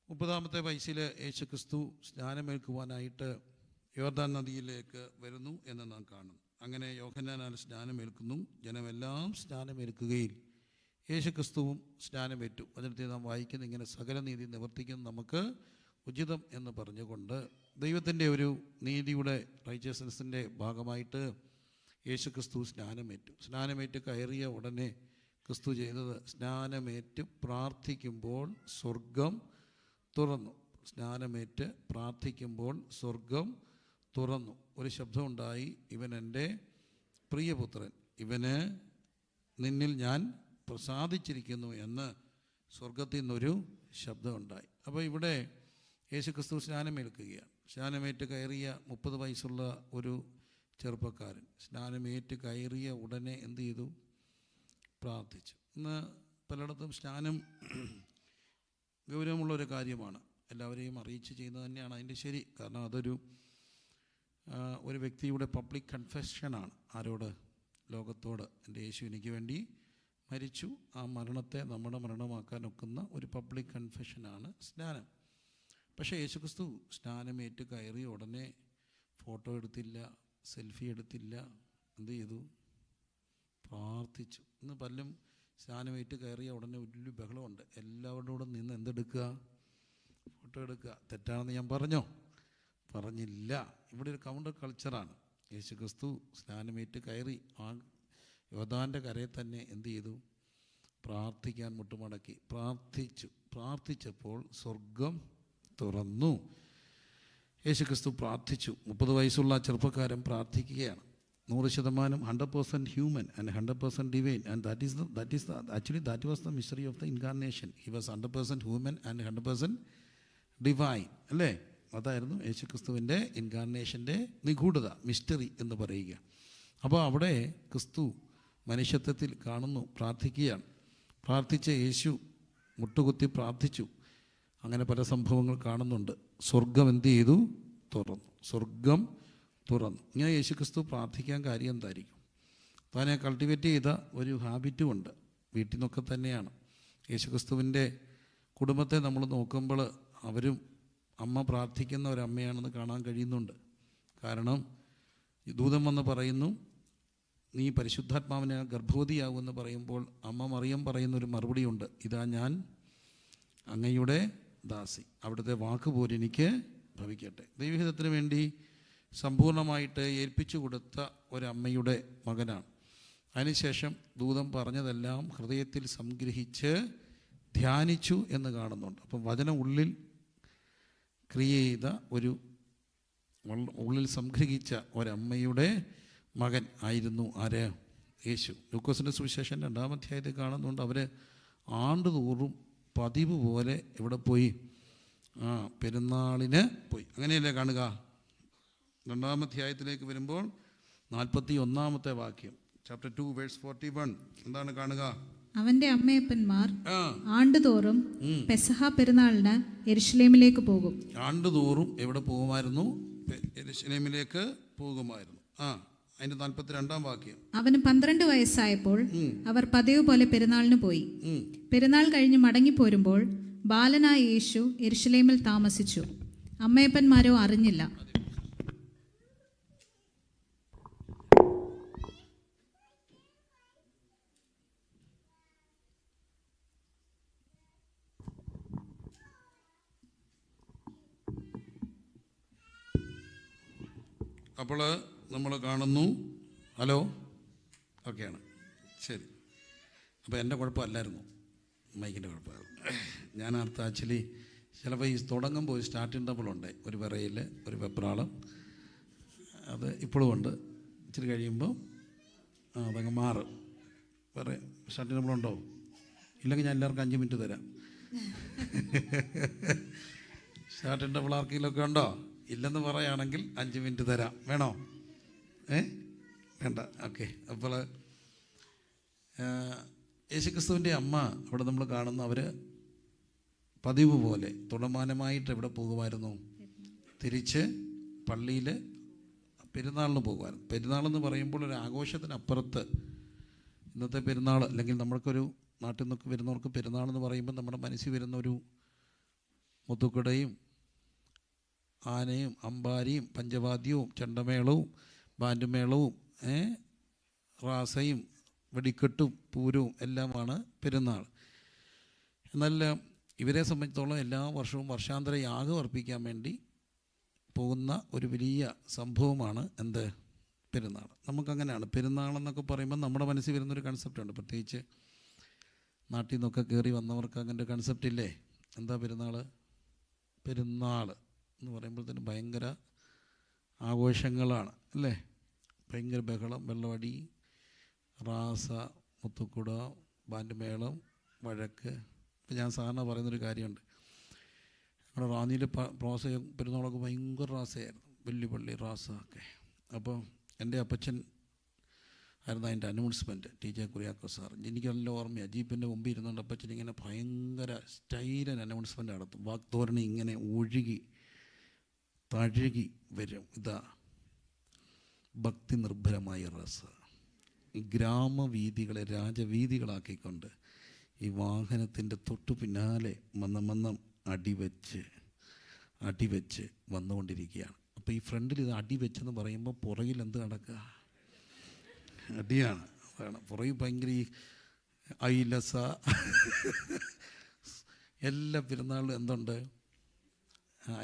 30-ാമത്തെ വയസ്സിൽ യേശുക്രിസ്തു സ്നാനമേൽക്കുവാനായിട്ട് യോർദാൻ നദിയിലേക്ക് വരുന്നു എന്ന് നാം കാണും. അങ്ങനെ യോഹന്നാനാൽ സ്നാനമേൽക്കുന്നു. ജനമെല്ലാം സ്നാനമേൽക്കുകയിൽ യേശുക്രിസ്തുവും സ്നാനമേറ്റു. അതിനകത്ത് നാം വായിക്കുന്ന ഇങ്ങനെ സകല നീതി നിവർത്തിക്കുന്ന നമുക്ക് ഉചിതം എന്ന് പറഞ്ഞുകൊണ്ട് ദൈവത്തിൻ്റെ ഒരു നീതിയുടെ റൈച്ചസ്നെസ്സിൻ്റെ ഭാഗമായിട്ട് യേശുക്രിസ്തു സ്നാനമേറ്റ് കയറിയ ഉടനെ ക്രിസ്തു ചെയ്തത് സ്നാനമേറ്റ് പ്രാർത്ഥിക്കുമ്പോൾ സ്വർഗം തുറന്നു. സ്നാനമേറ്റ് പ്രാർത്ഥിക്കുമ്പോൾ സ്വർഗം തുറന്നു. ഒരു ശബ്ദമുണ്ടായി, ഇവൻ എൻ്റെ പ്രിയപുത്രൻ, ഇവന് നിന്നിൽ ഞാൻ പ്രസാദിച്ചിരിക്കുന്നു എന്ന് സ്വർഗത്തിൽ നിന്നൊരു ശബ്ദമുണ്ടായി. അപ്പോൾ ഇവിടെ യേശുക്രിസ്തു സ്നാനമേൽക്കുകയാണ്. സ്നാനമേറ്റ് കയറിയ 30 വയസ്സുള്ള ഒരു ചെറുപ്പക്കാരൻ സ്നാനമേറ്റ് കയറിയ ഉടനെ എന്ത് ചെയ്തു? പ്രാർത്ഥിച്ചു. ഇന്ന് പലയിടത്തും സ്നാനം ഗൗരവമുള്ളൊരു കാര്യമാണ്. എല്ലാവരെയും അറിയിച്ച് ചെയ്യുന്നത് തന്നെയാണ് അതിൻ്റെ ശരി. കാരണം അതൊരു വ്യക്തിയുടെ പബ്ലിക് കൺഫെഷനാണ്. ആരോട്? ലോകത്തോട്. എൻ്റെ യേശു എനിക്ക് വേണ്ടി മരിച്ചു. ആ മരണത്തെ നമ്മുടെ മരണമാക്കാൻ ഒക്കുന്ന ഒരു പബ്ലിക് കൺഫെഷനാണ് സ്നാനം. പക്ഷേ യേശുക്രിസ്തു സ്നാനമേറ്റ് കയറിയ ഉടനെ ഫോട്ടോ എടുത്തില്ല, സെൽഫി എടുത്തില്ല. എന്ത് ചെയ്തു? പ്രാർത്ഥിച്ചു. ഇന്ന് പലരും സ്നാനമേറ്റ് കയറിയ ഉടനെ വലിയ ബഹളമുണ്ട്. എല്ലാവരുടെ കൂടെ നിന്ന് എന്തെടുക്കുക? ഫോട്ടോ എടുക്കുക. തെറ്റാണെന്ന് ഞാൻ പറഞ്ഞോ? പറഞ്ഞില്ല. ഇവിടെ ഒരു കൗണ്ടർ കൾച്ചറാണ്. യേശുക്രിസ്തു സ്നാനമേറ്റ് കയറി ആ യോർദാൻ്റെ കരയിൽ തന്നെ എന്ത് ചെയ്തു? പ്രാർത്ഥിക്കാൻ മുട്ടുമടക്കി പ്രാർത്ഥിച്ചപ്പോൾ സ്വർഗം തുറന്നു. യേശുക്രിസ്തു പ്രാർത്ഥിച്ചു. 30 വയസ്സുള്ള ചെറുപ്പക്കാരൻ പ്രാർത്ഥിക്കുകയാണ്. 100% 100% human and 100% divine, and that was the mystery of the incarnation. He was 100% human and 100% divine. അല്ലേ? അതായിരുന്നു യേശുക്രിസ്തുവിൻ്റെ ഇൻകാർണേഷൻ്റെ നിഗൂഢത, മിസ്റ്ററി എന്ന് പറയുക. അപ്പോൾ അവിടെ ക്രിസ്തു മനുഷ്യത്വത്തിൽ കാണുന്നു, പ്രാർത്ഥിക്കുകയാണ്. പ്രാർത്ഥിച്ച യേശു മുട്ടുകുത്തി പ്രാർത്ഥിച്ചു. അങ്ങനെ പല സംഭവങ്ങൾ കാണുന്നുണ്ട്. സ്വർഗം എന്ത് ചെയ്തു? തുറന്നു. സ്വർഗം തുറന്നു. ഇങ്ങനെ യേശുക്രിസ്തു പ്രാർത്ഥിക്കാൻ കാര്യം എന്തായിരിക്കും? താനെ കൾട്ടിവേറ്റ് ചെയ്ത ഒരു ഹാബിറ്റും ഉണ്ട്. വീട്ടിൽ നിന്നൊക്കെ തന്നെയാണ്. യേശുക്രിസ്തുവിൻ്റെ കുടുംബത്തെ നമ്മൾ നോക്കുമ്പോൾ അവരും അമ്മ പ്രാർത്ഥിക്കുന്ന ഒരമ്മയാണെന്ന് കാണാൻ കഴിയുന്നുണ്ട്. കാരണം ദൂതൻ വന്ന് പറയുന്നു, നീ പരിശുദ്ധാത്മാവിനെ ഗർഭവതിയാകുമെന്ന് പറയുമ്പോൾ അമ്മ മറിയം പറയുന്നൊരു മറുപടിയുണ്ട്, ഇതാ ഞാൻ അങ്ങയുടെ ദാസി, അവിടുത്തെ വാക്ക് പോലെ എനിക്ക് ഭവിക്കട്ടെ. ദൈവഹിതത്തിന് വേണ്ടി സമ്പൂർണ്ണമായിട്ട് ഏൽപ്പിച്ചു കൊടുത്ത ഒരമ്മയുടെ മകനാണ്. അതിനുശേഷം ദൂതൻ പറഞ്ഞതെല്ലാം ഹൃദയത്തിൽ സംഗ്രഹിച്ച് ധ്യാനിച്ചു എന്ന് കാണുന്നുണ്ട്. അപ്പം വചനം ഉള്ളിൽ ക്രിയ ചെയ്ത ഉള്ളിൽ സംഗ്രഹിച്ച ഒരമ്മയുടെ മകൻ ആയിരുന്നു ആര്? യേശു. ലൂക്കോസിൻ്റെ സുവിശേഷം 2-ാം അധ്യായത്തിൽ കാണുന്നുണ്ട്. അവർ ആണ്ടുതോറും പതിവ് പോലെ ഇവിടെ പോയി? പെരുന്നാളിന് പോയി. അങ്ങനെയല്ലേ കാണുക? 2-ാം അധ്യായത്തിലേക്ക് വരുമ്പോൾ 41-ാമത്തെ വാക്യം, ചാപ്റ്റർ 2 വേഴ്സ് 41, എന്താണ് കാണുക? അവന്റെ അമ്മയപ്പന്മാർ ആണ്ടുതോറും പെസഹ പെരുന്നാളിന് യെരുശലേമിലേക്ക് പോകും. ആണ്ടുതോറും എവിടെ പോകുമായിരുന്നു? യെരുശലേമിലേക്ക് പോകുമായിരുന്നു. അതിന്റെ 42-ാം വാക്യം, അവന് 12 വയസ്സായപ്പോൾ അവർ പതിവ് പോലെ പെരുന്നാളിന് പോയി. പെരുന്നാൾ കഴിഞ്ഞ് മടങ്ങിപ്പോരുമ്പോൾ ബാലനായ യേശു യെരുശലേമിൽ താമസിച്ചു. അമ്മയപ്പന്മാരോ അറിഞ്ഞില്ല. അപ്പോൾ നമ്മൾ കാണുന്നു. ഹലോ, ഓക്കെയാണ്, ശരി. അപ്പോൾ എൻ്റെ കുഴപ്പമല്ലായിരുന്നു, മൈക്കിൻ്റെ കുഴപ്പമായിരുന്നു. ഞാൻ ആക്ച്വലി ചിലപ്പോൾ ഈ തുടങ്ങുമ്പോൾ ഒരു സ്റ്റാർട്ടിങ് ട്രബിളുണ്ട്, ഒരു വിറയിൽ ഒരു വെപ്രാളം. അത് ഇപ്പോഴും ഉണ്ട്. ഇച്ചിരി കഴിയുമ്പോൾ അതങ്ങ് മാറും. വേറെ സ്റ്റാർട്ടിങ് ട്രബിളുണ്ടോ? ഇല്ലെങ്കിൽ ഞാൻ എല്ലാവർക്കും 5 മിനിറ്റ് തരാം. സ്റ്റാർട്ടിങ് ട്രബിൾ ആർക്കെങ്കിലുമൊക്കെ ഉണ്ടോ? ഇല്ലെന്ന് പറയുകയാണെങ്കിൽ 5 മിനിറ്റ് തരാം. വേണോ? വേണ്ട, ഓക്കെ. അപ്പോൾ യേശുക്രിസ്തുവിൻ്റെ അമ്മ അവിടെ നമ്മൾ കാണുന്ന, അവർ പതിവ് പോലെ തുടർമാനമായിട്ട് എവിടെ പോകുമായിരുന്നു? തിരിച്ച് പള്ളിയിൽ പെരുന്നാളിന് പോകുമായിരുന്നു. പെരുന്നാളെന്ന് പറയുമ്പോൾ ഒരു ആഘോഷത്തിനപ്പുറത്ത്, ഇന്നത്തെ പെരുന്നാൾ അല്ലെങ്കിൽ നമ്മൾക്കൊരു നാട്ടിൽ നിന്നൊക്കെ വരുന്നവർക്ക് പെരുന്നാളെന്ന് പറയുമ്പോൾ നമ്മുടെ മനസ്സിൽ വരുന്ന ഒരു മുത്തുക്കുടയും ആനയും അമ്പാരിയും പഞ്ചവാദ്യവും ചെണ്ടമേളവും ബാൻഡുമേളവും റാസയും വെടിക്കെട്ടും പൂരവും എല്ലാമാണ് പെരുന്നാൾ. എന്നാൽ ഇവരെ സംബന്ധിച്ചിടത്തോളം എല്ലാ വർഷവും വർഷാന്തര യാഗം അർപ്പിക്കാൻ വേണ്ടി പോകുന്ന ഒരു വലിയ സംഭവമാണ് എന്ത്? പെരുന്നാൾ. നമുക്കങ്ങനെയാണ് പെരുന്നാളെന്നൊക്കെ പറയുമ്പോൾ നമ്മുടെ മനസ്സിൽ വരുന്നൊരു കൺസെപ്റ്റുണ്ട്. പ്രത്യേകിച്ച് നാട്ടിൽ നിന്നൊക്കെ കയറി വന്നവർക്ക് അങ്ങനെ ഒരു കൺസെപ്റ്റ് ഇല്ലേ? എന്താ പെരുന്നാൾ? പെരുന്നാൾ എന്ന് പറയുമ്പോഴത്തേനും ഭയങ്കര ആഘോഷങ്ങളാണ് അല്ലേ? ഭയങ്കര ബഹളം, വെള്ളമടി, റാസ, മുത്തുക്കുട, ബാൻഡ് മേളം, വഴക്ക്. ഇപ്പം ഞാൻ സാധാരണ പറയുന്നൊരു കാര്യമുണ്ട്. നമ്മുടെ റാന്നിയിൽ പെരുന്നാളൊക്കെ ഭയങ്കര റാസയായിരുന്നു, വലിയ പള്ളി റാസ ഒക്കെ. അപ്പോൾ എൻ്റെ അപ്പച്ചൻ ആയിരുന്നു അതിൻ്റെ അനൗൺസ്മെൻറ്റ്, TJ കുര്യാക്കോസ് സാർ. എനിക്ക് നല്ല ഓർമ്മയാണ്. ജീപ്പിൻ്റെ മുമ്പിൽ ഇരുന്നുകൊണ്ട് അപ്പച്ചൻ ഇങ്ങനെ ഭയങ്കര സ്റ്റൈലൻ അനൗൺസ്മെൻ്റ് നടത്തും. വാക്തോരണി ഇങ്ങനെ ഒഴുകി തഴുകി വരും. ഇതാ ഭക്തി നിർഭരമായ റാസ. ഈ ഗ്രാമവീഥികളെ രാജവീഥികളാക്കിക്കൊണ്ട് ഈ വാഹനത്തിൻ്റെ തൊട്ടു പിന്നാലെ മന്നം അടിവെച്ച് വന്നുകൊണ്ടിരിക്കുകയാണ്. അപ്പോൾ ഈ ഫ്രണ്ടിൽ ഇത് അടിവെച്ചെന്ന് പറയുമ്പോൾ പുറകിൽ എന്ത് നടക്കുക? അടിയാണ്. അതാണ് പുറകിൽ ഭയങ്കര ഈ ഐലസ എല്ലാ പെരുന്നാളിലും എന്തുണ്ട്?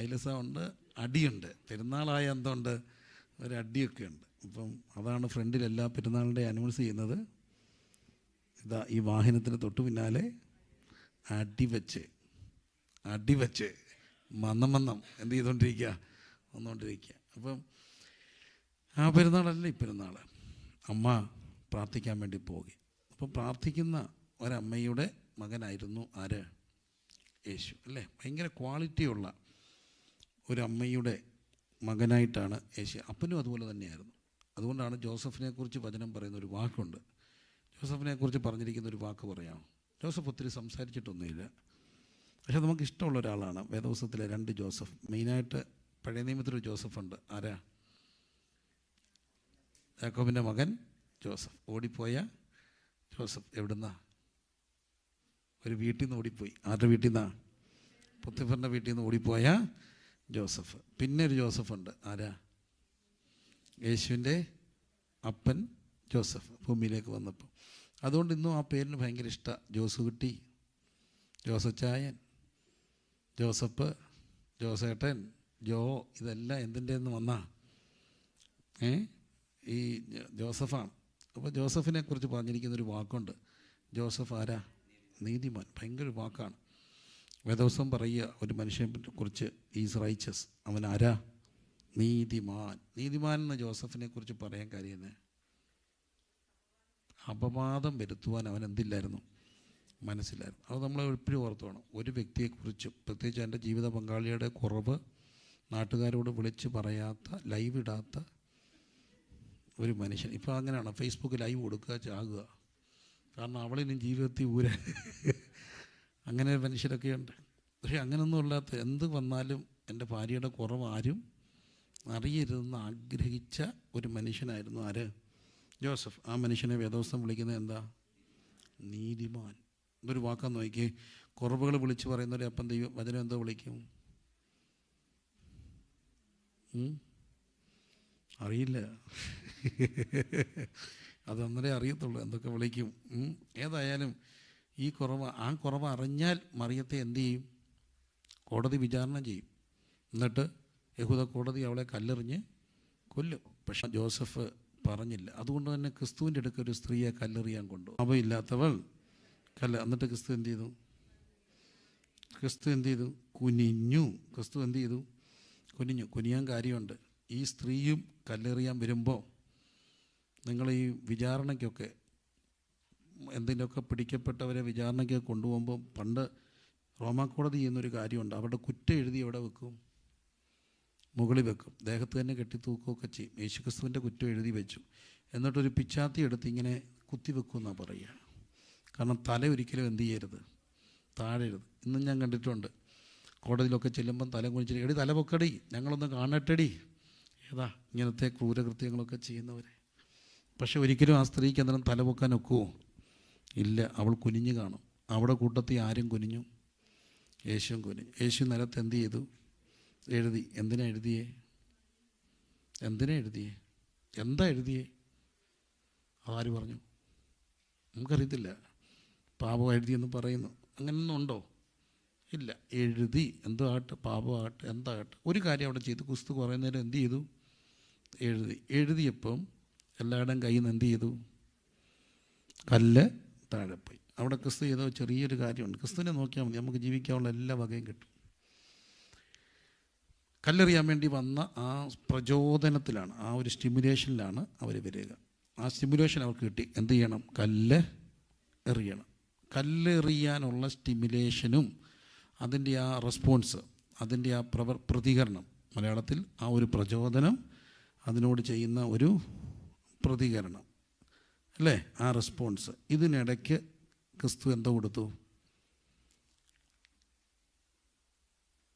ഐലസ ഉണ്ട്, അടിയുണ്ട്. പെരുന്നാളായ എന്തുണ്ട്? ഒരു അടിയൊക്കെ ഉണ്ട്. അപ്പം അതാണ് ഫ്രണ്ടിൽ എല്ലാ പെരുന്നാളിൻ്റെ അനൗൺസ് ചെയ്യുന്നത്. ഇതാ ഈ വാഹനത്തിന് തൊട്ടു പിന്നാലെ അടിവെച്ച് മന്നം എന്ത് ചെയ്തുകൊണ്ടിരിക്കുക? വന്നുകൊണ്ടിരിക്കുക. അപ്പം ആ പെരുന്നാളല്ല ഈ പെരുന്നാൾ. അമ്മ പ്രാർത്ഥിക്കാൻ വേണ്ടി പോയി. അപ്പം പ്രാർത്ഥിക്കുന്ന ഒരമ്മയുടെ മകനായിരുന്നു ആര്? യേശു അല്ലേ? ഭയങ്കര ക്വാളിറ്റിയുള്ള ഒരമ്മയുടെ മകനായിട്ടാണ് യേശു. അപ്പനും അതുപോലെ തന്നെയായിരുന്നു. അതുകൊണ്ടാണ് ജോസഫിനെ കുറിച്ച് വചനം പറയുന്ന ഒരു വാക്കുണ്ട്. ജോസഫിനെ കുറിച്ച് പറഞ്ഞിരിക്കുന്ന ഒരു വാക്ക് പറയാം. ജോസഫ് ഒത്തിരി സംസാരിച്ചിട്ടൊന്നുമില്ല, പക്ഷെ നമുക്ക് ഇഷ്ടമുള്ള ഒരാളാണ്. വേദപുസ്തകത്തിലെ 2 ജോസഫ്. മെയിനായിട്ട് പഴയ നിയമത്തിലൊരു ജോസഫുണ്ട്. ആരാ? യാക്കോബിൻ്റെ മകൻ ജോസഫ്. ഓടിപ്പോയ ജോസഫ്. എവിടുന്നാ? ഒരു വീട്ടിൽ നിന്ന് ഓടിപ്പോയി. ആരുടെ വീട്ടിൽ നിന്നാണ്? പൊത്തിഫറിൻ്റെ വീട്ടിൽ നിന്ന് ഓടിപ്പോയ ജോസഫ്. പിന്നെ ഒരു ജോസഫുണ്ട്. ആരാ? യേശുവിൻ്റെ അപ്പൻ ജോസഫ് ഭൂമിയിലേക്ക് വന്നപ്പോൾ. അതുകൊണ്ട് ഇന്നും ആ പേരിന് ഭയങ്കര ഇഷ്ടമാണ്. ജോസുകുട്ടി, ജോസച്ചായൻ, ജോസഫ്, ജോസേട്ടൻ, ഇതെല്ലാം എന്തിൻ്റെ നിന്ന് വന്നാ? ഈ ജോസഫാണ്. അപ്പോൾ ജോസഫിനെ കുറിച്ച് പറഞ്ഞിരിക്കുന്നൊരു വാക്കുണ്ട്. ജോസഫ് ആരാ? നീതിമാൻ. ഭയങ്കര വാക്കാണ്. വേദവസം പറയുക ഒരു മനുഷ്യനെ കുറിച്ച്, ഈസ് റൈച്ചസ്. അവൻ ആരാ? നീതിമാൻ. നീതിമാൻ എന്ന് ജോസഫിനെ കുറിച്ച് പറയാൻ കാര്യം അപവാദം വരുത്തുവാൻ അവൻ എന്തില്ലായിരുന്നു? മനസ്സിലായിരുന്നു. അത് നമ്മൾ എപ്പോഴും ഓർത്ത് വേണം. ഒരു വ്യക്തിയെക്കുറിച്ചും പ്രത്യേകിച്ച് എൻ്റെ ജീവിത പങ്കാളിയുടെ കുറവ് നാട്ടുകാരോട് വിളിച്ച് പറയാത്ത, ലൈവ് ഇടാത്ത ഒരു മനുഷ്യൻ. ഇപ്പോൾ അങ്ങനെയാണ്, ഫേസ്ബുക്ക് ലൈവ് കൊടുക്കുക, ചാകുക. കാരണം അവളിനും ജീവിതത്തിൽ അങ്ങനെ മനുഷ്യരൊക്കെയുണ്ട്. പക്ഷേ അങ്ങനെയൊന്നും ഇല്ലാത്ത, എന്ത് വന്നാലും എൻ്റെ ഭാര്യയുടെ കുറവ് ആരും അറിയരുതെന്ന് ആഗ്രഹിച്ച ഒരു മനുഷ്യനായിരുന്നു ആര്? ജോസഫ്. ആ മനുഷ്യനെ വേദപുസ്തകം വിളിക്കുന്നത് എന്താ? നീതിമാൻ. ഇതൊരു വാക്കാന്ന് നോക്കിയേ. കുറവുകൾ വിളിച്ച് പറയുന്നവരെ അപ്പം വചനം എന്തോ വിളിക്കും? അറിയില്ല. അത് അന്നേരം അറിയത്തുള്ളൂ എന്തൊക്കെ വിളിക്കും. ഏതായാലും ആ കുറവ് അറിഞ്ഞാൽ മറിയത്തെ എന്ത് ചെയ്യും? കോടതി വിചാരണ ചെയ്യും. എന്നിട്ട് യഹൂദ കോടതി അവളെ കല്ലെറിഞ്ഞ് കൊല്ലും. പക്ഷെ ജോസഫ് പറഞ്ഞില്ല. അതുകൊണ്ട് തന്നെ ക്രിസ്തുവിൻ്റെ അടുക്ക ഒരു സ്ത്രീയെ കല്ലെറിയാൻ കൊണ്ടു. അവയില്ലാത്തവൾ എന്നിട്ട് ക്രിസ്തു എന്ത് ചെയ്തു? കുനിഞ്ഞു. ക്രിസ്തു എന്ത് ചെയ്തു? കുനിയാൻ കാര്യമുണ്ട്. ഈ സ്ത്രീയും കല്ലെറിയാൻ വരുമ്പോൾ നിങ്ങൾ ഈ വിചാരണയ്ക്കൊക്കെ എന്തിനൊക്കെ പിടിക്കപ്പെട്ടവരെ വിചാരണയ്ക്കൊക്കെ കൊണ്ടുപോകുമ്പോൾ പണ്ട് റോമാ കോടതി ചെയ്യുന്നൊരു കാര്യമുണ്ട്. അവരുടെ കുറ്റം എഴുതി എവിടെ വെക്കും? മുകളിൽ വെക്കും. ദേഹത്ത് തന്നെ കെട്ടിത്തൂക്കുകയൊക്കെ ചെയ്യും. യേശുക്രിസ്തുവിൻ്റെ കുറ്റം എഴുതി വെച്ചു. എന്നിട്ടൊരു പിച്ചാത്തി എടുത്ത് ഇങ്ങനെ കുത്തിവെക്കുമെന്നാണ് പറയുക. കാരണം തല ഒരിക്കലും എന്ത് ചെയ്യരുത്? താഴരുത്. ഇന്നും ഞാൻ കണ്ടിട്ടുണ്ട് കോടതിയിലൊക്കെ ചെല്ലുമ്പം തല കുനിച്ചിട്ട്, എടി തല പൊക്കടി, ഞങ്ങളൊന്ന് കാണട്ടെടി. ഇങ്ങനത്തെ ക്രൂരകൃത്യങ്ങളൊക്കെ ചെയ്യുന്നവരെ. പക്ഷെ ഒരിക്കലും ആ സ്ത്രീക്ക് അന്നേരം തല പൊക്കാൻ ഒക്കുമോ? ഇല്ല. അവൾ കുനിഞ്ഞു കാണും. അവിടെ കൂട്ടത്തിൽ ആരും കുനിഞ്ഞു? യേശുവും കുനിഞ്ഞു. യേശു നിലത്ത് എന്ത് ചെയ്തു? എഴുതി. എന്തിനാ എഴുതിയേ? എന്താ എഴുതിയേ? ആര് പറഞ്ഞു? നമുക്കറിയത്തില്ല. പാപം എഴുതിയെന്ന് പറയുന്നു. അങ്ങനെയൊന്നും ഉണ്ടോ? ഇല്ല. എഴുതി. എന്തോ ആകട്ടെ, പാപമാകട്ടെ, എന്താകട്ടെ, ഒരു കാര്യം അവിടെ ചെയ്തു. ക്രിസ്തു കുറേ നേരം എന്ത് ചെയ്തു? എഴുതിയപ്പം എല്ലാവരുടെയും കയ്യിൽ നിന്ന് എന്ത് ചെയ്തു? കല്ല് താഴെ പോയി. അവിടെ ക്രിസ്തു ചെയ്ത ചെറിയൊരു കാര്യമുണ്ട്. ക്രിസ്തുവിനെ നോക്കിയാൽ മതി, നമുക്ക് ജീവിക്കാനുള്ള എല്ലാ വകയും കിട്ടും. കല്ലെറിയാൻ വേണ്ടി വന്ന ആ പ്രചോദനത്തിലാണ്, ആ ഒരു സ്റ്റിമുലേഷനിലാണ് അവർ വരിക. ആ സ്റ്റിമുലേഷൻ അവർക്ക് കിട്ടി. എന്ത് ചെയ്യണം? കല്ല് എറിയണം. കല്ലെറിയാനുള്ള സ്റ്റിമുലേഷനും അതിൻ്റെ ആ റെസ്പോൺസ്, അതിൻ്റെ ആ പ്രതികരണം, മലയാളത്തിൽ ആ ഒരു പ്രചോദനം, അതിനോട് ചെയ്യുന്ന ഒരു പ്രതികരണം അല്ലേ, ആ റെസ്പോൺസ്. ഇതിനിടയ്ക്ക് ക്രിസ്തു എന്തോ കൊടുത്തു?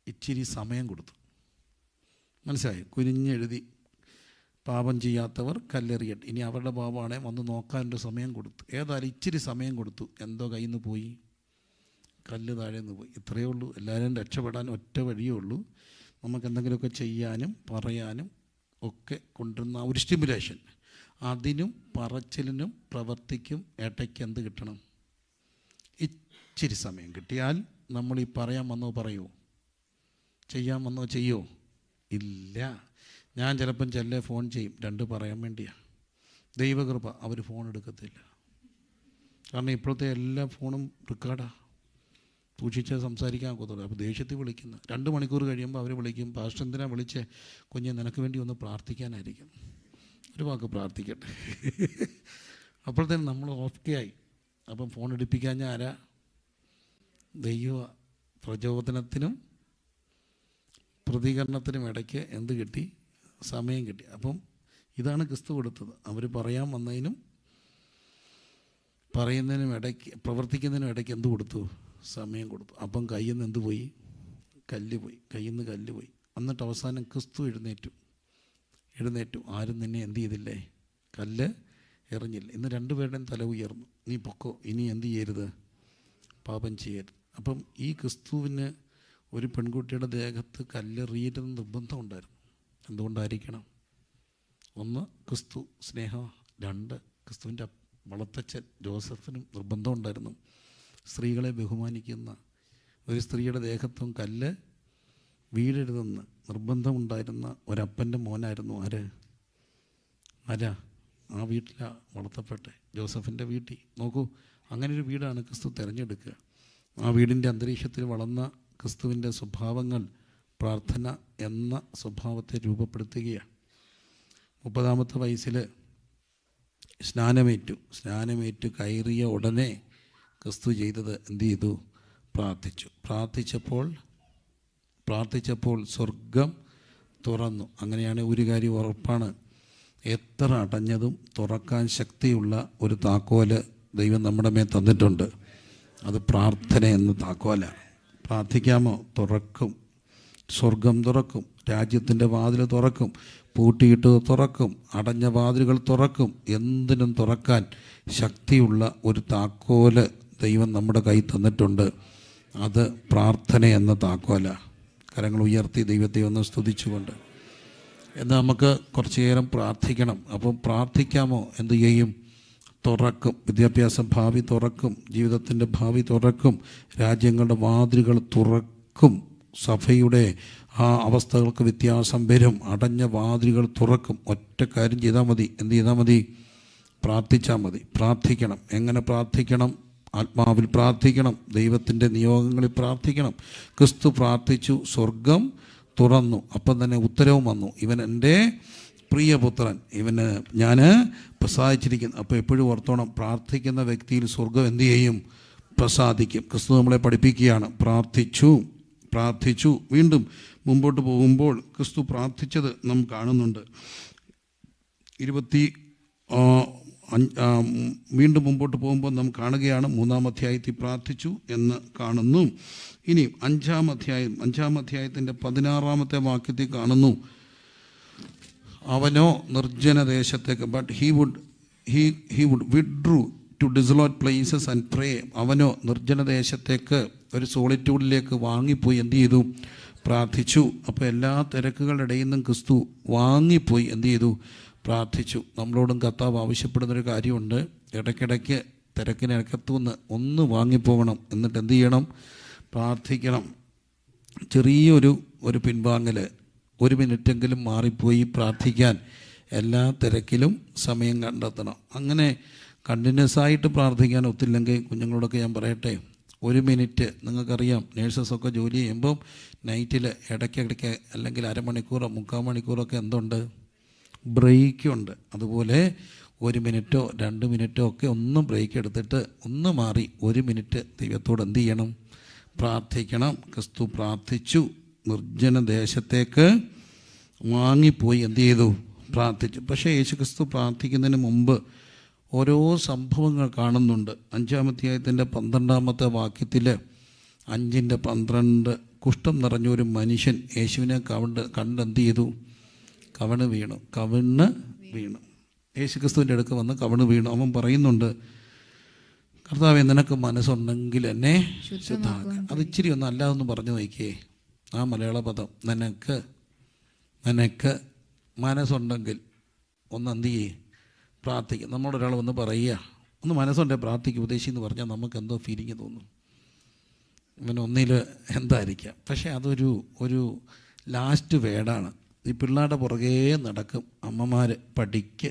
ഇച്ചിരി സമയം കൊടുത്തു. മനസ്സിലായി? കുനിഞ്ഞെഴുതി പാപം ചെയ്യാത്തവർ കല്ലെറിയട്ടെ. ഇനി അവരുടെ പാപമാണെ വന്ന് നോക്കാനൊരു സമയം കൊടുത്തു. ഏതായാലും ഇച്ചിരി സമയം കൊടുത്തു. എന്തോ കയ്യിൽ നിന്ന് പോയി? കല്ല് താഴെ നിന്ന് പോയി. ഇത്രയേ ഉള്ളൂ. എല്ലാവരും രക്ഷപ്പെടാൻ ഒറ്റ വഴിയേ ഉള്ളൂ. നമുക്ക് എന്തെങ്കിലുമൊക്കെ ചെയ്യാനും പറയാനും ഒക്കെ കൊണ്ടുവരുന്ന ഒരു സ്റ്റിമുലേഷൻ, അതിനും പറച്ചിലിനും പ്രവർത്തിക്കും ഇടയ്ക്ക് എന്ത് കിട്ടണം? ഇച്ചിരി സമയം കിട്ടിയാൽ നമ്മൾ ഈ പറയാൻ വന്നോ പറയുമോ? ചെയ്യാൻ വന്നോ ചെയ്യോ? ഇല്ല. ഞാൻ ചിലപ്പം ഫോൺ ചെയ്യും, 2 പറയാൻ വേണ്ടിയാണ്. ദൈവകൃപ, അവർ ഫോൺ എടുക്കത്തില്ല. കാരണം ഇപ്പോഴത്തെ എല്ലാ ഫോണും റെക്കോർഡാണ്, സൂക്ഷിച്ച് സംസാരിക്കാൻ ഒക്കത്തുള്ളൂ. അപ്പോൾ ദേഷ്യത്തിൽ വിളിക്കുന്നു. 2 മണിക്കൂർ കഴിയുമ്പോൾ അവർ വിളിക്കും, പാസ്റ്റർ എന്തിനാ വിളിച്ചേ? കുഞ്ഞെ നിനക്ക് വേണ്ടി ഒന്ന് പ്രാർത്ഥിക്കാനായിരിക്കും. ഒരു വാക്ക് പ്രാർത്ഥിക്കട്ടെ. അപ്പോഴത്തേനും നമ്മൾ ഓക്കെ ആയി. അപ്പം ഫോൺ എടുപ്പിക്കാൻ ഞാൻ ആരാ? ദൈവ. പ്രചോദനത്തിനും പ്രതികരണത്തിനും ഇടയ്ക്ക് എന്ത് കിട്ടി? സമയം കിട്ടി. അപ്പം ഇതാണ് ക്രിസ്തു കൊടുത്തത്. അവർ പറയാൻ വന്നതിനും പറയുന്നതിനും ഇടയ്ക്ക്, പ്രവർത്തിക്കുന്നതിനും ഇടയ്ക്ക് എന്ത് കൊടുത്തു? സമയം കൊടുത്തു. അപ്പം കയ്യിൽ നിന്ന് എന്ത് പോയി? കല്ല് പോയി. കയ്യിൽ നിന്ന് കല്ല് പോയി. എന്നിട്ട് അവസാനം ക്രിസ്തു എഴുന്നേറ്റു. ആരും നിന്നെ എന്ത് ചെയ്തില്ലേ? കല്ല് എറിഞ്ഞില്ല. ഇന്ന് 2 പേരുടെയും തല ഉയർന്നു. നീ പൊക്കോ, ഇനി എന്ത് ചെയ്യരുത്? പാപം ചെയ്യരുത്. അപ്പം ഈ ക്രിസ്തുവിന് ഒരു പെൺകുട്ടിയുടെ ദേഹത്ത് കല്ലെറിയരുതെന്ന് നിർബന്ധം ഉണ്ടായിരുന്നു. എന്തുകൊണ്ടായിരിക്കണം? 1, ക്രിസ്തു സ്നേഹം. 2, ക്രിസ്തുവിൻ്റെ വളർത്തച്ഛൻ ജോസഫിനും നിർബന്ധം ഉണ്ടായിരുന്നു. സ്ത്രീകളെ ബഹുമാനിക്കുന്ന ഒരു സ്ത്രീയുടെ ദേഹത്തും കല്ല് വീഴരുതെന്ന് നിർബന്ധമുണ്ടായിരുന്ന ഒരപ്പൻ്റെ മോനായിരുന്നു ആരാ? ആ വീട്ടിലാണ് വളർത്തപ്പെട്ടെ, ജോസഫിൻ്റെ വീട്ടിൽ. നോക്കൂ, അങ്ങനൊരു വീടാണ് ക്രിസ്തു തിരഞ്ഞെടുക്കുക. ആ വീടിൻ്റെ അന്തരീക്ഷത്തിൽ വളർന്ന ക്രിസ്തുവിൻ്റെ സ്വഭാവങ്ങൾ പ്രാർത്ഥന എന്ന സ്വഭാവത്തെ രൂപപ്പെടുത്തുകയാണ്. 30-ാമത്തെ വയസ്സിൽ സ്നാനമേറ്റു കയറിയ ഉടനെ ക്രിസ്തു ചെയ്തത് എന്ത് ചെയ്തു? പ്രാർത്ഥിച്ചപ്പോൾ സ്വർഗം തുറന്നു. അങ്ങനെയാണ് ഒരു കാര്യം ഉറപ്പാണ്, എത്ര അടഞ്ഞതും തുറക്കാൻ ശക്തിയുള്ള ഒരു താക്കോല് ദൈവം നമ്മുടെ മേൽ തന്നിട്ടുണ്ട്. അത് പ്രാർത്ഥന എന്ന താക്കോലാണ്. പ്രാർത്ഥിക്കാമോ? തുറക്കും. സ്വർഗം തുറക്കും. രാജ്യത്തിൻ്റെ വാതിൽ തുറക്കും. പൂട്ടിയിട്ട് തുറക്കും. അടഞ്ഞ വാതിലുകൾ തുറക്കും. എന്തിനും തുറക്കാൻ ശക്തിയുള്ള ഒരു താക്കോല് ദൈവം നമ്മുടെ കയ്യിൽ തന്നിട്ടുണ്ട്. അത് പ്രാർത്ഥന എന്ന താക്കോല. കരങ്ങൾ ഉയർത്തി ദൈവത്തെ ഒന്ന് സ്തുതിച്ചുകൊണ്ട് എന്നാൽ നമുക്ക് കുറച്ചു നേരം പ്രാർത്ഥിക്കണം. അപ്പം പ്രാർത്ഥിക്കാമോ? എന്ത് ചെയ്യും? തുറക്കും. വിദ്യാഭ്യാസ ഭാവി തുറക്കും. ജീവിതത്തിൻ്റെ ഭാവി തുറക്കും. രാജ്യങ്ങളുടെ വാതിലുകൾ തുറക്കും. സഭയുടെ ആ അവസ്ഥകൾക്ക് വ്യത്യാസം വരും. അടഞ്ഞ വാതിലുകൾ തുറക്കും. ഒറ്റ കാര്യം ചെയ്താൽ മതി. എന്ത് ചെയ്താൽ മതി? പ്രാർത്ഥിച്ചാൽ മതി. പ്രാർത്ഥിക്കണം. എങ്ങനെ പ്രാർത്ഥിക്കണം? ആത്മാവിൽ പ്രാർത്ഥിക്കണം. ദൈവത്തിൻ്റെ നിയോഗങ്ങളിൽ പ്രാർത്ഥിക്കണം. ക്രിസ്തു പ്രാർത്ഥിച്ചു, സ്വർഗം തുറന്നു. അപ്പം തന്നെ ഉത്തരവും വന്നു, ഇവൻ എൻ്റെ പ്രിയപുത്രൻ, ഇവന് ഞാൻ പ്രസാദിച്ചിരിക്കുന്നു. അപ്പോൾ എപ്പോഴും ഓർത്തോണം, പ്രാർത്ഥിക്കുന്ന വ്യക്തിയിൽ സ്വർഗം എന്തു ചെയ്യും? പ്രസാദിക്കും. ക്രിസ്തു നമ്മളെ പഠിപ്പിക്കുകയാണ്. പ്രാർത്ഥിച്ചു. വീണ്ടും മുമ്പോട്ട് പോകുമ്പോൾ ക്രിസ്തു പ്രാർത്ഥിച്ചത് നാം കാണുന്നുണ്ട്. വീണ്ടും മുമ്പോട്ട് പോകുമ്പോൾ നാം കാണുകയാണ്, 3-ാം അധ്യായത്തിൽ പ്രാർത്ഥിച്ചു എന്ന് കാണുന്നു. ഇനി 5-ാം അധ്യായത്തിൻ്റെ 16-ാമത്തെ വാക്യത്തിൽ കാണുന്നു, അവനോ നിർജ്ജനദേശത്തേക്ക്, but he would withdraw to desolate places and pray. അവനോ നിർജ്ജനദേശത്തേക്ക് ഒരു സോളിറ്റ്യൂഡിലേക്ക് വാങ്ങിപ്പോയി എന്ത് ചെയ്തു? പ്രാർത്ഥിച്ചു. അപ്പോൾ എല്ലാ തിരക്കുകളുടെ ഇടയിൽ നിന്നും ക്രിസ്തു വാങ്ങിപ്പോയി എന്ത് ചെയ്തു? പ്രാർത്ഥിച്ചു. നമ്മളോടും കർത്താവ് ആവശ്യപ്പെടുന്നൊരു കാര്യമുണ്ട്. ഇടയ്ക്കിടയ്ക്ക് തിരക്കിനകത്തുനിന്ന് ഒന്ന് വാങ്ങിപ്പോകണം. എന്നിട്ട് എന്ത് ചെയ്യണം? പ്രാർത്ഥിക്കണം. ചെറിയൊരു പിൻവാങ്ങൽ, 1 മിനിറ്റെങ്കിലും മാറിപ്പോയി പ്രാർത്ഥിക്കാൻ എല്ലാ തിരക്കിലും സമയം കണ്ടെത്തണം. അങ്ങനെ കണ്ടിന്യൂസ് ആയിട്ട് പ്രാർത്ഥിക്കാൻ ഒത്തില്ലെങ്കിൽ കുഞ്ഞുങ്ങളോടൊക്കെ ഞാൻ പറയട്ടെ, 1 മിനിറ്റ്. നിങ്ങൾക്കറിയാം, നേഴ്സസൊക്കെ ജോലി ചെയ്യുമ്പം നൈറ്റിൽ ഇടയ്ക്കിടയ്ക്ക് അല്ലെങ്കിൽ അരമണിക്കൂറോ 3/4 മണിക്കൂറൊക്കെ എന്തുണ്ട്? ബ്രേക്കുണ്ട്. അതുപോലെ 1 മിനിറ്റോ 2 മിനിറ്റോ ഒക്കെ ഒന്ന് ബ്രേക്ക് എടുത്തിട്ട് ഒന്ന് മാറി 1 മിനിറ്റ് ദൈവത്തോട് എന്ത് ചെയ്യണം? പ്രാർത്ഥിക്കണം. ക്രിസ്തു പ്രാർത്ഥിച്ചു. നിർജ്ജന ദേശത്തേക്ക് വാങ്ങിപ്പോയി എന്ത് ചെയ്തു? പ്രാർത്ഥിച്ചു. പക്ഷേ യേശു ക്രിസ്തു പ്രാർത്ഥിക്കുന്നതിന് മുമ്പ് ഓരോ സംഭവങ്ങൾ കാണുന്നുണ്ട്. 5-ാം അധ്യായത്തിൻ്റെ 12-ാമത്തെ വാക്യത്തിൽ 5:12 കുഷ്ഠം നിറഞ്ഞൊരു മനുഷ്യൻ യേശുവിനെ കണ്ടെന്ത് ചെയ്തു? കവിണ് വീണു. യേശു ക്രിസ്തുവിൻ്റെ അടുക്ക് വന്ന് കവിണ് വീണു. അവൻ പറയുന്നുണ്ട്, കർത്താവേ, നിനക്ക് മനസ്സുണ്ടെങ്കിൽ എന്നെ ശുദ്ധമാക്കുക. അത് ഇച്ചിരി ഒന്ന് അല്ലാതൊന്ന് പറഞ്ഞു നോക്കിയേ. ആ മലയാള പദം, നിനക്ക് മനസ്സുണ്ടെങ്കിൽ ഒന്ന് എന്ത് ചെയ്യേ? പ്രാർത്ഥിക്കുക. നമ്മളൊരാൾ വന്ന് പറയുക, ഒന്ന് മനസ്സുണ്ടെ പ്രാർത്ഥിക്കുക, ഉപദേശി എന്ന് പറഞ്ഞാൽ നമുക്ക് എന്തോ ഫീലിംഗ് തോന്നും. ഇവനൊന്നിൽ എന്തായിരിക്കാം. പക്ഷേ അതൊരു ലാസ്റ്റ് വേർഡാണ്. ഈ പിള്ളേരുടെ പുറകേ നടക്കും അമ്മമാർ. പഠിക്ക്.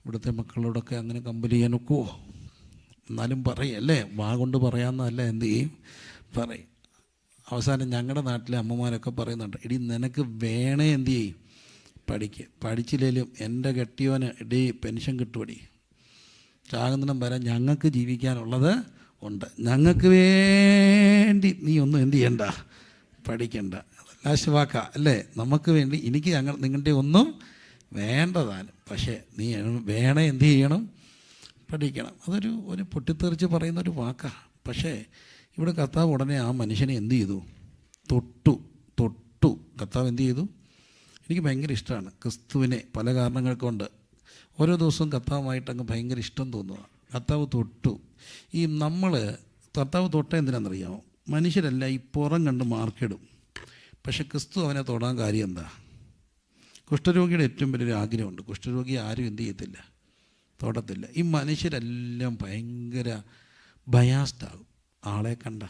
ഇവിടുത്തെ മക്കളോടൊക്കെ അങ്ങനെ കമ്പൽ ചെയ്യാൻ ഒക്കുമോ? എന്നാലും പറയല്ലേ, വാ കൊണ്ട് പറയാമെന്നല്ല, എന്ത് ചെയ്യും? പറയും. അവസാനം ഞങ്ങളുടെ നാട്ടിലെ അമ്മമാരൊക്കെ പറയുന്നുണ്ട്, എടി നിനക്ക് വേണേ എന്ത് ചെയ്യും? പഠിച്ചില്ലേലും എൻ്റെ കെട്ടിയോന് എടീ പെൻഷൻ കിട്ടുമടി, ചാകുന്നിടം വരെ ഞങ്ങൾക്ക് ജീവിക്കാനുള്ളത് ഉണ്ട്, ഞങ്ങൾക്ക് വേണ്ടി നീ ഒന്നും എന്ത് ചെയ്യണ്ട, പഠിക്കണ്ട. ലാസ്റ്റ് വാക്കാ അല്ലേ? നമുക്ക് വേണ്ടി എനിക്ക് നിങ്ങളുടെ ഒന്നും വേണ്ടതാണ്, പക്ഷേ നീ വേണേ എന്ത് ചെയ്യണം? പഠിക്കണം. ഒരു പൊട്ടിത്തെറിച്ച് പറയുന്നൊരു വാക്കാണ്. പക്ഷേ ഇവിടെ കർത്താവ് ഉടനെ ആ മനുഷ്യനെ എന്ത് ചെയ്തു? തൊട്ടു. കർത്താവ് എന്ത് ചെയ്തു? എനിക്ക് ഭയങ്കര ഇഷ്ടമാണ് ക്രിസ്തുവിനെ, പല കാരണങ്ങൾ കൊണ്ട്. ഓരോ ദിവസവും കർത്താവുമായിട്ട് അങ്ങ് ഭയങ്കര ഇഷ്ടം തോന്നുക. കർത്താവ് തൊട്ടു. കർത്താവ് തൊട്ട എന്തിനാണെന്നറിയാമോ? മനുഷ്യരല്ല ഈ പുറം കണ്ട് മാർക്കിടും. പക്ഷെ ക്രിസ്തു അവനെ തൊടാൻ കാര്യം എന്താ? കുഷ്ഠരോഗിയുടെ ഏറ്റവും വലിയൊരു ആഗ്രഹമുണ്ട്. കുഷ്ഠരോഗി ആരും എന്ത് ചെയ്യത്തില്ല, തൊടത്തില്ല. ഈ മനുഷ്യരെല്ലാം ഭയങ്കര ബയാസ്ഡാകും. ആളെ കണ്ട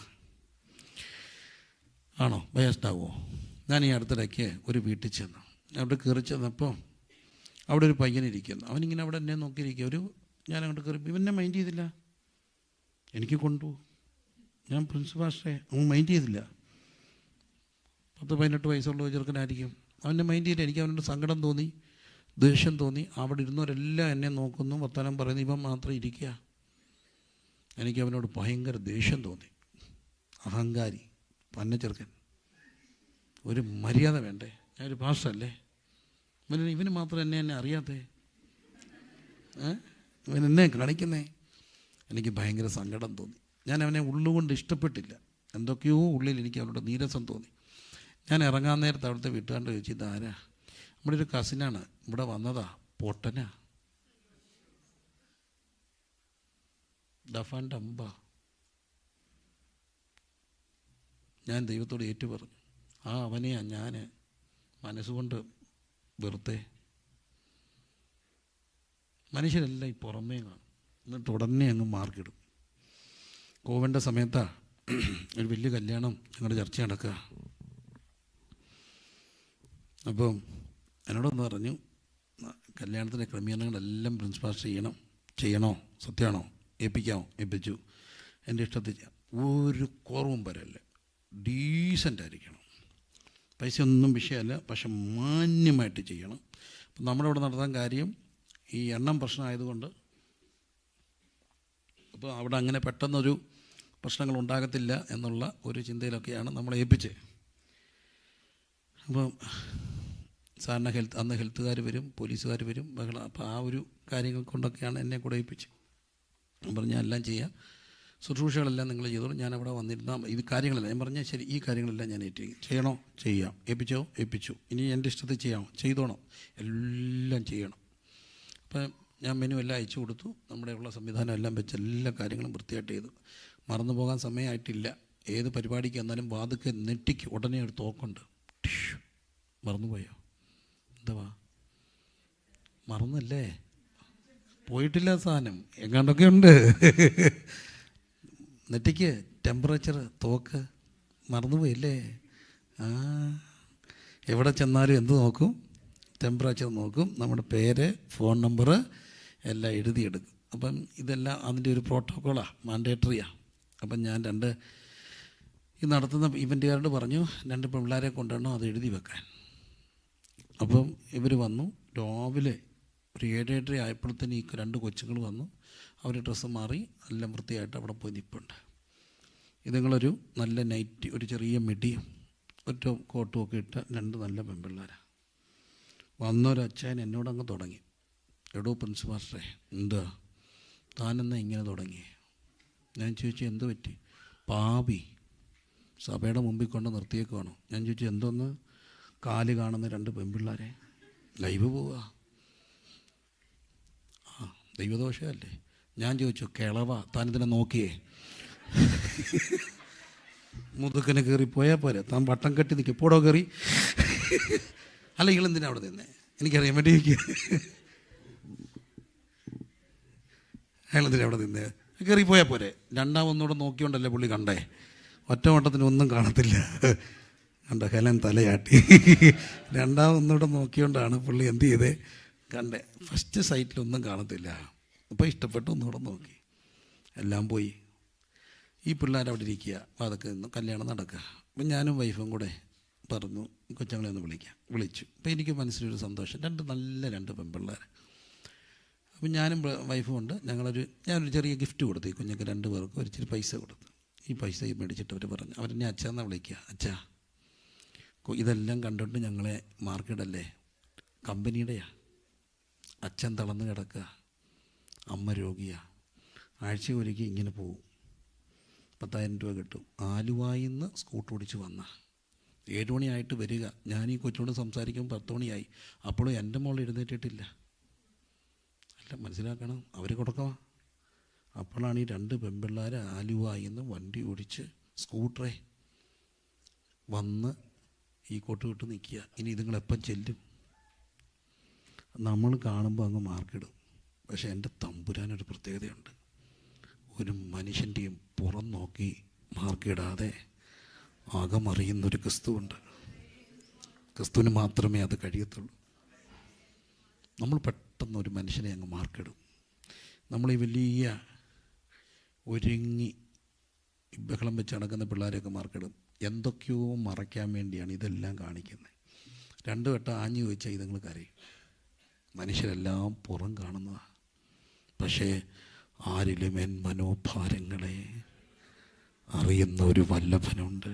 ആണോ ബയാസ്ഡാകുമോ? ഞാൻ ഈ അടുത്തിടയ്ക്ക് ഒരു വീട്ടിൽ ചെന്നു. അവിടെ കയറി ചെന്നപ്പോൾ അവിടെ ഒരു പയ്യനിരിക്കുന്നു. അവനിങ്ങനെ അവിടെ എന്നെ നോക്കിയിരിക്കുക. ഞാൻ അങ്ങോട്ട് കയറി, ഇവനെ മൈൻഡ് ചെയ്തില്ല. എനിക്ക് കൊണ്ടുപോകും, ഞാൻ പ്രിൻസിപ്പാസ്റ്റേ, അവൻ മൈൻഡ് ചെയ്തില്ല. 10-18 വയസ്സുള്ള ചെറുക്കനായിരിക്കും. അവൻ്റെ മൈൻഡ് ചെയ്തില്ല. എനിക്ക് അവനോട് സങ്കടം തോന്നി, ദേഷ്യം തോന്നി. അവിടെ ഇരുന്നവരെല്ലാം എന്നെ നോക്കുന്നു, വർത്തമാനം പറയുന്നു, ഇവൻ മാത്രം ഇരിക്കുക. എനിക്ക് അവനോട് ഭയങ്കര ദേഷ്യം തോന്നി. അഹങ്കാരി, പന്ന ചെറുക്കൻ, ഒരു മര്യാദ വേണ്ടേ? ഞാനൊരു പാസ്റ്ററല്ലേ? ഇവന് മാത്രം എന്നെ അറിയാത്തേ, ഇവൻ എന്നെ കാണിക്കുന്നേ. എനിക്ക് ഭയങ്കര സങ്കടം തോന്നി. ഞാൻ അവനെ ഉള്ളുകൊണ്ട് ഇഷ്ടപ്പെട്ടില്ല. എന്തൊക്കെയോ ഉള്ളിൽ എനിക്ക് അവനോട് നീരസം തോന്നി. ഞാൻ ഇറങ്ങാൻ നേരത്ത് അവിടുത്തെ വീട്ടുകാരുടെ ചോദിച്ചു, ഇതാരാ? നമ്മുടെ ഒരു കസിനാണ്, ഇവിടെ വന്നതാ, പൊട്ടനാ, ഡഫാൻ്റെ അമ്പ. ഞാൻ ദൈവത്തോട് ഏറ്റു പറഞ്ഞു, അവനെയാ ഞാൻ മനസ്സുകൊണ്ട് വെറുതെ. മനുഷ്യരെല്ലാം ഈ പുറമേ കാണും, എന്നിട്ട് ഉടനെ അങ്ങ് മാർക്കിടും. കോവിൻ്റെ സമയത്താണ് ഒരു വലിയ കല്യാണം ഞങ്ങളുടെ ചർച്ച നടക്കുക. അപ്പം എന്നോടൊന്ന് പറഞ്ഞു, കല്യാണത്തിൻ്റെ ക്രമീകരണങ്ങളെല്ലാം പ്രിൻസിപ്പാൾ ചെയ്യണോ? സത്യമാണോ? ഏൽപ്പിച്ചു. എൻ്റെ ഇഷ്ടത്തിൽ ചെയ്യാം, ഒരു കുറവും വരല്ല, ഡീസൻ്റ് ആയിരിക്കണം, പൈസ ഒന്നും വിഷയമല്ല, പക്ഷെ മാന്യമായിട്ട് ചെയ്യണം. അപ്പം നമ്മുടെ ഇവിടെ നടത്താൻ കാര്യം ഈ എണ്ണം പ്രശ്നമായതുകൊണ്ട് അപ്പോൾ അവിടെ അങ്ങനെ പെട്ടെന്നൊരു പ്രശ്നങ്ങൾ ഉണ്ടാകത്തില്ല എന്നുള്ള ഒരു ചിന്തയിലൊക്കെയാണ് നമ്മളെ ഏൽപ്പിച്ചത്. അപ്പം സാറിന് അന്ന് ഹെൽത്തുകാർ വരും, പോലീസുകാർ വരും, ബഹളം. അപ്പോൾ ആ ഒരു കാര്യങ്ങൾ കൊണ്ടൊക്കെയാണ് എന്നെ കൂടെ ഏൽപ്പിച്ചത്. ഞാൻ പറഞ്ഞു, ഞാൻ എല്ലാം ചെയ്യാം, ശുശ്രൂഷകളെല്ലാം നിങ്ങൾ ചെയ്തോളൂ, ഞാൻ അവിടെ വന്നിരുന്നാൽ ഇത് കാര്യങ്ങളെല്ലാം. ഞാൻ പറഞ്ഞാൽ ശരി, ഈ കാര്യങ്ങളെല്ലാം ഞാൻ ചെയ്യണോ? ചെയ്യാം. ഏൽപ്പിച്ചു. ഇനി എൻ്റെ ഇഷ്ടത്തിൽ ചെയ്യണോ? ചെയ്തോണം, എല്ലാം ചെയ്യണം. അപ്പം ഞാൻ മെനു എല്ലാം അയച്ചു കൊടുത്തു. നമ്മുടെ ഉള്ള സംവിധാനം എല്ലാം വെച്ച് എല്ലാ കാര്യങ്ങളും വൃത്തിയായിട്ട് ചെയ്തു. മറന്നു പോകാൻ സമയമായിട്ടില്ല. ഏത് പരിപാടിക്ക് എന്നാലും വാതുക്കെ നെറ്റിക്ക് ഉടനെ ഒരു തോക്കുണ്ട്. മറന്നുപോയോ? എന്തുവാ മറന്നല്ലേ? പോയിട്ടില്ല സാധനം, എങ്ങാണ്ടൊക്കെ ഉണ്ട്. നെറ്റിക്ക് ടെമ്പറേച്ചർ തോക്ക് മറന്നുപോയില്ലേ? എവിടെ ചെന്നാലും എന്ത് നോക്കും? ടെമ്പറേച്ചർ നോക്കും. നമ്മുടെ പേര്, ഫോൺ നമ്പർ എല്ലാം എഴുതിയെടുക്കും. അപ്പം ഇതെല്ലാം അതിൻ്റെ ഒരു പ്രോട്ടോക്കോളാണ്, മാൻഡേറ്ററിയാണ്. അപ്പം ഞാൻ ഈ നടത്തുന്ന ഇവൻറ്റുകാരോട് പറഞ്ഞു 2 പിള്ളേരെ കൊണ്ടുവരണം അത് എഴുതി വെക്കാൻ. അപ്പം ഇവർ വന്നു. രാവിലെ ഒരു 7-7:30 ആയപ്പോഴത്തേന് ഈ 2 കൊച്ചുങ്ങൾ വന്നു. അവർ ഡ്രസ്സ് മാറി എല്ലാം വൃത്തിയായിട്ട് അവിടെ പോയി നിൽപ്പുണ്ട്. ഇതുങ്ങളൊരു നല്ല നൈറ്റ്, ഒരു ചെറിയ മിടിയും ഒരു കോട്ടും ഒക്കെ ഇട്ട 2 നല്ല പെൺപിള്ളേരാണ്. വന്നൊരച്ഛൻ എന്നോടങ്ങ് തുടങ്ങി, എടോ പ്രിൻസ് മാസ്റ്ററെ, എന്താ താനെന്നാ ഇങ്ങനെ തുടങ്ങി? ഞാൻ ചോദിച്ചു എന്ത് പറ്റി? പാപി സഭയുടെ മുമ്പിൽ കൊണ്ട് നിർത്തിയേക്കുവാണോ? ഞാൻ ചോദിച്ചു എന്തോന്ന്? കാല് കാണുന്ന 2 പെൺപിള്ളേരെ ലൈവ് പോവുക. ദൈവദോഷമല്ലേ? ഞാൻ ചോദിച്ചു കിളവ താനിതിനെ നോക്കിയേ? മുതുക്കനെ കയറി പോയാൽ പോരെ, താൻ വട്ടം കെട്ടി നിൽക്കും, പോടോ കയറി. അല്ല ഇങ്ങളെന്തിനാ അവിടെ നിന്നേ? എനിക്കറിയാൻ വേണ്ടി അയാളെന്തിനാ അവിടെ നിന്നേ? കയറി പോയാൽ പോരെ. രണ്ടാമൊന്നുകൂടെ നോക്കിയോണ്ടല്ലേ പുള്ളി കണ്ടേ? ഒറ്റ വട്ടത്തിന് ഒന്നും കാണത്തില്ല. കണ്ട ഹെലൻ തലയാട്ടി. രണ്ടാമൊന്നുകൂടെ നോക്കിയോണ്ടാണ് പുള്ളി എന്ത് ചെയ്തേ കണ്ടേ. ഫസ്റ്റ് സൈറ്റിലൊന്നും കാണത്തില്ല. അപ്പോൾ ഇഷ്ടപ്പെട്ടു, ഒന്നുകൂടെ നോക്കി, എല്ലാം പോയി. ഈ പിള്ളേരവിടെ ഇരിക്കുക, അതൊക്കെ നിന്ന് കല്യാണം നടക്കുക. അപ്പം ഞാനും വൈഫും കൂടെ പറഞ്ഞു കൊച്ചങ്ങളെ ഒന്ന് വിളിച്ചു. അപ്പോൾ എനിക്ക് മനസ്സിലൊരു സന്തോഷം. 2 നല്ല പെൺപിള്ളേർ. അപ്പം ഞാനും വൈഫും ഉണ്ട്. ഞാനൊരു ചെറിയ ഗിഫ്റ്റ് കൊടുത്തു. ഈ കുഞ്ഞൊക്കെ 2 പേർക്ക് ഒരു ഇച്ചിരി പൈസ കൊടുത്തു. ഈ പൈസ മേടിച്ചിട്ട് അവർ പറഞ്ഞു, അവരെന്നെ അച്ഛാന്നാ വിളിക്കുക. അച്ഛാ, ഇതെല്ലാം കണ്ടിട്ട് ഞങ്ങളെ മാർക്കിടല്ലേ, കമ്പനിയുടെയാണ്. അച്ഛൻ തളർന്ന് കിടക്കുക, അമ്മ രോഗിയാണ്, ആഴ്ച ഒരിക്കൽ ഇങ്ങനെ പോവും, 10,000 രൂപ കിട്ടും. ആലുവായിൽ നിന്ന് സ്കൂട്ടർ ഓടിച്ച് വന്ന 7 മണിയായിട്ട് വരിക. ഞാൻ ഈ കൊച്ചിനോട് സംസാരിക്കുമ്പോൾ 10 മണിയായി. അപ്പോഴും എൻ്റെ മോൾ എഴുന്നേറ്റിട്ടില്ല. അല്ല, മനസ്സിലാക്കണം, അവർ കൊടുക്കവാ. അപ്പോഴാണ് ഈ 2 പെൺപിള്ളേർ ആലുവായിൽ നിന്ന് വണ്ടി ഓടിച്ച് സ്കൂട്ടറെ വന്ന് ഈ കോട്ട് വിട്ട് നിൽക്കുക. ഇനി ഇതുങ്ങളെപ്പം ചെല്ലും? നമ്മൾ കാണുമ്പോൾ അങ്ങ് മാർക്കിടും. പക്ഷേ എൻ്റെ തമ്പുരാനൊരു പ്രത്യേകതയുണ്ട്. ഒരു മനുഷ്യൻ്റെയും പുറം നോക്കി മാർക്കിടാതെ അകമറിയുന്നൊരു ക്രിസ്തുവുണ്ട്. ക്രിസ്തുവിന് മാത്രമേ അത് കഴിയത്തുള്ളൂ. നമ്മൾ പെട്ടെന്ന് ഒരു മനുഷ്യനെ അങ്ങ് മാർക്കിടും. നമ്മൾ ഈ വലിയ ഒരുങ്ങി ബഹളം വെച്ച് നടക്കുന്ന പിള്ളേരെയൊക്കെ മാർക്കിടും. എന്തൊക്കെയോ മറയ്ക്കാൻ വേണ്ടിയാണ് ഇതെല്ലാം കാണിക്കുന്നത്. 2 വട്ടം ആഞ്ഞു ചോദിച്ചാൽ ഇതുങ്ങൾ കരയും. മനുഷ്യരെല്ലാം പുറം കാണുന്നതാണ്. പക്ഷേ ആരിലും എൻ മനോഭാരങ്ങളെ അറിയുന്ന ഒരു വല്ലഭനുണ്ട്.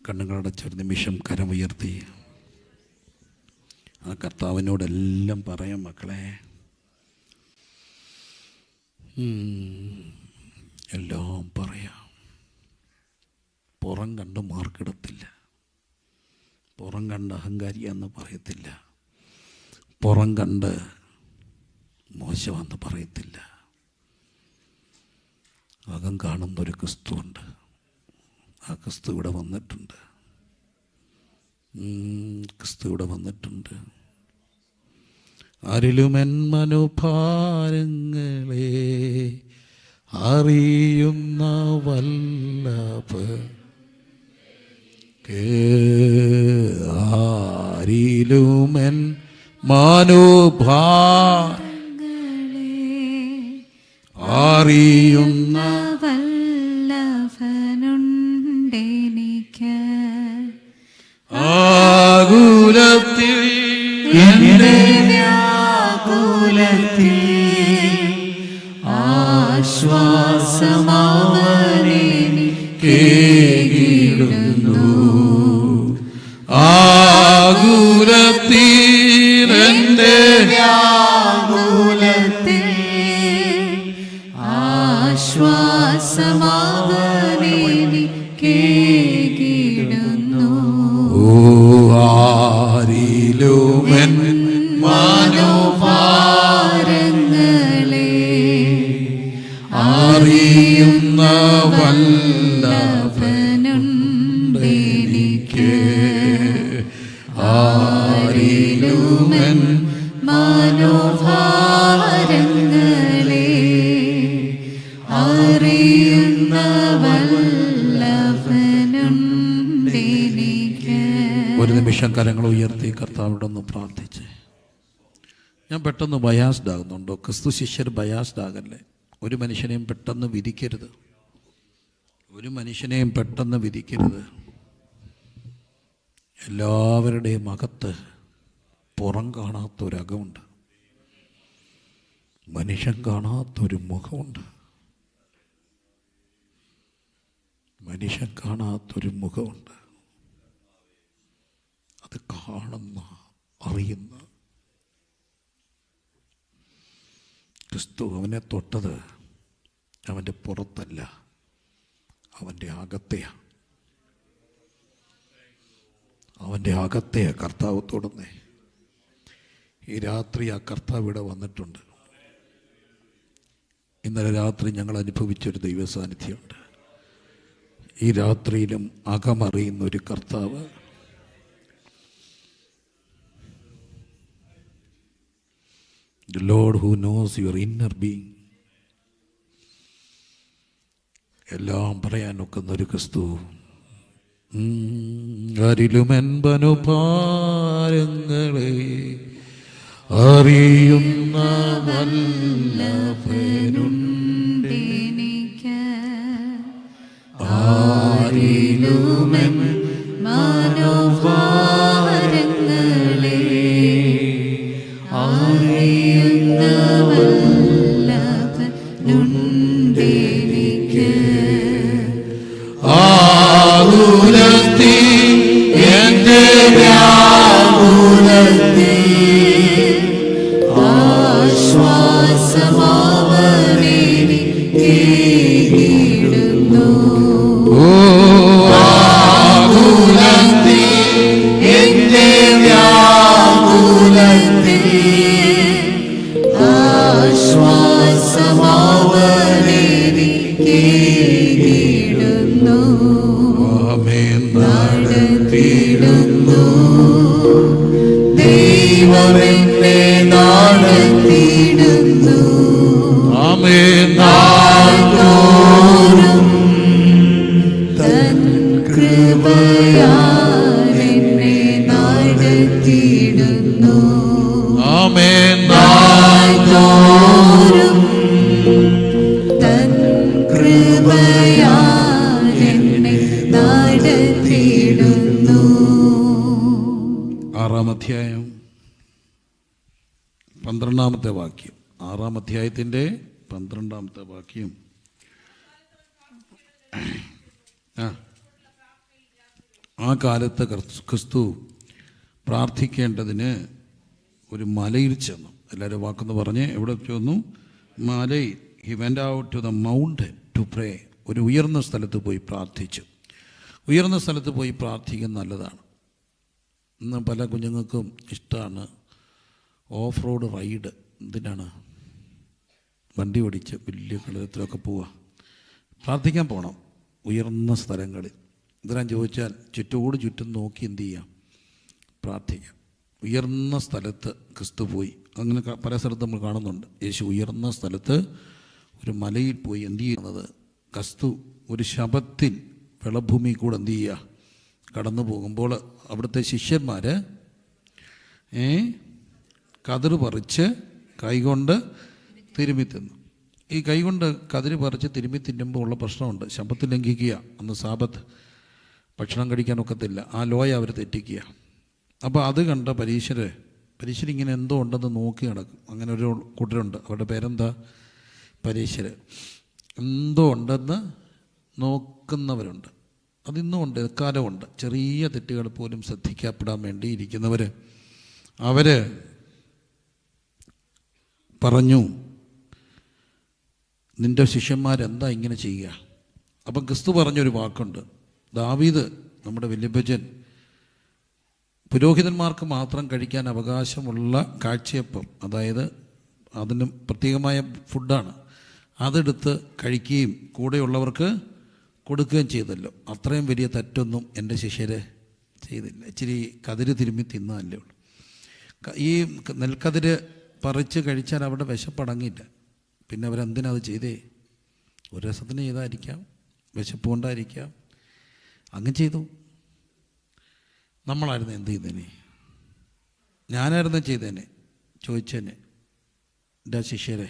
കണ്ണുകളടച്ചൊരു നിമിഷം കരമുയർത്തി ആ കർത്താവിനോടെല്ലാം പറയാം, മക്കളെ, എല്ലാം പറയാം. പുറം കണ്ട് മാർക്കിടത്തില്ല, പുറം കണ്ട് അഹങ്കാരിയാന്ന് പറയത്തില്ല, പുറം കണ്ട് മോശമാണെന്ന് പറയത്തില്ല. അകം കാണുന്നൊരു ക്രിസ്തുവുണ്ട്. ആ ക്രിസ്തു ഇവിടെ വന്നിട്ടുണ്ട്. ക്രിസ്തു ഇവിടെ വന്നിട്ടുണ്ട്. ആരിലും എൻ മനോഭാരങ്ങളെ അറിയുന്ന വല്ലഭ ആരിലും എൻ മനോഭാരങ്ങളെ അറിയുന്ന വല്ലഭനുണ്ടെനിക്ക്. ആകുലത്തിൽ എന്റെ വ്യാകുലത്തിൽ ആശ്വാസമവനെനിക്കേകിടുന്നു. ആകുലത്തിൽ എന്റെ വ്യാകുലത്തിൽ ആശ്വാസമവനെനിക്കേകിടുന്നു. ആരിലും എൻ മനോഭാരങ്ങളെ വല്ലഭനുണ്ടെനിക്ക്. ഒരു നിമിഷം കരങ്ങൾ ഉയർത്തി കർത്താവിടൊന്ന് പ്രാർത്ഥിച്ച്. ഞാൻ പെട്ടെന്ന് ബയാസ്ഡ് ആകുന്നുണ്ടോ? ക്രിസ്തു ശിഷ്യർ ബയാസ്ഡ് ആകല്ലേ. ഒരു മനുഷ്യനെയും പെട്ടെന്ന് വിധിക്കരുത്. ഒരു മനുഷ്യനെയും പെട്ടെന്ന് വിധിക്കരുത്. എല്ലാവരുടെയും അകത്ത് പുറം കാണാത്തൊരകമുണ്ട്, മനുഷ്യൻ കാണാത്തൊരു മുഖമുണ്ട്. മനുഷ്യൻ കാണാത്തൊരു മുഖമുണ്ട്. അത് കാണുന്ന, അറിയുന്ന ക്രിസ്തു അവനെ തൊട്ടത് അവൻ്റെ പുറത്തല്ല, അവൻ്റെ അകത്തെയാണ്. അവൻ്റെ അകത്തെയാ കർത്താവ് തൊടുന്നേ. ഈ രാത്രി ആ കർത്താവ് ഇവിടെ വന്നിട്ടുണ്ട്. ഇന്നലെ രാത്രി ഞങ്ങൾ അനുഭവിച്ചൊരു ദൈവ സാന്നിധ്യമുണ്ട്. ഈ രാത്രിയിലും അകമറിയുന്ന ഒരു കർത്താവ്. The Lord who knows your inner being. എല്ലാം പറയാനൊക്കുന്ന ഒരു ക്രിസ്തു. അരിലുമെൻപനുഭാരങ്ങളെ അറിയുന്ന വല്ലഭനുണ്ടെനിക്ക്. ആരിലുമെൻ മനോഭാരങ്ങളെ അറിയുന്ന വല്ലഭനുണ്ടെനിക്ക്. ആകുലത്തി എൻ്റെ വ്യാകുലത്തി ആശ്വാസമാവനെനിക്കേകിടുന്നു. ആകുലത്തി എൻ്റെ വ്യാകുലത്തി ആശ്വാസമാവനെനിക്കേകിടുന്നു. ആമേൻ. നടത്തിയിടുന്നു ദൈവമെന്നെ നടത്തിയിടുന്നു. ആമേൻ. നാൾതോറും തൻ കൃപയാൽ എന്നെ നടത്തിയിടുന്നു. ആമേൻ. നാൾതോറും തൻ കൃപയാൽ എന്നെ നടത്തിയിടുന്നു. 6-ാം അധ്യായം 12-ാമത്തെ വാക്യം. 6-ാം അധ്യായത്തിൻ്റെ 12-ാമത്തെ വാക്യം. ആ കാലത്ത് ക്രിസ്തു പ്രാർത്ഥിക്കേണ്ടതിന് ഒരു മലയിൽ ചെന്നു. എല്ലാവരും വാക്കെന്ന് പറഞ്ഞ് എവിടെ ചെന്നു? മലയിൽ. He went out to the mountain to pray. ഒരു ഉയർന്ന സ്ഥലത്ത് പോയി പ്രാർത്ഥിച്ചു. ഉയർന്ന സ്ഥലത്ത് പോയി പ്രാർത്ഥിക്കുന്നത് നല്ലതാണ്. ഇന്ന് പല കുഞ്ഞുങ്ങൾക്കും ഇഷ്ടമാണ് ഓഫ് റോഡ് റൈഡ്. എന്തിനാണ്? വണ്ടി ഓടിച്ച് വലിയ കളത്തിലൊക്കെ പോവുക. പ്രാർത്ഥിക്കാൻ പോകണം ഉയർന്ന സ്ഥലങ്ങളിൽ. എന്തിനാന്ന് ചോദിച്ചാൽ ചുറ്റും നോക്കി എന്ത് ചെയ്യാം? പ്രാർത്ഥിക്കാം. ഉയർന്ന സ്ഥലത്ത് ക്രിസ്തു പോയി. അങ്ങനെ പല സ്ഥലത്ത് നമ്മൾ കാണുന്നുണ്ട്. യേശു ഉയർന്ന സ്ഥലത്ത് ഒരു മലയിൽ പോയി എന്ത് ചെയ്യുന്നത്? ക്രിസ്തു ഒരു ശബത്തിൽ വെളഭൂമി കൂടെ എന്ത് ചെയ്യുക? കടന്നു പോകുമ്പോൾ അവിടുത്തെ ശിഷ്യന്മാർ കതിര് പറിച്ച് കൈകൊണ്ട് തിരുമ്മി തിന്നു. ഈ കൈകൊണ്ട് കതിര് പറിച്ച് തിരുമ്മി തിന്നുമ്പോൾ ഉള്ള പ്രശ്നമുണ്ട്. ശബത്ത് ലംഘിക്കുക. അന്ന് സാബത്ത് ഭക്ഷണം കഴിക്കാനൊക്കത്തില്ല. ആ ലോയ അവർ തെറ്റിക്കുക. അപ്പോൾ അത് കണ്ട പരീശരിങ്ങനെ എന്തോ ഉണ്ടെന്ന് നോക്കി നടക്കും. അങ്ങനെ ഒരു കൂട്ടരുണ്ട്. അവരുടെ പേരെന്താ? പരീശര്. എന്തോ ഉണ്ടെന്ന് നോക്കുന്നവരുണ്ട്. അതിന്നും ഉണ്ട്, എക്കാലമുണ്ട്. ചെറിയ തെറ്റുകൾ പോലും ശ്രദ്ധിക്കപ്പെടാൻ വേണ്ടി ഇരിക്കുന്നവർ. അവർ പറഞ്ഞു, നിൻ്റെ ശിഷ്യന്മാരെന്താ ഇങ്ങനെ ചെയ്യുക? അപ്പം ക്രിസ്തു പറഞ്ഞൊരു വാക്കുണ്ട്. ദാവീദ്, നമ്മുടെ വല്യപ്പച്ചൻ, പുരോഹിതന്മാർക്ക് മാത്രം കഴിക്കാൻ അവകാശമുള്ള കാഴ്ചയപ്പം, അതായത് അതിന് പ്രത്യേകമായ ഫുഡാണ്, അതെടുത്ത് കഴിക്കുകയും കൂടെയുള്ളവർക്ക് കൊടുക്കുകയും ചെയ്തല്ലോ. അത്രയും വലിയ തെറ്റൊന്നും എൻ്റെ ശിഷ്യര് ചെയ്തില്ല. ഇച്ചിരി കതിര് തിരുമ്മി തിന്നതല്ലേ ഉള്ളൂ. ഈ നെൽക്കതിര് പറിച്ച് കഴിച്ചാൽ അവിടെ വിശപ്പടങ്ങില്ല. പിന്നെ അവരെന്തിനാ അത് ചെയ്തേ? ഒരു രസത്തിന് ചെയ്തായിരിക്കാം, വിശപ്പ് കൊണ്ടായിരിക്കാം. അങ്ങ് ചെയ്തു. നമ്മളായിരുന്നു എന്ത് ചെയ്തേനെ? ഞാനായിരുന്നു ചെയ്തേനെ, ചോദിച്ചേനെ. എൻ്റെ ശിഷ്യരെ,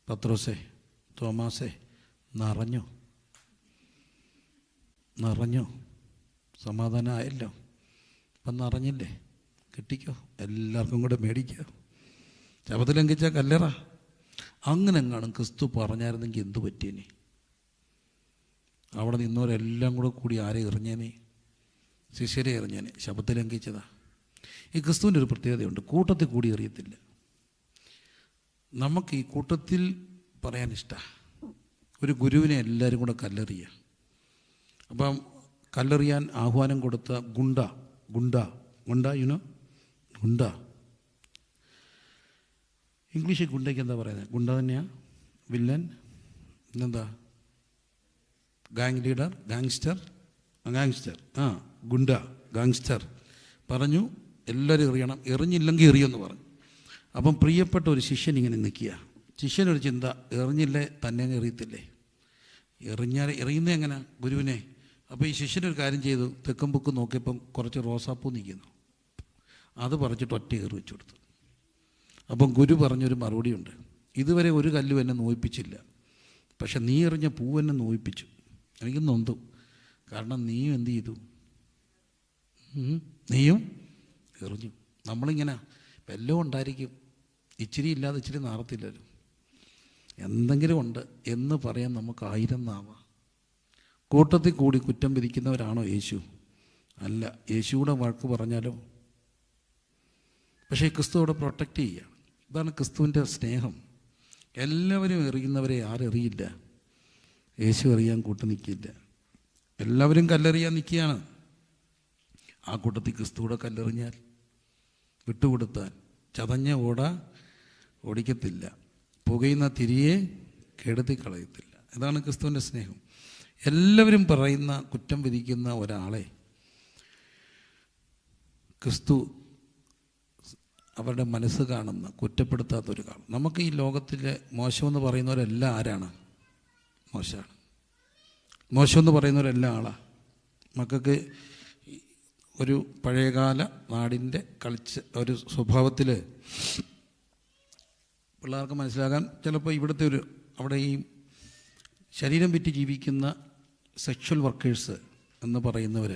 പത്രോസേ, തോമാസേ, നിറഞ്ഞോ? സമാധാനം ആയല്ലോ? ഇപ്പം നിറഞ്ഞില്ലേ? കിട്ടിക്കോ, എല്ലാവർക്കും കൂടെ മേടിക്കോ. ശബത്ത് ലംഘിച്ച കല്ലറ. അങ്ങനെ എങ്ങാനും ക്രിസ്തു പറഞ്ഞായിരുന്നെങ്കിൽ എന്തു പറ്റിയേനെ? അവിടെ നിന്നവരെല്ലാം കൂടി ആരെ എറിഞ്ഞേനെ? ശിഷ്യരെ എറിഞ്ഞേനെ. ശബത്ത് ലംഘിച്ചതാ. ഈ ക്രിസ്തുവിൻ്റെ ഒരു പ്രത്യേകതയുണ്ട്, കൂട്ടത്തിൽ കൂടി എറിയത്തില്ല. നമുക്ക് ഈ കൂട്ടത്തിൽ പറയാൻ ഇഷ്ടമാണ്. ഒരു ഗുരുവിനെ എല്ലാവരും കൂടെ കല്ലെറിയുക. അപ്പം കല്ലെറിയാൻ ആഹ്വാനം കൊടുത്ത ഗുണ്ട ഇംഗ്ലീഷിൽ ഗുണ്ടയ്ക്ക് എന്താ പറയുന്നത്? ഗുണ്ട തന്നെയാണ്. വില്ലൻ, പിന്നെന്താ? Gang leader, gangster. ഗുണ്ട, ഗാങ്സ്റ്റർ പറഞ്ഞു എല്ലാവരും എറിയണം, എറിഞ്ഞില്ലെങ്കിൽ എറിയുമെന്ന് പറഞ്ഞു. അപ്പം പ്രിയപ്പെട്ട ഒരു ശിഷ്യൻ ഇങ്ങനെ നിൽക്കുക. ശിഷ്യനൊരു ചിന്ത, എറിഞ്ഞില്ലേ തന്നെ എറിയത്തില്ലേ? എറിയുന്നത് എങ്ങനെ ഗുരുവിനെ? അപ്പോൾ ഈ ശിഷ്യനൊരു കാര്യം ചെയ്തു. തെക്കും പൊക്കും നോക്കിയപ്പം കുറച്ച് റോസാപ്പൂ നിൽക്കുന്നു. അത് പറിച്ചിട്ട് ഒറ്റ ഏറ് വെച്ചു കൊടുത്തു. അപ്പം ഗുരു പറഞ്ഞൊരു മറുപടിയുണ്ട്, ഇതുവരെ ഒരു കല്ലും എന്നെ നോയിപ്പിച്ചില്ല, പക്ഷെ നീ എറിഞ്ഞ പൂ എന്നെ നോയിപ്പിച്ചു. എനിക്ക് നൊന്തു. കാരണം നീയും എന്ത് ചെയ്തു? നീയും എറിഞ്ഞു. നമ്മളിങ്ങനെ വല്ലതും ഉണ്ടായിരിക്കും, ഇച്ചിരി ഇല്ലാതെ ഇച്ചിരി നാറത്തില്ലല്ലോ. എന്തെങ്കിലും ഉണ്ട് എന്ന് പറയാൻ നമുക്ക് 1000 നാവാം. കൂട്ടത്തിൽ കൂടി കുറ്റം വിധിക്കുന്നവരാണോ യേശു? അല്ല. യേശുവിടെ വഴക്ക് പറഞ്ഞാലോ? പക്ഷേ ക്രിസ്തു അവിടെ പ്രൊട്ടക്റ്റ് ചെയ്യുക. ഇതാണ് ക്രിസ്തുവിൻ്റെ സ്നേഹം. എല്ലാവരും എറിയുന്നവരെ ആരെറിയില്ല, യേശു എറിയാൻ കൂട്ടു നിൽക്കില്ല. എല്ലാവരും കല്ലെറിയാൻ നിൽക്കുകയാണ്. ആ കൂട്ടത്തിൽ ക്രിസ്തുവിടെ കല്ലെറിഞ്ഞാൽ, വിട്ടുകൊടുത്താൽ, ചതഞ്ഞ ഓടിക്കത്തില്ല, പുകയുന്ന തിരിയെ കെടുത്തി കളയത്തില്ല. ഇതാണ് ക്രിസ്തുവിൻ്റെ സ്നേഹം. എല്ലാവരും പറയുന്ന, കുറ്റം വിധിക്കുന്ന ഒരാളെ ക്രിസ്തു അവരുടെ മനസ്സ് കാണുന്ന, കുറ്റപ്പെടുത്താത്തൊരു കാലം. നമുക്ക് ഈ ലോകത്തിലെ മോശമെന്ന് പറയുന്നവരെല്ലാം ആരാണ്? മോശമാണ്. മോശമെന്ന് പറയുന്നവരെല്ലാം ആളാണ്. മക്കൾക്ക് ഒരു പഴയകാല നാടിൻ്റെ ഒരു സ്വഭാവത്തിൽ പിള്ളേർക്ക് മനസ്സിലാകാൻ ചിലപ്പോൾ ഇവിടുത്തെ അവിടെ ഈ ശരീരം വിറ്റ് ജീവിക്കുന്ന സെക്ഷൽ വർക്കേഴ്സ് എന്ന് പറയുന്നവർ,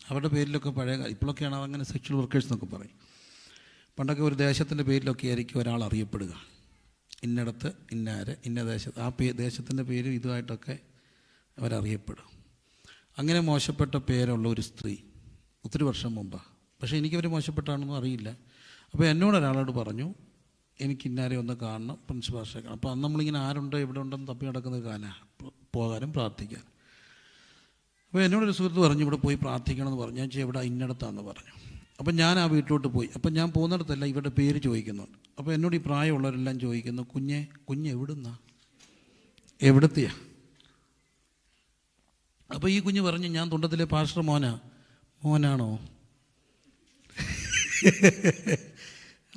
അവരുടെ പേരിലൊക്കെ ഇപ്പോഴൊക്കെയാണ് അങ്ങനെ സെക്ഷൽ വർക്കേഴ്സ് എന്നൊക്കെ പറയും. പണ്ടൊക്കെ ഒരു ദേശത്തിൻ്റെ പേരിലൊക്കെ ആയിരിക്കും ഒരാൾ അറിയപ്പെടുക. ഇന്നിടത്ത് ഇന്ന ദേശത്ത്, ആ ദേശത്തിൻ്റെ പേര് ഇതുമായിട്ടൊക്കെ അവരറിയപ്പെടും. അങ്ങനെ മോശപ്പെട്ട പേരുള്ള ഒരു സ്ത്രീ ഒത്തിരി വർഷം മുമ്പാണ്. പക്ഷേ എനിക്കവർ മോശപ്പെട്ടാണെന്നും അറിയില്ല. അപ്പോൾ എന്നോട് ഒരാളോട് പറഞ്ഞു, എനിക്ക് ഇന്നാരെ ഒന്ന് കാണണം, പ്രിൻസിപ്പാൾ കാണണം. അപ്പോൾ അന്ന് നമ്മളിങ്ങനെ ആരുണ്ട് എവിടെ ഉണ്ടെന്ന് തപ്പി നടക്കുന്നത് പോകാനും പ്രാർത്ഥിക്കാനും. അപ്പോൾ എന്നോടൊരു സുഹൃത്ത് പറഞ്ഞു, ഇവിടെ പോയി പ്രാർത്ഥിക്കണമെന്ന് പറഞ്ഞു. ഞാൻ എവിടെ? ഇന്നടത്താണെന്ന് പറഞ്ഞു. അപ്പം ഞാൻ ആ വീട്ടിലോട്ട് പോയി. അപ്പം ഞാൻ പോകുന്നിടത്തല്ല ഇവരുടെ പേര് ചോദിക്കുന്നുണ്ട്. അപ്പോൾ എന്നോട് ഈ പ്രായമുള്ളവരെല്ലാം ചോദിക്കുന്നു, കുഞ്ഞ് എവിടത്തെയാ? അപ്പോൾ ഈ കുഞ്ഞ് പറഞ്ഞു, ഞാൻ തുണ്ടത്തിലെ പാസ്റ്റർ മോനാണോ?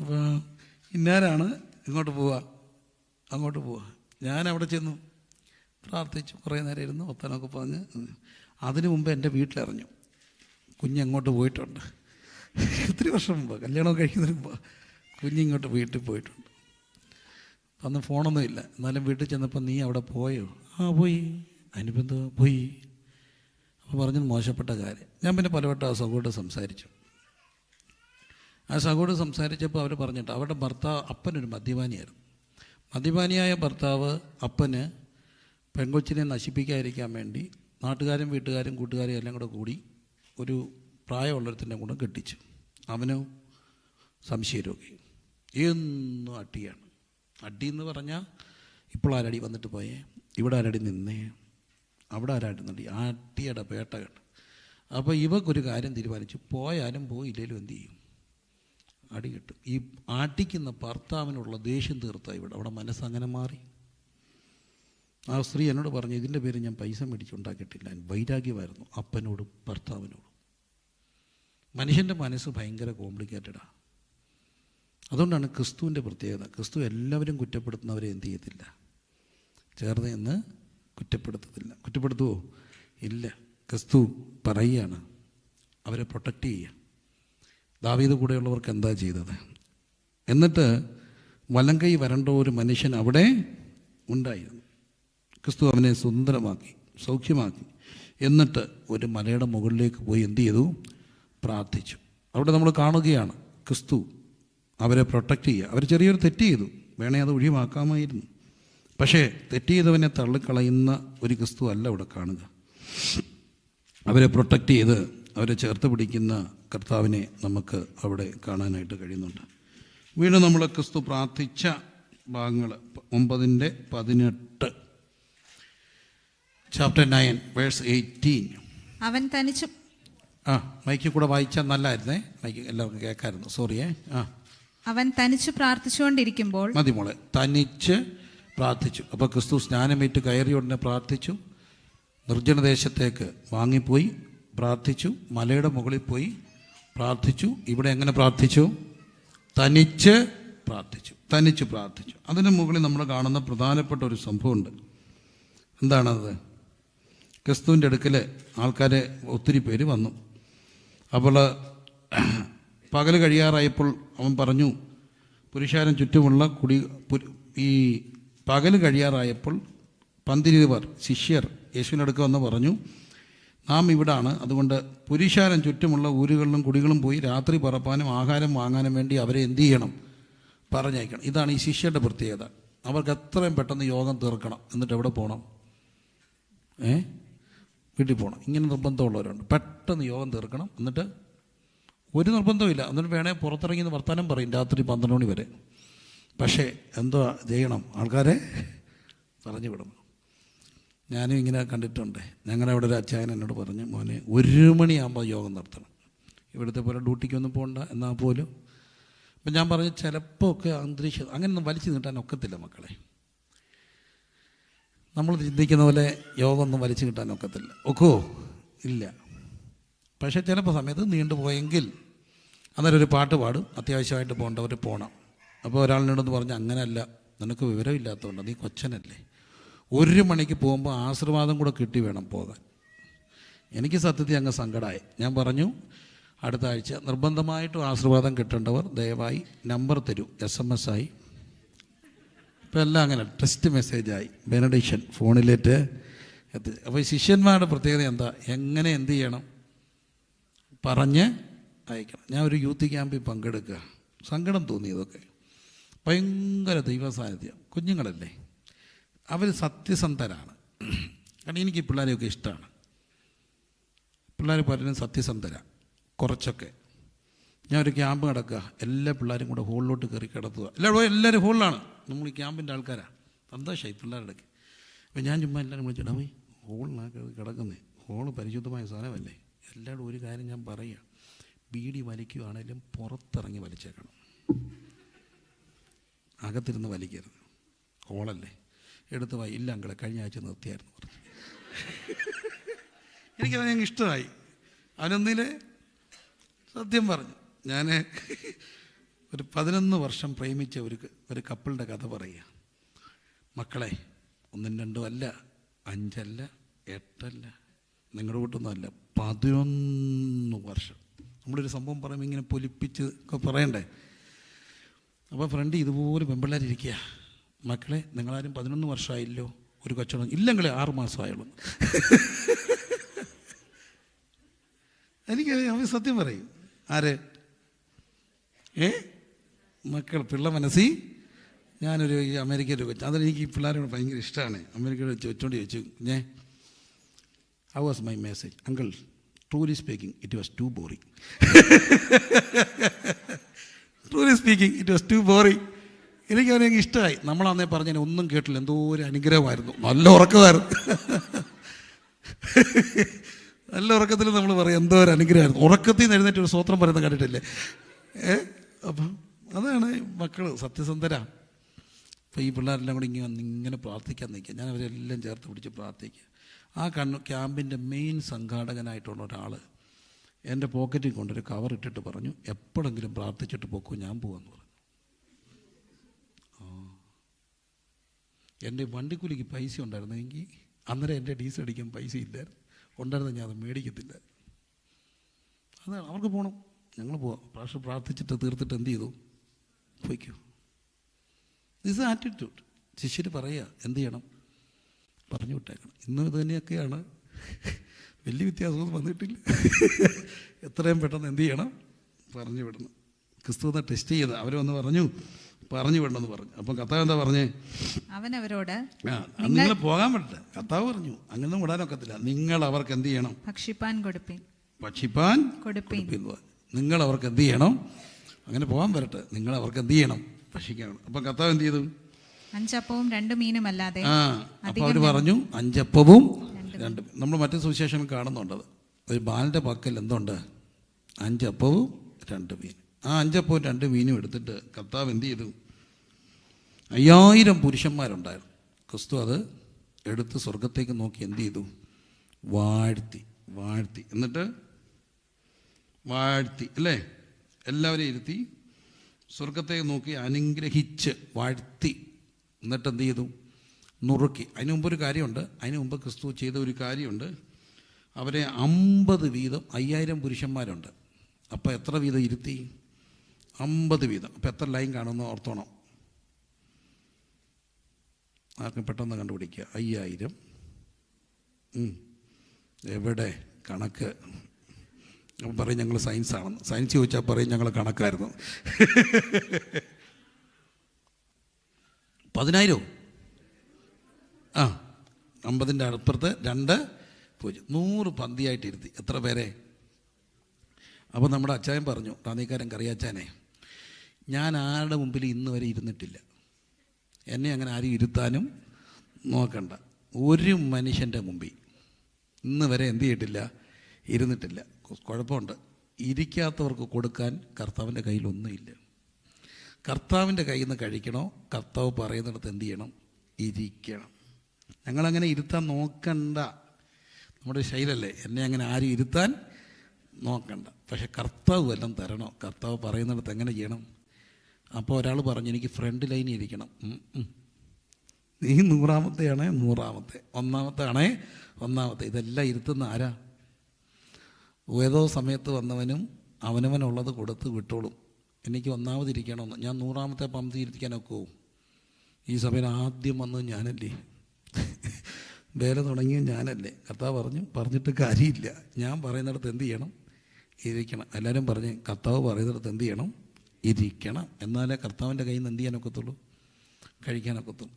അപ്പോൾ ഇന്നാരാണ്, അങ്ങോട്ട് പോവാ. ഞാൻ അവിടെ ചെന്നു പ്രാർത്ഥിച്ചു, കുറേ നേരം ഇരുന്ന് ഒത്തനൊക്കെ പറഞ്ഞ്. അതിനു മുമ്പ് എൻ്റെ വീട്ടിലറിഞ്ഞു കുഞ്ഞെങ്ങോട്ട് പോയിട്ടുണ്ട്. ഒത്തിരി വർഷം മുമ്പ്, കല്യാണം കഴിക്കുന്നതിന് മുമ്പ് കുഞ്ഞിങ്ങോട്ട് വീട്ടിൽ പോയിട്ടുണ്ട്. അന്ന് ഫോണൊന്നും ഇല്ല. എന്നാലും വീട്ടിൽ ചെന്നപ്പോൾ, നീ അവിടെ പോയോ? പോയി. അതിനിപ്പോൾ എന്തോ പോയി? അപ്പോൾ പറഞ്ഞത് മോശപ്പെട്ട കാര്യം. ഞാൻ പിന്നെ പലവട്ടം ആ സഹോദരോട് സംസാരിച്ചു. ആ സഹോദരോട് സംസാരിച്ചപ്പോൾ അവർ പറഞ്ഞിട്ട്, അവരുടെ ഭർത്താവ്, അപ്പനൊരു മദ്യപാനിയായിരുന്നു. മദ്യപാനിയായ ഭർത്താവ് അപ്പന് പെൺകൊച്ചിനെ നശിപ്പിക്കാതിരിക്കാൻ വേണ്ടി നാട്ടുകാരും വീട്ടുകാരും കൂട്ടുകാരും എല്ലാം കൂടി ഒരു പ്രായമുള്ളൊരുത്തിൻ്റെ കൂടെ കെട്ടിച്ചു. അവനോ സംശയരോഗി. എന്നും അടിയാണ്. അടിയെന്ന് പറഞ്ഞാൽ, ഇപ്പോൾ ആരടി വന്നിട്ട് പോയേ, ഇവിടെ ആരടി നിന്നേ, അവിടെ ആരാടി നടി, അടിയുടെ പേട്ട കേട്ട്. അപ്പോൾ ഇവക്കൊരു കാര്യം തീരുമാനിച്ചു, പോയാലും പോയില്ലേലും എന്തു ചെയ്യും? അടി കിട്ടും. ഈ ആട്ടിക്കുന്ന ഭർത്താവിനുള്ള ദേഷ്യം തീർത്താ അവിടെ മനസ്സങ്ങനെ മാറി. ആ സ്ത്രീ എന്നോട് പറഞ്ഞു, ഇതിൻ്റെ പേര് ഞാൻ പൈസ മേടിച്ചുണ്ടാക്കിയിട്ടില്ല, വൈരാഗ്യമായിരുന്നു അപ്പനോടും ഭർത്താവിനോടും. മനുഷ്യൻ്റെ മനസ്സ് ഭയങ്കര കോംപ്ലിക്കേറ്റഡാണ്. അതുകൊണ്ടാണ് ക്രിസ്തുവിൻ്റെ പ്രത്യേകത. ക്രിസ്തു എല്ലാവരും കുറ്റപ്പെടുത്തുന്നവരെ എന്ത് ചെയ്യത്തില്ല, ചേർന്ന് നിന്ന് കുറ്റപ്പെടുത്തത്തില്ല. കുറ്റപ്പെടുത്തുമോ? ഇല്ല. ക്രിസ്തു പറയുകയാണ് അവരെ പ്രൊട്ടക്റ്റ് ചെയ്യുക. ദാവീദ് കൂടെയുള്ളവർക്ക് എന്താ ചെയ്തത്? എന്നിട്ട് വലങ്കൈ വരണ്ട ഒരു മനുഷ്യൻ അവിടെ ഉണ്ടായിരുന്നു. ക്രിസ്തു അവനെ സുന്ദരമാക്കി, സൗഖ്യമാക്കി. എന്നിട്ട് ഒരു മലയുടെ മുകളിലേക്ക് പോയി എന്ത് ചെയ്തു? പ്രാർത്ഥിച്ചു. അവിടെ നമ്മൾ കാണുകയാണ് ക്രിസ്തു അവരെ പ്രൊട്ടക്റ്റ് ചെയ്യുക. അവർ ചെറിയൊരു തെറ്റ് ചെയ്തു, വേണേ അത് ഒഴിവാക്കാമായിരുന്നു. പക്ഷേ തെറ്റ് ചെയ്തവനെ തള്ളിക്കളയുന്ന ഒരു ക്രിസ്തു അല്ല ഇവിടെ കാണുക. അവരെ പ്രൊട്ടക്റ്റ് ചെയ്ത് അവരെ ചേർത്ത് പിടിക്കുന്ന കർത്താവിനെ നമുക്ക് അവിടെ കാണാനായിട്ട് കഴിയുന്നുണ്ട്. വീണ്ടും നമ്മൾ ക്രിസ്തു പ്രാർത്ഥിച്ച ഭാഗങ്ങൾ 9:18 ചാപ്റ്റർ 9 വേഴ്സ് 18. അവൻ തനിച്ച് മൈക്കിൽ കൂടെ വായിച്ചാൽ നല്ലായിരുന്നേ, മൈക്ക് എല്ലാവർക്കും കേൾക്കാമായിരുന്നു. സോറിയേ. അവൻ തനിച്ച് പ്രാർത്ഥിച്ചുകൊണ്ടിരിക്കുമ്പോൾ മതി മോളെ. തനിച്ച് പ്രാർത്ഥിച്ചു. അപ്പോൾ ക്രിസ്തു സ്നാനമേറ്റ് കയറി ഉടനെ പ്രാർത്ഥിച്ചു. നിർജ്ജനദേശത്തേക്ക് വാങ്ങിപ്പോയി പ്രാർത്ഥിച്ചു. മലയുടെ മുകളിൽ പോയി പ്രാർത്ഥിച്ചു. ഇവിടെ എങ്ങനെ പ്രാർത്ഥിച്ചു? തനിച്ച് പ്രാർത്ഥിച്ചു. തനിച്ച് പ്രാർത്ഥിച്ചു. അതിന് മുകളിൽ നമ്മൾ കാണുന്ന പ്രധാനപ്പെട്ട ഒരു സംഭവമുണ്ട്. എന്താണത്? ക്രിസ്തുവിൻ്റെ അടുക്കൽ ആൾക്കാരെ ഒത്തിരി പേര് വന്നു. അപ്പോൾ പകൽ കഴിയാറായപ്പോൾ അവൻ പറഞ്ഞു, പുരുഷാരം ചുറ്റുമുള്ള ഈ പകൽ കഴിയാറായപ്പോൾ 12 ശിഷ്യർ യേശുവിൻ്റെ അടുക്ക വന്ന് പറഞ്ഞു, നാം ഇവിടാണ്, അതുകൊണ്ട് പുരുഷാരം ചുറ്റുമുള്ള ഊരുകളിലും കുടികളും പോയി രാത്രി പറപ്പാനും ആഹാരം വാങ്ങാനും വേണ്ടി അവരെ എന്ത് ചെയ്യണം? പറഞ്ഞയക്കണം. ഇതാണ് ഈ ശിഷ്യരുടെ പ്രത്യേകത. അവർക്ക് എത്രയും പെട്ടെന്ന് യോഗം തീർക്കണം. എന്നിട്ട് എവിടെ പോകണം? വീട്ടിൽ പോകണം. ഇങ്ങനെ നിർബന്ധമുള്ളവരുണ്ട്. പെട്ടെന്ന് യോഗം തീർക്കണം. എന്നിട്ട് ഒരു നിർബന്ധമില്ല. എന്നിട്ട് വേണേൽ പുറത്തിറങ്ങി വർത്തമാനം പറയും രാത്രി 12 മണി വരെ. പക്ഷേ എന്തോ ചെയ്യണം? ആൾക്കാരെ പറഞ്ഞു വിടണം. ഞാനും ഇങ്ങനെ കണ്ടിട്ടുണ്ട്. ഞങ്ങളുടെ അവിടെ ഒരു അച്ചായൻ എന്നോട് പറഞ്ഞു, മോനെ 1 മണിയാകുമ്പോൾ യോഗം നടത്തണം. ഇവിടുത്തെ പോലെ ഡ്യൂട്ടിക്കൊന്നും പോകണ്ട എന്നാൽ പോലും. അപ്പം ഞാൻ പറഞ്ഞു, ചിലപ്പോൾ ഒക്കെ അന്തരീക്ഷം അങ്ങനെയൊന്നും വലിച്ചു നീട്ടാൻ ഒക്കത്തില്ല മക്കളെ. നമ്മൾ ചിന്തിക്കുന്ന പോലെ യോഗമൊന്നും വലിച്ചു കിട്ടാൻ ഒക്കത്തില്ല. ഒക്കുമോ? ഇല്ല. പക്ഷേ ചിലപ്പോൾ സമയത്ത് നീണ്ടുപോയെങ്കിൽ അന്നേരം ഒരു പാട്ട് പാടും. അത്യാവശ്യമായിട്ട് പോകേണ്ടവർ പോകണം. അപ്പോൾ ഒരാളിനോടൊന്ന് പറഞ്ഞ്, അങ്ങനെയല്ല, നിനക്ക് വിവരമില്ലാത്തതുകൊണ്ട്, നീ കൊച്ചനല്ലേ, 1 മണിക്ക് പോകുമ്പോൾ ആശീർവാദം കൂടെ കിട്ടി വേണം പോകാൻ. എനിക്ക് സത്യത്തിൽ അങ്ങ് സങ്കടമായി. ഞാൻ പറഞ്ഞു, അടുത്ത ആഴ്ച നിർബന്ധമായിട്ടും ആശീർവാദം കിട്ടേണ്ടവർ ദയവായി നമ്പർ തരൂ, SMS ആയി. ഇപ്പോൾ എല്ലാം അങ്ങനെ ടെക്സ്റ്റ് മെസ്സേജായി, ബെനഡിക്ഷൻ ഫോണിലേറ്റ് എത്തി. അപ്പോൾ ഈ ശിഷ്യന്മാരുടെ പ്രത്യേകത എന്താ? എങ്ങനെ എന്ത് ചെയ്യണം? പറഞ്ഞ് അയക്കണം. ഞാൻ ഒരു യൂത്ത് ക്യാമ്പിൽ പങ്കെടുക്കുക. സങ്കടം തോന്നി. ഇതൊക്കെ ഭയങ്കര ദൈവ സാന്നിധ്യം. കുഞ്ഞുങ്ങളല്ലേ, അവർ സത്യസന്ധരാണ്. കാരണം എനിക്ക് ഈ പിള്ളേരെയൊക്കെ ഇഷ്ടമാണ്. പിള്ളേർ പലരും സത്യസന്ധരാണ്. കുറച്ചൊക്കെ ഞാൻ ഒരു ക്യാമ്പ് നടക്കുക, എല്ലാ പിള്ളേരും കൂടെ ഹോളിലോട്ട് കയറി കിടത്തുക. എല്ലാവരും ഹോളിലാണ്. നമ്മൾ ഈ ക്യാമ്പിൻ്റെ ആൾക്കാരാണ്. സന്തോഷമായി പിള്ളേരുടെ. അപ്പോൾ ഞാൻ ചുമ്മാ എല്ലാവരും വിളിച്ചിട്ട്, പോയി ഹോളിനൊക്കെ കിടക്കുന്നേ, ഹോള് പരിശുദ്ധമായ സാധനമല്ലേ. എല്ലാവരും ഒരു കാര്യം ഞാൻ പറയുക, ബീഡി വലിക്കുകയാണെങ്കിലും പുറത്തിറങ്ങി വലിച്ചേക്കണം, അകത്തിരുന്ന് വലിക്കരുത്. ഹോളല്ലേ. എടുത്ത് ഇല്ല അങ്കളെ, കഴിഞ്ഞ ആഴ്ച നിർത്തിയായിരുന്നു പറഞ്ഞു. എനിക്കത് ഞങ്ങൾക്ക് ഇഷ്ടമായി. അവനൊന്നിലെ സത്യം പറഞ്ഞു. ഞാൻ ഒരു 11 വർഷം പ്രേമിച്ച ഒരു കപ്പിളുടെ കഥ പറയുക. മക്കളെ, 1, 2 അല്ല, 5 അല്ല, 8 അല്ല, നിങ്ങളുടെ കൂട്ടൊന്നും അല്ല, 11 വർഷം. നമ്മളൊരു സംഭവം പറയുമ്പോൾ ഇങ്ങനെ പൊലിപ്പിച്ച് ഒക്കെ പറയണ്ടേ. അപ്പോൾ ഫ്രണ്ട് ഇതുപോലെ പെമ്പിള്ളേരിയ്ക്കുക, മക്കളെ നിങ്ങളാരും 11 വർഷമായില്ലോ, ഒരു കൊച്ചണം ഇല്ലെങ്കിലേ 6 മാസമായുള്ളൂ. എനിക്ക് അവർ സത്യം പറയും. ആര്? മക്കൾ പിള്ള മനസ്സിൽ. ഞാനൊരു അമേരിക്കയിൽ കൊച്ചു, അതെനിക്ക് ഈ പിള്ളേരോട് ഭയങ്കര ഇഷ്ടമാണ്. അമേരിക്കയിൽ വെച്ചോണ്ട് ചോദിച്ചു, how was my message? Uncle, truly speaking it was too boring. Truly speaking it was too boring. എനിക്ക് അവനെനിക്ക് ഇഷ്ടമായി. നമ്മളന്നേ പറഞ്ഞതിന് ഒന്നും കേട്ടില്ല. എന്തോ ഒരു അനുഗ്രഹമായിരുന്നു. നല്ല ഉറക്കമായിരുന്നു. നല്ല ഉറക്കത്തിൽ നമ്മൾ പറയും എന്തോ ഒരു അനുഗ്രഹമായിരുന്നു. ഉറക്കത്തിൽ നിന്ന് എഴുന്നേറ്റ് ഒരു സ്വത്രം പറയുന്നത് കണ്ടിട്ടില്ലേ? അപ്പം അതാണ് മക്കൾ സത്യസന്ധരാ. അപ്പോൾ ഈ പിള്ളേരെല്ലാം കൂടി ഇങ്ങനെ പ്രാർത്ഥിക്കാൻ നിൽക്കുക. ഞാൻ അവരെല്ലാം ചേർത്ത് പിടിച്ച് പ്രാർത്ഥിക്കുക. ആ ക്യാമ്പിൻ്റെ മെയിൻ സംഘാടകനായിട്ടുള്ള ഒരാൾ എൻ്റെ പോക്കറ്റിൽ കൊണ്ടൊരു കവർ ഇട്ടിട്ട് പറഞ്ഞു, എപ്പോഴെങ്കിലും പ്രാർത്ഥിച്ചിട്ട് പോക്കൂ, ഞാൻ പോകാമെന്ന് പറഞ്ഞു. എൻ്റെ വണ്ടിക്കൂലിക്ക് പൈസ ഉണ്ടായിരുന്നെങ്കിൽ അന്നേരം എൻ്റെ ഡീസൽ അടിക്കാൻ പൈസ ഇല്ലായിരുന്നു, ഉണ്ടായിരുന്നു, ഞാൻ അത് മേടിക്കത്തില്ല. അതാണ് അവർക്ക് പോകണം, ഞങ്ങൾ പോവാം. പ്രാവശ്യം പ്രാർത്ഥിച്ചിട്ട് തീർത്തിട്ട് എന്ത് ചെയ്തു? പോയിക്കോ. This attitude. ശിഷ്യർ പറയുക എന്ത് ചെയ്യണം? പറഞ്ഞു വിട്ടേക്കണം. ഇന്നും ഇത് തന്നെയൊക്കെയാണ്, വലിയ വ്യത്യാസമൊന്നും വന്നിട്ടില്ല. എത്രയും പെട്ടെന്ന് എന്ത് ചെയ്യണം? പറഞ്ഞു വിടണം. ക്രിസ്തുവിനെ ടെസ്റ്റ് ചെയ്ത് അവർ വന്ന് പറഞ്ഞു വിടണമെന്ന് പറഞ്ഞു. അപ്പം കർത്താവ് എന്താ പറഞ്ഞേ? അവൻ അവരോട്, നിങ്ങൾ പോകാൻ പറ്റട്ടെ. കർത്താവ് പറഞ്ഞു അങ്ങനെ വിടാനൊക്കത്തില്ല. നിങ്ങൾ അവർക്ക് എന്ത് ചെയ്യണം? ഭക്ഷിപ്പാൻ കൊടുപ്പിൻ. നിങ്ങൾ അവർക്ക് എന്ത് ചെയ്യണം? അങ്ങനെ പോകാൻ വരട്ടെ, നിങ്ങൾ അവർക്ക് എന്ത് ചെയ്യണം? ഭക്ഷിക്കണം. അപ്പം കർത്താവ് എന്ത് ചെയ്തു? 5 അപ്പവും 2 മീനും അല്ലാതെ. അപ്പോൾ അവർ പറഞ്ഞു 5 അപ്പവും 2. നമ്മൾ മറ്റു സുവിശേഷം കാണുന്നുണ്ടത്. ഒരു ബാലൻ്റെ പക്കൽ എന്തുണ്ട്? 5 അപ്പവും 2 മീൻ. ആ 5 അപ്പവും 2 മീനും എടുത്തിട്ട് കർത്താവ് എന്ത് ചെയ്തു? 5000 പുരുഷന്മാരുണ്ടായിരുന്നു. ക്രിസ്തു അത് എടുത്ത് സ്വർഗത്തേക്ക് നോക്കി എന്ത് ചെയ്തു? വാഴ്ത്തി. എന്നിട്ട് വാഴ്ത്തി അല്ലേ, എല്ലാവരെയും ഇരുത്തി സ്വർഗത്തേക്ക് നോക്കി അനുഗ്രഹിച്ച് വാഴ്ത്തി. എന്നിട്ട് എന്ത് ചെയ്തു? നുറുക്കി. അതിന് മുമ്പ് ഒരു കാര്യമുണ്ട്. അതിന് മുമ്പ് ക്രിസ്തു ചെയ്ത ഒരു കാര്യമുണ്ട്. അവരെ 50 വീതം, 5000 പുരുഷന്മാരുണ്ട്. അപ്പോൾ എത്ര വീതം ഇരുത്തി? 50 വീതം. അപ്പോൾ എത്ര ലൈൻ കാണുമെന്ന് ഓർത്തോണം. ആർക്കും പെട്ടെന്ന് കണ്ടുപിടിക്കുക. 5000 എവിടെ കണക്ക്? അപ്പം പറയും ഞങ്ങൾ സയൻസാണെന്ന്. സയൻസ് ചോദിച്ചാൽ പറയും ഞങ്ങൾ കണക്കായിരുന്നു. 10,000 50ൻ്റെ അപ്പുറത്ത് 2 0 100 പന്തിയായിട്ട് ഇരുത്തി. എത്ര പേരെ? അപ്പോൾ നമ്മുടെ അച്ചായൻ പറഞ്ഞു, താന്നിക്കാരൻ കറിയാച്ചാനെ, ഞാൻ ആരുടെ മുമ്പിൽ ഇന്ന് വരെ ഇരുന്നിട്ടില്ല. എന്നെ അങ്ങനെ ആരും ഇരുത്താനും നോക്കണ്ട. ഒരു മനുഷ്യൻ്റെ മുമ്പിൽ ഇന്ന് വരെ എന്ത് ചെയ്തിട്ടില്ല? ഇരുന്നിട്ടില്ല. കുഴപ്പമുണ്ട്, ഇരിക്കാത്തവർക്ക് കൊടുക്കാൻ കർത്താവിൻ്റെ കയ്യിലൊന്നുമില്ല. കർത്താവിൻ്റെ കയ്യിൽ നിന്ന് കഴിക്കണോ? കർത്താവ് പറയുന്നിടത്ത് എന്ത് ചെയ്യണം? ഇരിക്കണം. ഞങ്ങളങ്ങനെ ഇരുത്താൻ നോക്കണ്ട. നമ്മുടെ ശൈലല്ലേ, എന്നെ അങ്ങനെ ആരും ഇരുത്താൻ നോക്കണ്ട. പക്ഷെ കർത്താവ് വല്ലതും തരണോ? കർത്താവ് പറയുന്നിടത്ത് എങ്ങനെ ചെയ്യണം? അപ്പോൾ ഒരാൾ പറഞ്ഞു, എനിക്ക് ഫ്രണ്ട് ലൈനിൽ ഇരിക്കണം. നീ 100-ാമത്തെയാണേ 100-ാമത്തെ, 1-ാമത്തെ ആണേ 1-ാമത്തെ. ഇതെല്ലാം ഇരുത്തുന്ന ആരാ? ഏതോ സമയത്ത് വന്നവനും അവനവനുള്ളത് കൊടുത്ത് വിട്ടോളും. എനിക്ക് 1-ാമതിരിക്കണമെന്ന്. ഞാൻ 100-ാമത്തെ പന്തി ഇരിക്കാനൊക്കെ ഈ സഭയിൽ ആദ്യം വന്നത് ഞാനല്ലേ, വേല തുടങ്ങിയത് ഞാനല്ലേ. കർത്താവ് പറഞ്ഞിട്ട് കാര്യമില്ല. ഞാൻ പറയുന്നിടത്ത് എന്ത് ചെയ്യണം? ഇരിക്കണം. എല്ലാവരും പറഞ്ഞ് കർത്താവ് പറയുന്നിടത്ത് എന്ത് ചെയ്യണം? ഇരിക്കണം. എന്നാലേ കർത്താവിൻ്റെ കയ്യിൽ നിന്ന് എന്ത് ചെയ്യാനൊക്കത്തുള്ളൂ? കഴിക്കാനൊക്കത്തുള്ളൂ.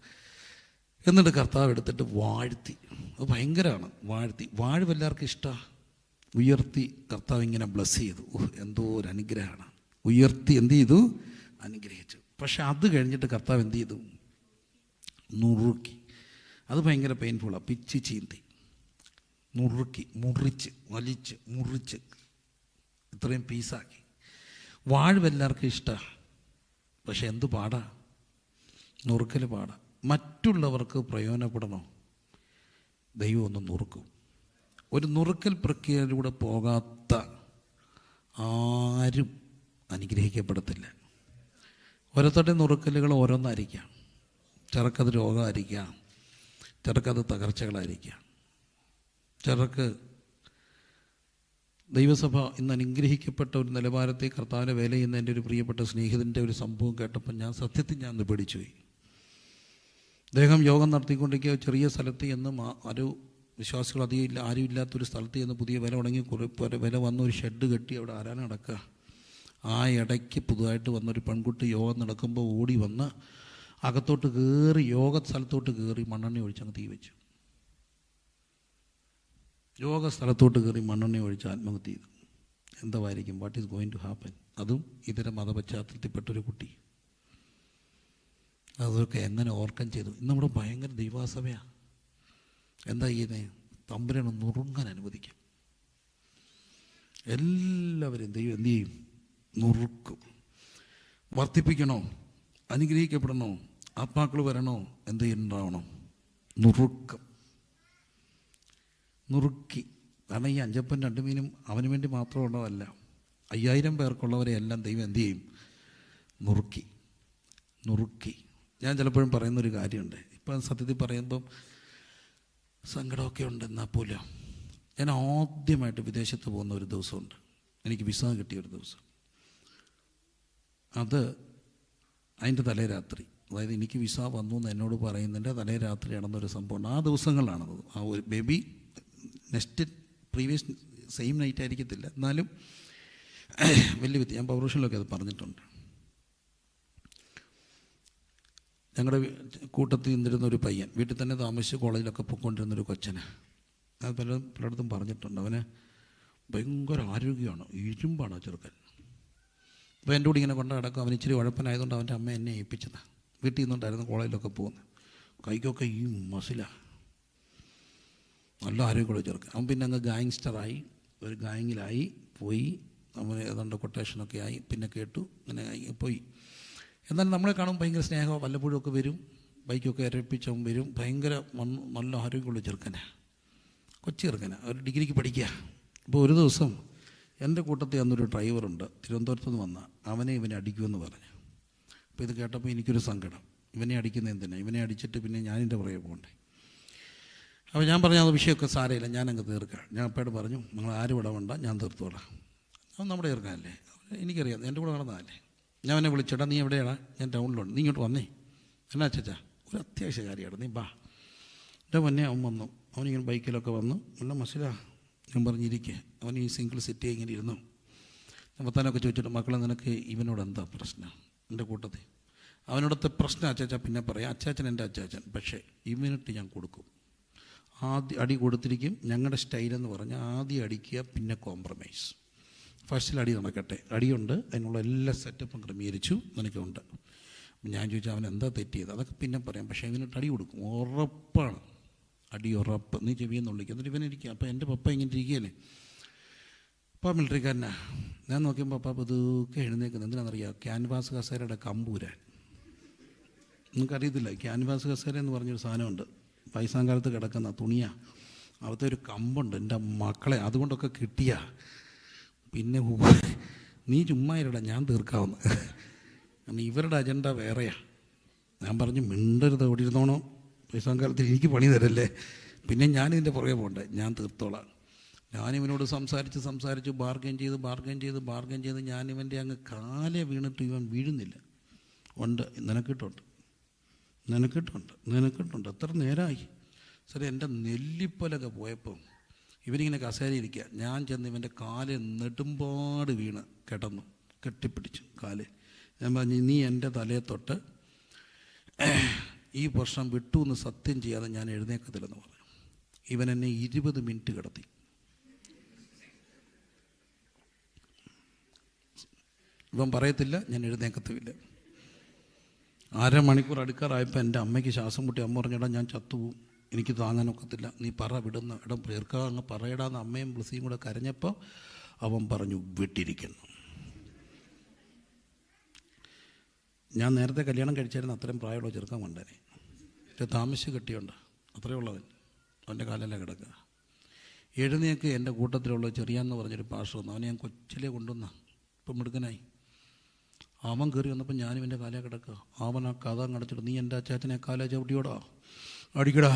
എന്നിട്ട് കർത്താവ് എടുത്തിട്ട് വാഴ്ത്തി. അത് ഭയങ്കരമാണ്. വാഴ്വ് എല്ലാവർക്കും ഇഷ്ടമാണ്. ഉയർത്തി കർത്താവ് ഇങ്ങനെ ബ്ലസ് ചെയ്തു. എന്തോ ഒരു അനുഗ്രഹമാണ്. ഉയർത്തി എന്ത് ചെയ്തു? അനുഗ്രഹിച്ചു. പക്ഷെ അത് കഴിഞ്ഞിട്ട് കർത്താവ് എന്ത് ചെയ്തു? നുറുക്കി. അത് ഭയങ്കര പെയിൻഫുള്ളാണ്. പിച്ച് ചീന്തി നുറുക്കി, മുറിച്ച് ഇത്രയും പീസാക്കി. വാഴ്വ് എല്ലാവർക്കും ഇഷ്ടമാണ്. പക്ഷെ എന്ത് പാടാ? നുറുക്കൽ പാടാ. മറ്റുള്ളവർക്ക് പ്രയോജനപ്പെടണോ? ദൈവം ഒന്ന് നുറുക്കും. ഒരു നുറുക്കൽ പ്രക്രിയയിലൂടെ പോകാത്ത ആരും അനുഗ്രഹിക്കപ്പെടത്തില്ല. ഓരോരുത്തരുടെ നുറുക്കലുകൾ ഓരോന്നായിരിക്കാം. ചിലർക്കത് രോഗമായിരിക്കാം, ചിലർക്കത് തകർച്ചകളായിരിക്കാം, ചിലർക്ക് ദൈവസഭ ഇന്ന് അനുഗ്രഹിക്കപ്പെട്ട ഒരു നിലവാരത്തെ കർത്താവിനെ വേല ചെയ്യുന്ന എൻ്റെ ഒരു പ്രിയപ്പെട്ട സ്നേഹിതൻ്റെ ഒരു സംഭവം കേട്ടപ്പോൾ ഞാൻ സത്യത്തിൽ ഒന്ന് പേടിച്ചുപോയി. അദ്ദേഹം യോഗം നടത്തിക്കൊണ്ടിരിക്കുക ചെറിയ സ്ഥലത്ത് എന്ന് ഒരു വിശ്വാസികൾ അധികം ആരും ഇല്ലാത്തൊരു സ്ഥലത്ത് ചെന്ന് പുതിയ വില തുടങ്ങി വില വന്ന ഒരു ഷെഡ് കെട്ടി അവിടെ ആരാണ് നടക്കുക. ആ ഇടയ്ക്ക് പുതുതായിട്ട് വന്നൊരു പെൺകുട്ടി യോഗം നടക്കുമ്പോൾ ഓടി വന്ന് അകത്തോട്ട് കയറി, യോഗ സ്ഥലത്തോട്ട് കയറി മണ്ണെണ്ണ ഒഴിച്ചങ്ങ് തീ വെച്ചു. യോഗ സ്ഥലത്തോട്ട് കയറി മണ്ണെണ്ണ ഒഴിച്ച് ആത്മഹത്യ ചെയ്തു. എന്തായിരിക്കും? What is going to happen? അതും ഇതര മതപശ്ചാത്തലത്തിൽപ്പെട്ടൊരു കുട്ടി. അതൊക്കെ എങ്ങനെ ഓർക്കം ചെയ്തു? ഇന്ന് നമ്മുടെ ഭയങ്കര ദൈവാസഭയാണ്. എന്താ ചെയ്യുന്നത്? തമ്പുരാനെ നുറുങ്ങാൻ അനുവദിക്കും. എല്ലാവരും ദൈവം എന്തു ചെയ്യും? നുറുക്കും. വർദ്ധിപ്പിക്കണോ? അനുഗ്രഹിക്കപ്പെടണോ? ആത്മാക്കൾ വരണോ? എന്ത് ചെയ്യുന്നുണ്ടാവണം? നുറുക്കി. കാരണം ഈ 5 അപ്പവും 2 മീനും അവന് വേണ്ടി മാത്രമുള്ളതല്ല, 5000 പേർക്കുള്ളവരെ എല്ലാം ദൈവം എന്തു ചെയ്യും? നുറുക്കി. ഞാൻ ചിലപ്പോഴും പറയുന്നൊരു കാര്യമുണ്ട്. ഇപ്പം സത്യത്തിൽ പറയുമ്പം സങ്കടമൊക്കെ ഉണ്ട്. എന്നാൽ പോലും ഞാൻ ആദ്യമായിട്ട് വിദേശത്ത് പോകുന്ന ഒരു ദിവസമുണ്ട്. എനിക്ക് വിസ കിട്ടിയൊരു ദിവസം. അതിൻ്റെ തലേ രാത്രി, അതായത് എനിക്ക് വിസ വന്നു എന്ന് എന്നോട് പറയുന്നതിൻ്റെ തലേ രാത്രി നടന്നൊരു സംഭവമുണ്ട്. ആ ദിവസങ്ങളിലാണത്. ആ ഒരു baby next previous same night ആയിരിക്കത്തില്ല, എന്നാലും വലിയ ഞാൻ പൗരുഷനിലൊക്കെ അത് പറഞ്ഞിട്ടുണ്ട്. ഞങ്ങളുടെ കൂട്ടത്തിൽ നിന്നിരുന്നൊരു പയ്യൻ, വീട്ടിൽ തന്നെ താമസിച്ച് കോളേജിലൊക്കെ പോയിക്കൊണ്ടിരുന്നൊരു കൊച്ചന്, അത് പലയിടത്തും പറഞ്ഞിട്ടുണ്ട്. അവന് ഭയങ്കര ആരോഗ്യമാണ്, ഇരുമ്പാണ് ആ ചെറുക്കൻ. അപ്പോൾ എൻ്റെ കൂടെ ഇങ്ങനെ കൊണ്ട് നടക്കും. അവൻ ഇച്ചിരി ഉഴപ്പനായതുകൊണ്ട് അവൻ്റെ അമ്മ എന്നെ ഏൽപ്പിച്ചതാണ്. വീട്ടിൽ നിന്നുണ്ടായിരുന്നു കോളേജിലൊക്കെ പോകുന്നത്. കൈക്കൊക്കെ ഈ മസിലാണ്, നല്ല ആരോഗ്യമുള്ള ചെറുക്കൻ. അവൻ പിന്നെ അങ്ങ് ഗാങ്സ്റ്ററായി, ഒരു ഗാങ്ങിലായി പോയി. നമ്മൾ ഏതാണ്ട് കൊട്ടേഷനൊക്കെ ആയി, പിന്നെ കേട്ടു, അങ്ങനെ ആയി പോയി. എന്നാലും നമ്മളെ കാണുമ്പോൾ ഭയങ്കര സ്നേഹം, വല്ലപ്പോഴും ഒക്കെ വരും, ബൈക്കൊക്കെ ഇരപ്പിച്ചവൻ വരും. ഭയങ്കര നല്ല ആരോഗ്യമുള്ള ചെറുക്കനാണ്, കൊച്ചു ചെറുക്കനാണ്, ഒരു ഡിഗ്രിക്ക് പഠിക്കുക. അപ്പോൾ ഒരു ദിവസം എൻ്റെ കൂട്ടത്തിൽ അന്നൊരു ഡ്രൈവറുണ്ട്, തിരുവനന്തപുരത്ത് നിന്ന് വന്ന, അവനെ ഇവനെ അടിക്കുമെന്ന് പറഞ്ഞു. അപ്പോൾ ഇത് കേട്ടപ്പോൾ എനിക്കൊരു സങ്കടം, ഇവനെ അടിക്കുന്ന എന്തിനാണ്, ഇവനെ അടിച്ചിട്ട് പിന്നെ ഞാനിൻ്റെ പുറകെ പോകണ്ടേ. അപ്പോൾ ഞാൻ പറഞ്ഞു അത് വിഷയമൊക്കെ സാരമില്ല, ഞാനങ്ങ് തീർക്കാം. ഞാൻ അപ്പയോട് പറഞ്ഞു നിങ്ങൾ ആരും ഇടവണ്ട, ഞാൻ തീർത്തോളാം. അവൻ നമ്മുടെ തീർക്കാനല്ലേ, എനിക്കറിയാം, എൻ്റെ കൂടെ നടന്നതല്ലേ. ഞാൻ അവനെ വിളിച്ചേട്ടാ നീ എവിടെയാണ്, ഞാൻ ടൗണിലുണ്ട്, നീ ഇങ്ങോട്ട് വന്നേ. എന്നാ ചേച്ചാ ഒരു അത്യാവശ്യ കാര്യമാണ്, നീ ബാ. എൻ്റെ മുന്നേ അവൻ വന്നു, അവനിങ്ങനെ ബൈക്കിലൊക്കെ വന്നു. നല്ല മസിലാ, ഞാൻ പറഞ്ഞിരിക്കുക. അവൻ ഈ സിംഗിൾ സെറ്റ് ഇങ്ങനെ ഇരുന്നു. ഞാൻ പത്താനൊക്കെ ചോദിച്ചിട്ട് മക്കളെ നിനക്ക് ഇവനോട് എന്താ പ്രശ്നം, എൻ്റെ കൂട്ടത്തിൽ അവനോടത്തെ പ്രശ്നം അച്ചാച്ച പിന്നെ പറയാം, അച്ചാച്ചൻ എൻ്റെ അച്ചാച്ചൻ, പക്ഷേ ഇവനിട്ട് ഞാൻ കൊടുക്കും. ആദ്യം അടി കൊടുത്തിരിക്കും. ഞങ്ങളുടെ സ്റ്റൈലെന്ന് പറഞ്ഞാൽ ആദ്യം അടിക്കുക, പിന്നെ കോംപ്രമൈസ്. ഫസ്റ്റിൽ അടി നടക്കട്ടെ, അടിയുണ്ട്, അതിനുള്ള എല്ലാ സെറ്റപ്പും ക്രമീകരിച്ചു നിനക്കുണ്ട്. ഞാൻ ചോദിച്ചാൽ അവൻ എന്താ തെറ്റിയത്, അതൊക്കെ പിന്നെ പറയാം, പക്ഷേ ഇവനിട്ട് അടി കൊടുക്കും, ഉറപ്പാണ്, അടി ഉറപ്പ്. നീ ചെവിയെന്ന് വിളിക്കുക. എന്നിട്ട് ഇവനിരിക്കുക. അപ്പോൾ എൻ്റെ പപ്പ ഇങ്ങനെ ഇരിക്കുകയല്ലേ, പപ്പ മിലിറ്ററിക്കാരനാ. ഞാൻ നോക്കിയപ്പോൾ പപ്പ ഇതൊക്കെ എഴുന്നേക്കുന്നത് എന്തിനാണെന്നറിയാം, ക്യാൻവാസ് കസേരയുടെ കമ്പൂരാൻ. നിങ്ങൾക്കറിയത്തില്ല, ക്യാൻവാസ് കസേര എന്ന് പറഞ്ഞൊരു സാധനമുണ്ട്, വയസ്സാങ്കാലത്ത് കിടക്കുന്ന തുണിയാണ്, അവിടുത്തെ ഒരു കമ്പുണ്ട്. എൻ്റെ മക്കളെ അതുകൊണ്ടൊക്കെ കിട്ടിയ പിന്നെ നീ ചുമ്മാ ഇരടാ, ഞാൻ തീർക്കാവുന്ന. കാരണം ഇവരുടെ അജണ്ട വേറെയാണ്. ഞാൻ പറഞ്ഞു മിണ്ടരുത്, ഓടി ഇരുന്നോണോ, വയസ്സാങ്കാലത്തിൽ എനിക്ക് പണി തരല്ലേ, പിന്നെ ഞാനിതിൻ്റെ പുറകെ പോകണ്ടേ, ഞാൻ തീർത്തോളാം. ഞാനിവനോട് സംസാരിച്ച് ബാർഗൻ ചെയ്ത് ഞാനിവൻ്റെ അങ്ങ് കാലെ വീണിട്ട് ഇവൻ വീഴുന്നില്ല. ഉണ്ട്, നിനക്കിട്ടുണ്ട് എത്ര നേരമായി. സാറേ എൻ്റെ നെല്ലിപ്പലൊക്കെ പോയപ്പോൾ ഇവനിങ്ങനെ കസേരയിരിക്കുക, ഞാൻ ചെന്ന് ഇവൻ്റെ കാല് നെടുമ്പാട് വീണ് കിടന്നു, കെട്ടിപ്പിടിച്ചു കാല്. ഞാൻ പറഞ്ഞു നീ എൻ്റെ തലയെ തൊട്ട് ഈ വർഷം വിട്ടു എന്ന് സത്യം ചെയ്യാതെ ഞാൻ എഴുന്നേക്കത്തില്ലെന്ന് പറഞ്ഞു. ഇവൻ എന്നെ 20 മിനിറ്റ് കിടത്തി. ഇവൻ പറയത്തില്ല, ഞാൻ എഴുന്നേക്കത്തുമില്ല. 1/2 മണിക്കൂർ അടുക്കാറായപ്പോൾ എൻ്റെ അമ്മയ്ക്ക് ശ്വാസം മുട്ടി. അമ്മ പറഞ്ഞിടാ ഞാൻ ചത്തുപോകും, എനിക്ക് താങ്ങാനൊക്കത്തില്ല, നീ പറ വിടുന്ന ഇടം പേർക്കാ അങ്ങ് പറയടാന്ന് അമ്മയും ബ്ലസ്സിയും കൂടെ കരഞ്ഞപ്പോൾ അവൻ പറഞ്ഞു വിട്ടിരിക്കുന്നു. ഞാൻ നേരത്തെ കല്യാണം കഴിച്ചായിരുന്നു, അത്രയും പ്രായമുള്ള ചെറുക്കാൻ കൊണ്ടേനെ, താമസിച്ച് കെട്ടിയുണ്ട്, അത്രയേ ഉള്ളവൻ. അവൻ്റെ കാലല്ല കിടക്കുക. എഴുന്നേക്ക് എൻ്റെ കൂട്ടത്തിലുള്ള ചെറിയാന്ന് പറഞ്ഞൊരു പാഷ വന്നു, അവനെ ഞാൻ കൊച്ചിലെ കൊണ്ടുവന്ന, ഇപ്പം മിടുക്കനായി. അവൻ കയറി വന്നപ്പോൾ ഞാനും എൻ്റെ കാലേ കിടക്കുക. അവൻ ആ കഥ കടച്ചിട്ട് നീ എൻ്റെ അച്ചാച്ചനെ കാലേ ചവിട്ടിയോടാ, അടിക്കടാ,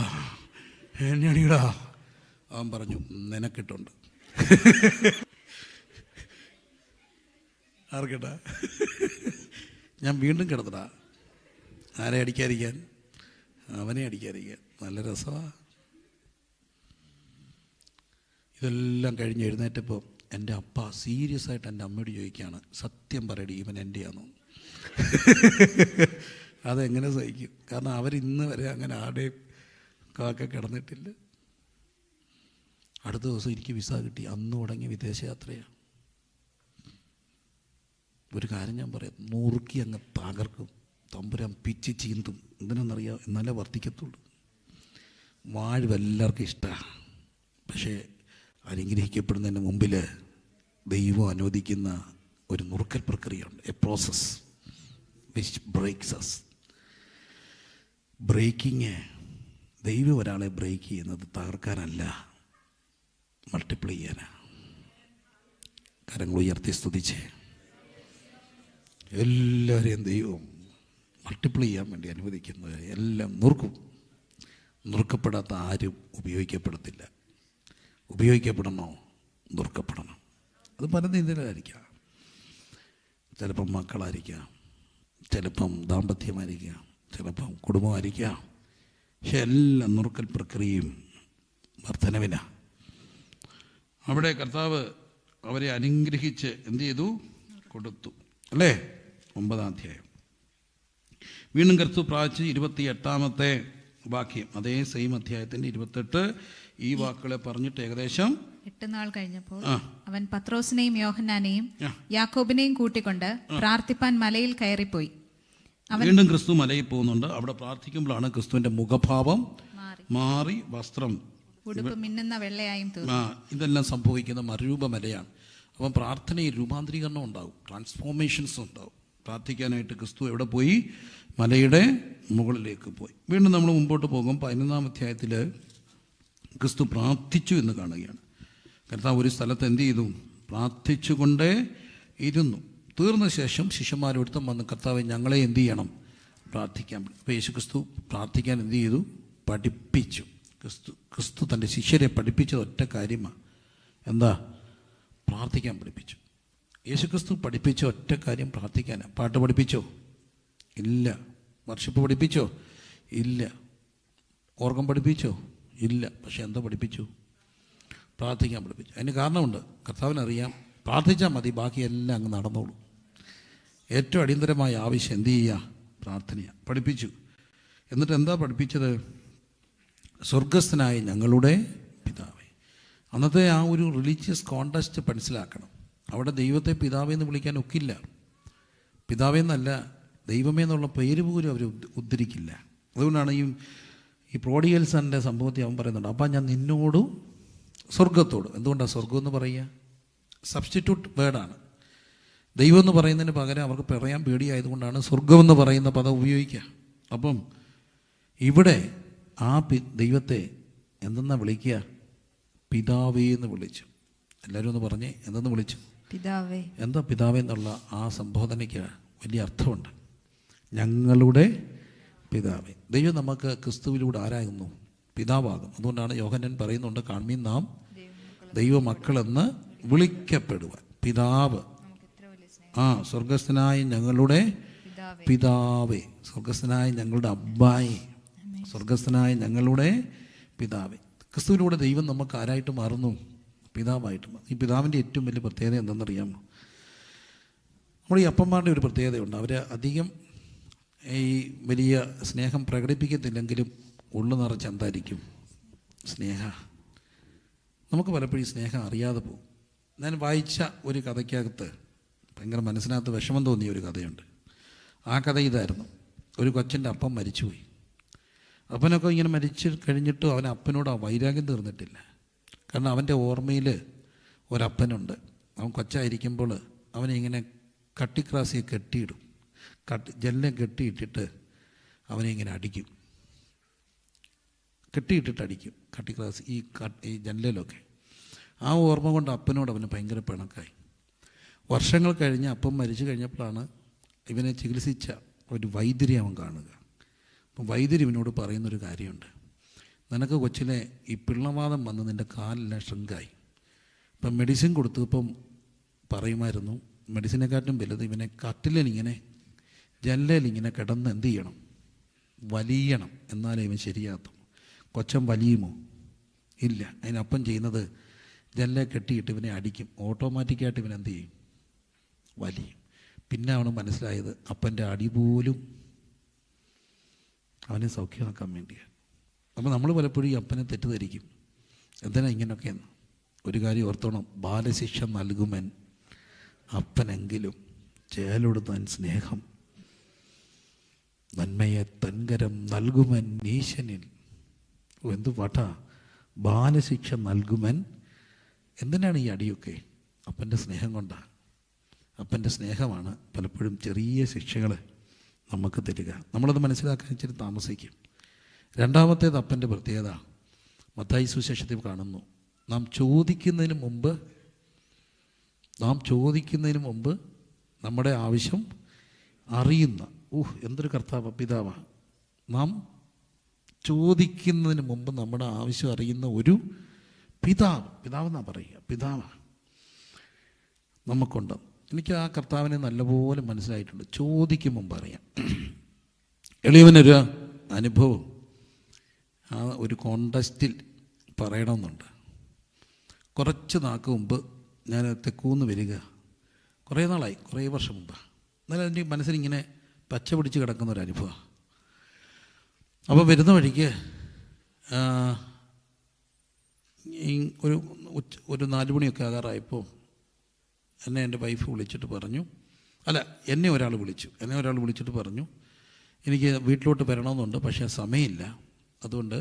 എന്നെ അടിക്കടാ. അവൻ പറഞ്ഞു നിനക്കിട്ടുണ്ട്. ആർക്കട്ടാ, ഞാൻ വീണ്ടും കിടന്നടാ. ആരെ അടിക്കാതിരിക്കാൻ, അവനെ അടിക്കാതിരിക്കാൻ. നല്ല രസമാണ്. ഇതെല്ലാം കഴിഞ്ഞ് എഴുന്നേറ്റപ്പോൾ എൻ്റെ അപ്പ സീരിയസ് ആയിട്ട് എൻ്റെ അമ്മയോട് ചോദിക്കുകയാണ്, സത്യം പറയടി ഇവൻ എൻ്റെയാണോ? അതെങ്ങനെ സഹിക്കും? കാരണം അവരിന്ന് വരെ അങ്ങനെ ആടെയും കാക്ക കിടന്നിട്ടില്ല. അടുത്ത ദിവസം എനിക്ക് വിസ കിട്ടി. അന്ന് തുടങ്ങിയ വിദേശയാത്രയാണ്. ഒരു കാര്യം ഞാൻ പറയാം, മുറുക്കി അങ്ങ് തകർക്കും, തമ്പുരാൻ പിച്ച് ചീന്തും. എന്തിനാണെന്നറിയാം, എന്നാലേ വർദ്ധിക്കത്തുള്ളൂ. വാഴ് എല്ലാവർക്കും ഇഷ്ടമാണ്, പക്ഷേ അനുഗ്രഹിക്കപ്പെടുന്നതിന് മുമ്പിൽ ദൈവം അനുവദിക്കുന്ന ഒരു നുറുക്കൽ പ്രക്രിയയുണ്ട്, a process which breaks us. Breaking, ദൈവം ഒരാളെ ബ്രേക്ക് ചെയ്യുന്നത് തകർക്കാനല്ല, മൾട്ടിപ്ലൈ ചെയ്യാനാണ്. കരങ്ങൾ ഉയർത്തി സ്തുതിച്ച് എല്ലാവരെയും ദൈവം മൾട്ടിപ്ലൈ ചെയ്യാൻ വേണ്ടി അനുവദിക്കുന്നത് എല്ലാം നുറുക്കും. നുറുക്കപ്പെടാത്ത ആരും ഉപയോഗിക്കപ്പെടത്തില്ല. ഉപയോഗിക്കപ്പെടണോ? നുറുക്കപ്പെടണം. അത് പല രീതിയിലായിരിക്കാം. ചിലപ്പം മക്കളായിരിക്കാം, ചിലപ്പം ദാമ്പത്യമായിരിക്കാം, ചിലപ്പം കുടുംബമായിരിക്കാം. പക്ഷെ എല്ലാ നുറുക്കൽ പ്രക്രിയയും വർധനവിനാണ്. അവിടെ കർത്താവ് അവരെ അനുഗ്രഹിച്ച് എന്ത് ചെയ്തു? കൊടുത്തു. അല്ലേ? 9-ാം അധ്യായം. വീണ്ടും കർത്താവ് പ്രാർത്ഥിച്ച് 28-ാമത്തെ വാക്യം, അതേ സെയിം അധ്യായത്തിൻ്റെ 28, ഈ വാക്കുകളെ പറഞ്ഞിട്ട് ഏകദേശം 8 നാൾ കഴിഞ്ഞപ്പോൾ അവൻ പത്രോസിനെയും യോഹന്നാനെയും യാക്കോബിനെയും കൂട്ടിക്കൊണ്ട് പ്രാർത്ഥിപ്പാൻ മലയിൽ കയറിപ്പോയി. വീണ്ടും ക്രിസ്തു മലയിൽ പോകുന്നുണ്ട്. അവിടെ പ്രാർത്ഥിക്കുമ്പോഴാണ് ക്രിസ്തുവിന്റെ മുഖഭാവം മാറി, വസ്ത്രം ഉടുപ്പ് മിന്നുന്ന വെള്ളയായും തീർന്നു. ഇതെല്ലാം സംഭവിക്കുന്ന മറുരൂപ മലയാണ്. അപ്പം പ്രാർത്ഥനയിൽ രൂപാന്തരീകരണം ഉണ്ടാവും, ട്രാൻസ്ഫോർമേഷൻസ് ഉണ്ടാവും. പ്രാർത്ഥിക്കാനായിട്ട് ക്രിസ്തു എവിടെ പോയി? മലയുടെ മുകളിലേക്ക് പോയി. വീണ്ടും നമ്മൾ മുമ്പോട്ട് പോകും. 11-ാം അധ്യായത്തിൽ ക്രിസ്തു പ്രാർത്ഥിച്ചു എന്ന് കാണുകയാണ്. കർത്താവ് ഒരു സ്ഥലത്ത് എന്ത് ചെയ്തു? പ്രാർത്ഥിച്ചുകൊണ്ടേ ഇരുന്നു. തീർന്ന ശേഷം ശിഷ്യന്മാരോടുത്തും വന്ന് കർത്താവ് ഞങ്ങളെ എന്ത് ചെയ്യണം? പ്രാർത്ഥിക്കാൻ. അപ്പോൾ യേശു ക്രിസ്തു പ്രാർത്ഥിക്കാൻ എന്ത് ചെയ്തു? പഠിപ്പിച്ചു. ക്രിസ്തു തൻ്റെ ശിഷ്യരെ പഠിപ്പിച്ചത് ഒറ്റ കാര്യമാണ്. എന്താ? പ്രാർത്ഥിക്കാൻ പഠിപ്പിച്ചു. യേശു ക്രിസ്തു പഠിപ്പിച്ച ഒറ്റ കാര്യം പ്രാർത്ഥിക്കാനാണ്. പാട്ട് പഠിപ്പിച്ചോ? ഇല്ല. വർഷിപ്പ് പഠിപ്പിച്ചോ? ഇല്ല. ഓർഗം പഠിപ്പിച്ചോ? ഇല്ല. പക്ഷെ എന്താ പഠിപ്പിച്ചു? പ്രാർത്ഥിക്കാൻ പഠിപ്പിച്ചു. അതിന് കാരണമുണ്ട്. കർത്താവിനറിയാം, പ്രാർത്ഥിച്ചാൽ മതി, ബാക്കിയെല്ലാം അങ്ങ് നടന്നോളൂ. ഏറ്റവും അടിയന്തരമായ ആവശ്യം എന്ത് ചെയ്യുക? പ്രാർത്ഥനയാണ്. പഠിപ്പിച്ചു. എന്നിട്ട് എന്താ പഠിപ്പിച്ചത്? സ്വർഗസ്ഥനായ ഞങ്ങളുടെ പിതാവേ. അന്നത്തെ ആ ഒരു റിലീജിയസ് കോണ്ടസ്റ്റ് മനസ്സിലാക്കണം. അവിടെ ദൈവത്തെ പിതാവേ എന്ന് വിളിക്കാൻ ഒക്കില്ല. പിതാവേ എന്നല്ല, ദൈവമേ എന്നുള്ള പേര് പോലും അവർ ഉദ്ധരിക്കില്ല. അതുകൊണ്ടാണ് ഈ പ്രോഡിഗൽ സൻ്റെ സംഭവത്തെ അവൻ പറയുന്നുണ്ട്, അപ്പം ഞാൻ നിന്നോടും സ്വർഗത്തോട്. എന്തുകൊണ്ടാണ് സ്വർഗം എന്ന് പറയുക? സബ്സ്റ്റിറ്റ്യൂട്ട് വേർഡാണ്. ദൈവം എന്ന് പറയുന്നതിന് പകരം അവർക്ക് പറയാൻ പേടിയായതുകൊണ്ടാണ് സ്വർഗമെന്ന് പറയുന്ന പദം ഉപയോഗിക്കുക. അപ്പം ഇവിടെ ആ ദൈവത്തെ എന്തെന്നാ വിളിക്കുക? പിതാവേ എന്ന് വിളിച്ചു. എല്ലാവരും ഒന്ന് പറഞ്ഞേ, എന്തെന്ന് വിളിച്ചു? പിതാവേ. എന്താ പിതാവേ എന്നുള്ള ആ സംബോധനയ്ക്ക് വലിയ അർത്ഥമുണ്ട്. ഞങ്ങളുടെ പിതാവേ. ദൈവം നമുക്ക് ക്രിസ്തുവിലൂടെ ആരാകുന്നു? പിതാവാകും. അതുകൊണ്ടാണ് യോഹന്നാൻ പറയുന്നുണ്ട്, കാൺമീൻ നാം ദൈവമക്കളെന്ന് വിളിക്കപ്പെടുവാൻ. പിതാവ്, സ്വർഗസ്ഥനായ ഞങ്ങളുടെ പിതാവേ, സ്വർഗസ്ഥനായ ഞങ്ങളുടെ അബ്ബായി, സ്വർഗസ്ഥനായ ഞങ്ങളുടെ പിതാവേ. ക്രിസ്തുവിലൂടെ ദൈവം നമുക്ക് ആരായിട്ട് മാറുന്നു? പിതാവായിട്ട് മാറും. ഈ പിതാവിൻ്റെ ഏറ്റവും വലിയ പ്രത്യേകത എന്തെന്നറിയാമോ? നമ്മുടെ ഈ അപ്പന്മാരുടെ ഒരു പ്രത്യേകതയുണ്ട്. അവർ അധികം ഈ വലിയ സ്നേഹം പ്രകടിപ്പിക്കത്തില്ലെങ്കിലും ഉള്ളു നിറച്ച് എന്തായിരിക്കും? സ്നേഹ. നമുക്ക് പലപ്പോഴും സ്നേഹം അറിയാതെ പോകും. ഞാൻ വായിച്ച ഒരു കഥയ്ക്കകത്ത് ഭയങ്കര മനസ്സിനകത്ത് വിഷമം തോന്നിയ ഒരു കഥയുണ്ട്. ആ കഥ ഇതായിരുന്നു. ഒരു കൊച്ചൻ്റെ അപ്പം മരിച്ചുപോയി. അപ്പനൊക്കെ ഇങ്ങനെ മരിച്ചു കഴിഞ്ഞിട്ടും അവൻ അപ്പനോട് ആ വൈരാഗ്യം തീർന്നിട്ടില്ല. കാരണം അവൻ്റെ ഓർമ്മയിൽ ഒരപ്പനുണ്ട്. അവൻ കൊച്ചായിരിക്കുമ്പോൾ അവനെ ഇങ്ങനെ കട്ടിക്രാസിയെ കെട്ടിയിടും. ജനലെ കെട്ടിയിട്ടിട്ട് അവനെ ഇങ്ങനെ അടിക്കും. കെട്ടിയിട്ടിട്ട് അടിക്കും കട്ടിക്രാസ് ഈ ജനലിലൊക്കെ. ആ ഓർമ്മ കൊണ്ട് അപ്പനോട് അവന് ഭയങ്കര പിണക്കായി. വർഷങ്ങൾ കഴിഞ്ഞ് അപ്പം മരിച്ചു കഴിഞ്ഞപ്പോഴാണ് ഇവനെ ചികിത്സിച്ച ഒരു വൈദ്യരെ അവൻ കാണുക. അപ്പം വൈദ്യർ ഇവനോട് പറയുന്നൊരു കാര്യമുണ്ട്. നിനക്ക് കൊച്ചിലെ ഈ പിള്ളവാദം വന്ന് നിൻ്റെ കാലെല്ലാം ഷ്രിങ്കായി. ഇപ്പം മെഡിസിൻ കൊടുത്തപ്പം പറയുമായിരുന്നു, മെഡിസിനെക്കാട്ടും വലുത് ഇവനെ കട്ടിലിങ്ങനെ ജനലിങ്ങനെ കിടന്ന് എന്ത് ചെയ്യണം? വലിയണം. എന്നാലേ ഇവൻ ശരിയാത്തും. കൊച്ചൻ വലിയുമോ? ഇല്ല. അതിനപ്പം ചെയ്യുന്നത് ജനലെ കെട്ടിയിട്ട് ഇവനെ അടിക്കും. ഓട്ടോമാറ്റിക്കായിട്ട് ഇവൻ എന്ത് ചെയ്യും? വലിയും. പിന്നെ അവന് മനസ്സിലായത് അപ്പൻ്റെ അടി പോലും അവനെ സൗഖ്യമാക്കാൻ വേണ്ടിയാണ്. അപ്പോൾ നമ്മൾ പലപ്പോഴും ഈ അപ്പനെ തെറ്റിദ്ധരിക്കും. എന്തിനാ ഇങ്ങനെയൊക്കെയെന്ന്? ഒരു കാര്യം ഓർത്തോണം, ബാലശിക്ഷ നൽകുമൻ അപ്പനെങ്കിലും ചേലൊടുത്താൻ സ്നേഹം നന്മയെ തൻകരം നൽകുമൻ നീശനിൽ. എന്ത് പാട്ടാ! ബാലശിക്ഷ നൽകുമൻ. എന്തിനാണ് ഈ അടിയൊക്കെ? അപ്പൻ്റെ സ്നേഹം കൊണ്ടാണ്. അപ്പൻ്റെ സ്നേഹമാണ് പലപ്പോഴും ചെറിയ ശിക്ഷകൾ നമുക്ക് തരിക. നമ്മളത് മനസ്സിലാക്കാൻ ഇച്ചിരി താമസിക്കും. രണ്ടാമത്തേത് അപ്പൻ്റെ പ്രത്യേകത മത്തായി സുവിശേഷത്തിൽ കാണുന്നു. നാം ചോദിക്കുന്നതിന് മുമ്പ് നമ്മുടെ ആവശ്യം അറിയുന്ന എന്തൊരു കർത്താവ് പിതാവാണ്. നാം ചോദിക്കുന്നതിന് മുമ്പ് നമ്മുടെ ആവശ്യം അറിയുന്ന ഒരു പിതാവെന്നാണ് പറയുക, പിതാവാണ് നമുക്കുണ്ട്. എനിക്ക് ആ കർത്താവിനെ നല്ലപോലെ മനസ്സിലായിട്ടുണ്ട്. ചോദിക്കും മുമ്പ് അറിയാം. എളിയവനൊരു അനുഭവം ആ ഒരു കോണ്ടസ്റ്റിൽ പറയണമെന്നുണ്ട്. കുറച്ച് നാൾക്ക് മുമ്പ് ഞാൻ തെക്കൂന്ന് വരിക, കുറേ നാളായി, കുറേ വർഷം മുമ്പാണ്. എന്നാലും എൻ്റെ മനസ്സിലിങ്ങനെ പച്ച പിടിച്ച് കിടക്കുന്ന ഒരു അനുഭവമാണ്. അപ്പോൾ വരുന്ന വഴിക്ക് ഒരു 4 മണിയൊക്കെ ആകാറായപ്പോൾ എന്നെ എൻ്റെ വൈഫ് വിളിച്ചിട്ട് പറഞ്ഞു, എന്നെ ഒരാൾ വിളിച്ചിട്ട് പറഞ്ഞു, എനിക്ക് വീട്ടിലോട്ട് വരണമെന്നുണ്ട്, പക്ഷേ സമയമില്ല, അതുകൊണ്ട്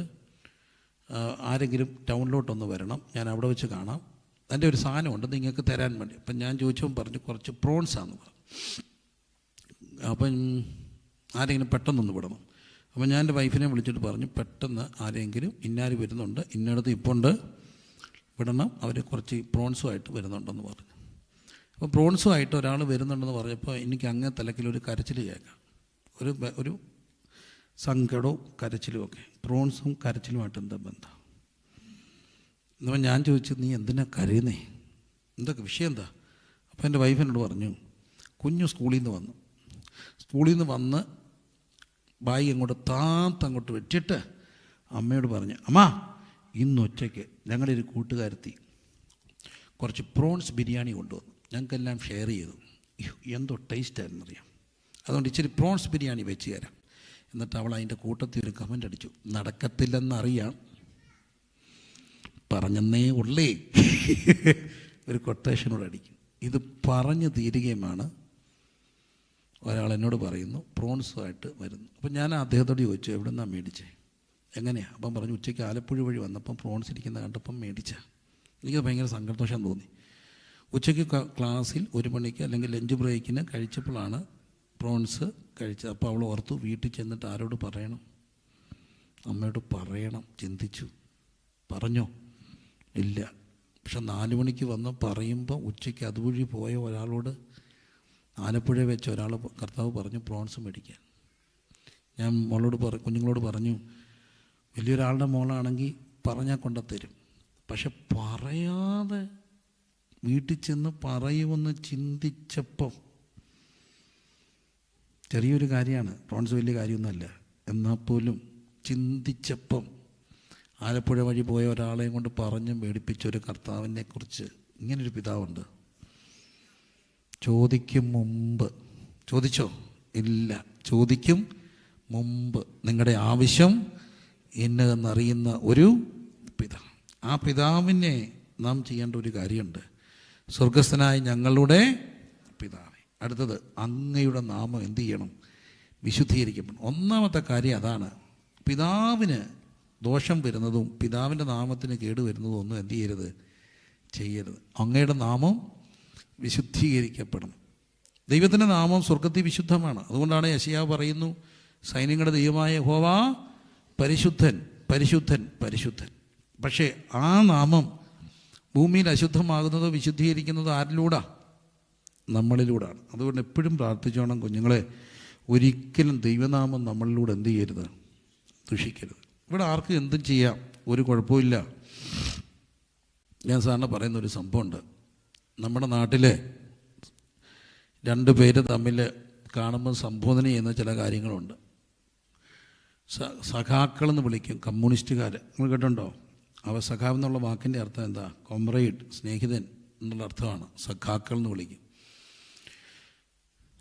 ആരെങ്കിലും ടൗണിലോട്ടൊന്ന് വരണം, ഞാൻ അവിടെ വെച്ച് കാണാം, എൻ്റെ ഒരു സാധനമുണ്ട് നിങ്ങൾക്ക് തരാൻ വേണ്ടി. അപ്പം ഞാൻ ചോദിച്ചപ്പോൾ പറഞ്ഞു കുറച്ച് പ്രോൺസാണെന്ന് പറഞ്ഞു. അപ്പം ആരെങ്കിലും പെട്ടെന്നൊന്ന് വിടണം. അപ്പം ഞാൻ എൻ്റെ വൈഫിനെ വിളിച്ചിട്ട് പറഞ്ഞു, പെട്ടെന്ന് ആരെങ്കിലും ഇന്നാര് വരുന്നുണ്ട്, ഇന്നടത്ത് ഇപ്പോൾ ഉണ്ട്, വിടണം, അവർ കുറച്ച് പ്രോൺസുമായിട്ട് വരുന്നുണ്ടെന്ന് പറഞ്ഞു. അപ്പോൾ പ്രോൺസുമായിട്ട് ഒരാൾ വരുന്നുണ്ടെന്ന് പറഞ്ഞപ്പോൾ എനിക്ക് അങ്ങേ തലക്കിലൊരു കരച്ചിൽ കേൾക്കാം, ഒരു സങ്കടവും കരച്ചിലും ഒക്കെ. പ്രോൺസും കരച്ചിലുമായിട്ട് എന്താ ബന്ധം? അപ്പോൾ ഞാൻ ചോദിച്ചു, നീ എന്തിനാ കരയുന്നേ, എന്തൊക്കെ വിഷയം എന്താ? അപ്പോൾ എൻ്റെ വൈഫിനോട് പറഞ്ഞു, കുഞ്ഞു സ്കൂളിൽ നിന്ന് വന്ന് ബായി അങ്ങോട്ട് വെച്ചിട്ട് അമ്മയോട് പറഞ്ഞു, അമ്മ ഇന്ന് ഉച്ചയ്ക്ക് ഞങ്ങളുടെ ഒരു കൂട്ടുകാരത്തി കുറച്ച് പ്രോൺസ് ബിരിയാണി കൊണ്ടുവന്നു, ഞങ്ങൾക്കെല്ലാം ഷെയർ ചെയ്തു, എന്തോ ടേസ്റ്റായിരുന്നറിയാം, അതുകൊണ്ട് ഇച്ചിരി പ്രോൺസ് ബിരിയാണി വെച്ച് തരാം. എന്നിട്ട് അവൾ അതിൻ്റെ കൂട്ടത്തിൽ ഒരു കമൻ്റ് അടിച്ചു, നടക്കത്തില്ലെന്നറിയാം, പറഞ്ഞെന്നേ ഉള്ളേ, ഒരു കൊട്ടേഷനോട് അടിക്കും. ഇത് പറഞ്ഞു തീരുകയുമാണ് ഒരാൾ എന്നോട് പറയുന്നു പ്രോൺസുമായിട്ട് വരുന്നു. അപ്പം ഞാൻ അദ്ദേഹത്തോട് ചോദിച്ചു, എവിടെ നിന്നാണ് മേടിച്ചേ, എങ്ങനെയാണ്? അപ്പം പറഞ്ഞു, ഉച്ചയ്ക്ക് ആലപ്പുഴ വഴി വന്നപ്പം പ്രോൺസ് ഇരിക്കുന്ന കണ്ടപ്പം മേടിച്ച. എനിക്ക് ഭയങ്കര സന്തോഷം തോന്നി. ഉച്ചയ്ക്ക് ക്ലാസ്സിൽ 1 മണിക്ക് അല്ലെങ്കിൽ ലഞ്ച് ബ്രേക്കിന് കഴിച്ചപ്പോഴാണ് പ്രോൺസ് കഴിച്ചത്. അപ്പോൾ അവൾ ഓർത്തു, വീട്ടിൽ ചെന്നിട്ട് ആരോട് പറയണം, അമ്മയോട് പറയണം. ചിന്തിച്ചു, പറഞ്ഞോ? ഇല്ല. പക്ഷെ 4 മണിക്ക് വന്ന് പറയുമ്പോൾ ഉച്ചയ്ക്ക് അതുവഴി പോയ ഒരാളോട് ആലപ്പുഴ വെച്ച് ഒരാൾ കർത്താവ് പറഞ്ഞു പ്രോൺസ് മേടിക്കാൻ. ഞാൻ കുഞ്ഞുങ്ങളോട് പറഞ്ഞു, വലിയൊരാളുടെ മോളാണെങ്കിൽ പറഞ്ഞാൽ കൊണ്ടുത്തരും, പക്ഷെ പറയാതെ വീട്ടിൽ ചെന്ന് പറയുമെന്ന് ചിന്തിച്ചപ്പം, ചെറിയൊരു കാര്യമാണ്, പ്രോൺസ് വലിയ കാര്യമൊന്നുമല്ല, എന്നാൽ പോലും ചിന്തിച്ചപ്പം ആലപ്പുഴ വഴി പോയ ഒരാളെയും കൊണ്ട് പറഞ്ഞ് മേടിപ്പിച്ചൊരു കർത്താവിനെ കുറിച്ച് ഇങ്ങനൊരു പിതാവുണ്ട്. ചോദിക്കും മുമ്പ്, ചോദിച്ചോ? ഇല്ല, ചോദിക്കും മുമ്പ് നിങ്ങളുടെ ആവശ്യം എന്നതെന്നറിയുന്ന ഒരു പിതാവ്. ആ പിതാവിനെ നാം ചെയ്യേണ്ട ഒരു കാര്യമുണ്ട്. സ്വർഗസ്ഥനായ ഞങ്ങളുടെ പിതാവേ. അടുത്തത്, അങ്ങയുടെ നാമം എന്ത് ചെയ്യണം? വിശുദ്ധീകരിക്കപ്പെടണം. ഒന്നാമത്തെ കാര്യം അതാണ്. പിതാവിന് ദോഷം വരുന്നതും പിതാവിൻ്റെ നാമത്തിന് കേടുവരുന്നതും ഒന്നും എന്ത് ചെയ്യരുത്. അങ്ങയുടെ നാമം വിശുദ്ധീകരിക്കപ്പെടണം. ദൈവത്തിൻ്റെ നാമം സ്വർഗത്തിൽ വിശുദ്ധമാണ്. അതുകൊണ്ടാണ് യെശയ്യാവ് പറയുന്നു, സൈന്യങ്ങളുടെ ദൈവമായ യഹോവ പരിശുദ്ധൻ, പരിശുദ്ധൻ, പരിശുദ്ധൻ. പക്ഷേ ആ നാമം ഭൂമിയിൽ അശുദ്ധമാകുന്നതോ വിശുദ്ധീകരിക്കുന്നതോ ആരിലൂടെ? നമ്മളിലൂടെയാണ്. അതുകൊണ്ട് എപ്പോഴും പ്രാർത്ഥിച്ചോണം കുഞ്ഞുങ്ങളെ, ഒരിക്കലും ദൈവനാമം നമ്മളിലൂടെ എന്ത് ചെയ്യരുത്? ദുഷിക്കരുത്. ഇവിടെ ആർക്കും എന്തും ചെയ്യാം, ഒരു കുഴപ്പമില്ല. ഞാൻ സാറിന് പറയുന്നൊരു സംഭവമുണ്ട്. നമ്മുടെ നാട്ടിൽ 2 പേര് തമ്മിൽ കാണുമ്പോൾ സംബോധന ചെയ്യുന്ന ചില കാര്യങ്ങളുണ്ട്. സഖാക്കളെന്ന് വിളിക്കും കമ്മ്യൂണിസ്റ്റുകാർ. നിങ്ങൾ കേട്ടുണ്ടോ? സഖാവ് എന്നുള്ള വാക്കിൻ്റെ അർത്ഥം എന്താ? കോമ്രേഡ്, സ്നേഹിതൻ എന്നുള്ള അർത്ഥമാണ്. സഖാക്കൾ എന്ന് വിളിക്കും.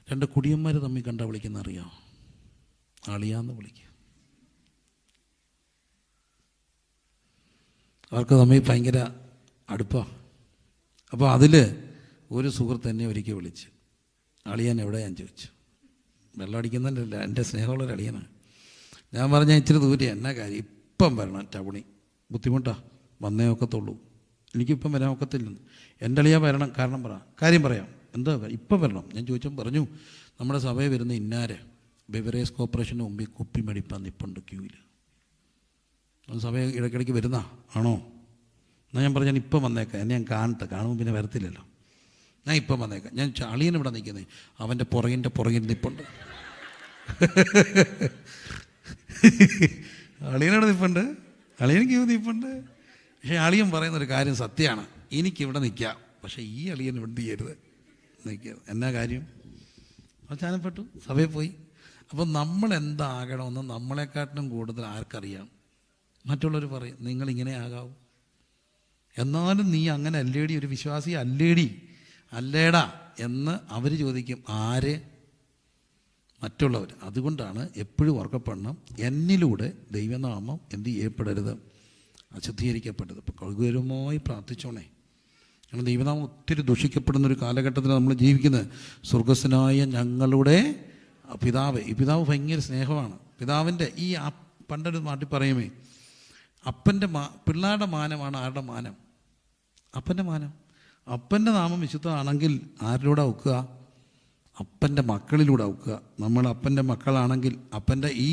2 കുടിയന്മാർ തമ്മിൽ കണ്ടാൽ വിളിക്കുന്ന അറിയാം? അളിയാന്ന് വിളിക്കും. അവർക്ക് തമ്മിൽ ഭയങ്കര അടുപ്പമാണ്. അപ്പോൾ അതിൽ ഒരു സുഹൃത്ത് എന്നെ ഒരിക്കൽ വിളിച്ച്, അളിയൻ എവിടെ? ഞാൻ ചോദിച്ചു. വെള്ളം അടിക്കുന്നതല്ല, എൻ്റെ സ്നേഹമുള്ളൊരു അളിയനാണ്. ഞാൻ പറഞ്ഞാൽ ഇച്ചിരി ദൂരെ, എന്നാ കാര്യം? ഇപ്പം വരണം ടൗണി, ബുദ്ധിമുട്ടാണ്, വന്നേ ഒക്കത്തുള്ളൂ, എനിക്കിപ്പം വരാൻ ഒക്കത്തില്ലെന്ന്. എൻ്റെ അളിയാ വരണം, കാര്യം പറയാം. എന്താ ഇപ്പം വരണം? ഞാൻ ചോദിച്ചപ്പോൾ പറഞ്ഞു, നമ്മുടെ സഭയിൽ വരുന്ന ഇന്നാര് ബെവറേജ് കോർപ്പറേഷന് മുമ്പിൽ കുപ്പി മേടിപ്പാൻ നിൽപ്പുണ്ട് ക്യൂവിൽ. സഭ ഇടയ്ക്കിടയ്ക്ക് വരുന്ന ആണോ? എന്നാൽ ഞാൻ പറഞ്ഞാൽ ഇപ്പം വന്നേക്കാം, എന്നെ ഞാൻ കാണുമ്പോൾ പിന്നെ വരത്തില്ലല്ലോ, ഞാൻ ഇപ്പം വന്നേക്കാം. ഞാൻ അളിയൻ ഇവിടെ നിൽക്കുന്നത്, അവൻ്റെ പുറകിൽ നിൽപ്പുണ്ട്. അളിയനോട് നിൽപ്പുണ്ട്, അളിയനിക്ക് നിൽപ്പുണ്ട്. പക്ഷേ അളിയൻ പറയുന്നൊരു കാര്യം സത്യമാണ്, എനിക്കിവിടെ നിൽക്കാം, പക്ഷേ ഈ അളിയൻ ഇവിടെ ചെയ്യരുത്, നിൽക്കരുത്. എന്നാ കാര്യം? അവസാനപ്പെട്ടു, സഭയിൽ പോയി. അപ്പം നമ്മൾ എന്താകണമെന്ന് നമ്മളെക്കാട്ടിലും കൂടുതൽ ആർക്കറിയാം? മറ്റുള്ളവർ പറയും നിങ്ങളിങ്ങനെ ആകാവൂ. എന്നാലും നീ അങ്ങനെ അല്ലേടി, ഒരു വിശ്വാസി അല്ലേടി, അല്ലേടാ എന്ന് അവർ ചോദിക്കും. ആര്? മറ്റുള്ളവർ. അതുകൊണ്ടാണ് എപ്പോഴും ഓർക്കപ്പെടണം, എന്നിലൂടെ ദൈവനാമം എന്ത് ചെയ്യപ്പെടരുത്? അശുദ്ധീകരിക്കപ്പെടരുത്. ഇപ്പോൾ കൗതുകരമായി പ്രാർത്ഥിച്ചോണേ. കാരണം ദൈവനാമം ഒത്തിരി ദുഷിക്കപ്പെടുന്നൊരു കാലഘട്ടത്തിൽ നമ്മൾ ജീവിക്കുന്നത്. സ്വർഗസ്ഥനായ ഞങ്ങളുടെ പിതാവ്, ഈ പിതാവ് ഭയങ്കര സ്നേഹമാണ്. പിതാവിൻ്റെ ഈ പണ്ടൊരു നാട്ടിൽ പറയുമേ, അപ്പൻ്റെ പിള്ളേരുടെ മാനമാണ് ആരുടെ മാനം? അപ്പൻ്റെ മാനം. അപ്പൻ്റെ നാമം വിശുദ്ധമാണെങ്കിൽ ആരിലൂടെ ഒക്കുക? അപ്പൻ്റെ മക്കളിലൂടെ ഒക്കുക. നമ്മൾ അപ്പൻ്റെ മക്കളാണെങ്കിൽ, അപ്പൻ്റെ ഈ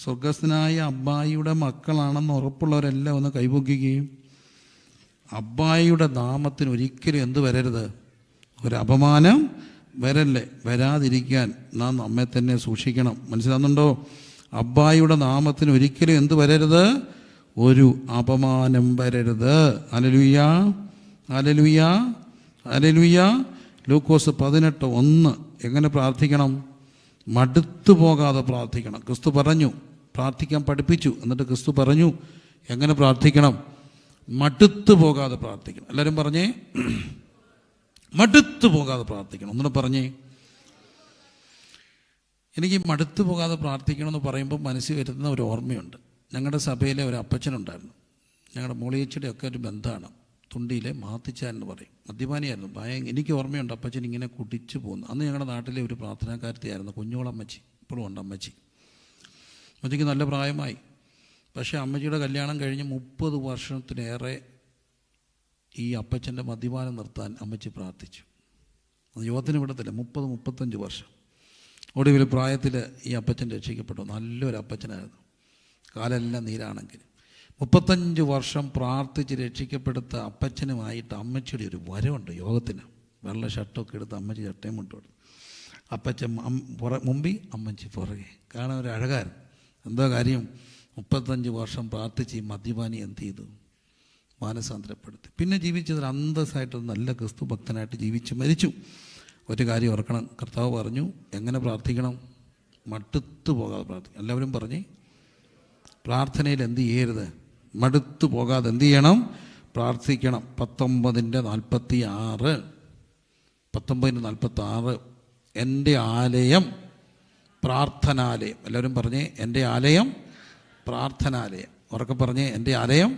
സ്വർഗസ്ഥനായ അബ്ബായിയുടെ മക്കളാണെന്ന് ഉറപ്പുള്ളവരെല്ലാം ഒന്ന് കൈപൊക്കുകയും, അബ്ബായിയുടെ നാമത്തിന് ഒരിക്കലും എന്ത് വരരുത്? ഒരു അപമാനം വരല്ലേ. വരാതിരിക്കാൻ നാം നമ്മെ തന്നെ സൂക്ഷിക്കണം. മനസ്സിലാകുന്നുണ്ടോ? അബ്ബായിയുടെ നാമത്തിന് ഒരിക്കലും എന്ത് വരരുത്? ഒരു അപമാനം വരരുത്. Hallelujah, hallelujah, hallelujah. ലൂക്കോസ് 18:1. എങ്ങനെ പ്രാർത്ഥിക്കണം? മടുത്തു പോകാതെ പ്രാർത്ഥിക്കണം. ക്രിസ്തു പറഞ്ഞു, പ്രാർത്ഥിക്കാൻ പഠിപ്പിച്ചു. എന്നിട്ട് ക്രിസ്തു പറഞ്ഞു എങ്ങനെ പ്രാർത്ഥിക്കണം? മടുത്തു പോകാതെ പ്രാർത്ഥിക്കണം. എല്ലാവരും പറഞ്ഞേ, മടുത്തു പോകാതെ പ്രാർത്ഥിക്കണം. ഒന്നുകൂടെ പറഞ്ഞേ. എനിക്ക് മടുത്തു പോകാതെ പ്രാർത്ഥിക്കണമെന്ന് പറയുമ്പോൾ മനസ്സിൽ വരുന്ന ഒരു ഓർമ്മയുണ്ട്. ഞങ്ങളുടെ സഭയിലെ ഒരു അപ്പച്ചനുണ്ടായിരുന്നു. ഞങ്ങളുടെ മോളിയച്ചിയുടെ ഒക്കെ ഒരു ബന്ധമാണ്. തുണ്ടിയിലെ മാത്തിച്ചാൻ എന്ന് പറയും. മദ്യപാനിയായിരുന്നു. എനിക്ക് ഓർമ്മയുണ്ട് അപ്പച്ചൻ ഇങ്ങനെ കുടിച്ചു പോകുന്നു. അന്ന് ഞങ്ങളുടെ നാട്ടിലെ ഒരു പ്രാർത്ഥനാക്കാരത്തിയായിരുന്നു കുഞ്ഞോളമ്മച്ചി. ഇപ്പോഴും ഉണ്ട് അമ്മച്ചി. അമ്മച്ചിക്ക് നല്ല പ്രായമായി. പക്ഷേ അമ്മച്ചിയുടെ കല്യാണം കഴിഞ്ഞ് 30 വർഷത്തിലേറെ ഈ അപ്പച്ചൻ്റെ മദ്യപാനം നിർത്താൻ അമ്മച്ചി പ്രാർത്ഥിച്ചു. അത് യുവത്തിന് വിടത്തില്ല. 30-35 വർഷം. ഒടുവിൽ പ്രായത്തിൽ ഈ അപ്പച്ചൻ രക്ഷിക്കപ്പെട്ടു. നല്ലൊരു അപ്പച്ചനായിരുന്നു. കാലെല്ലാം നീരാണെങ്കിൽ 35 വർഷം പ്രാർത്ഥിച്ച് രക്ഷിക്കപ്പെടുത്ത അപ്പച്ചനുമായിട്ട് അമ്മച്ചിയുടെ ഒരു വരവുണ്ട് യോഗത്തിന്. വെള്ള ഷർട്ടൊക്കെ എടുത്ത് അമ്മച്ചി ചട്ടയും മുട്ടോടും. അപ്പച്ചൻ മുമ്പിൽ, അമ്മച്ചി പുറകെ. കാണാൻ ഒരു അഴകായിരുന്നു. എന്താ കാര്യം? 35 വർഷം പ്രാർത്ഥിച്ച് ഈ മദ്യപാനി എന്ത് ചെയ്തു? മാനസാന്തരപ്പെടുത്തി. പിന്നെ ജീവിച്ചതിൽ അന്തസ്സായിട്ട് നല്ല ക്രിസ്തു ഭക്തനായിട്ട് ജീവിച്ച് മരിച്ചു. ഒരു കാര്യം ഓർക്കണം, കർത്താവ് പറഞ്ഞു എങ്ങനെ പ്രാർത്ഥിക്കണം? മടുത്തു പോകാതെ പ്രാർത്ഥിക്കണം. എല്ലാവരും പറഞ്ഞേ, പ്രാർത്ഥനയിൽ എന്ത് ചെയ്യരുത്? മടുത്തു പോകാതെ എന്ത് ചെയ്യണം? പ്രാർത്ഥിക്കണം. 19:46 എൻ്റെ ആലയം പ്രാർത്ഥനാലയം. എല്ലാവരും പറഞ്ഞേ, എൻ്റെ ആലയം പ്രാർത്ഥനാലയം. ഉറക്കെ പറഞ്ഞേ, എൻ്റെ ആലയം.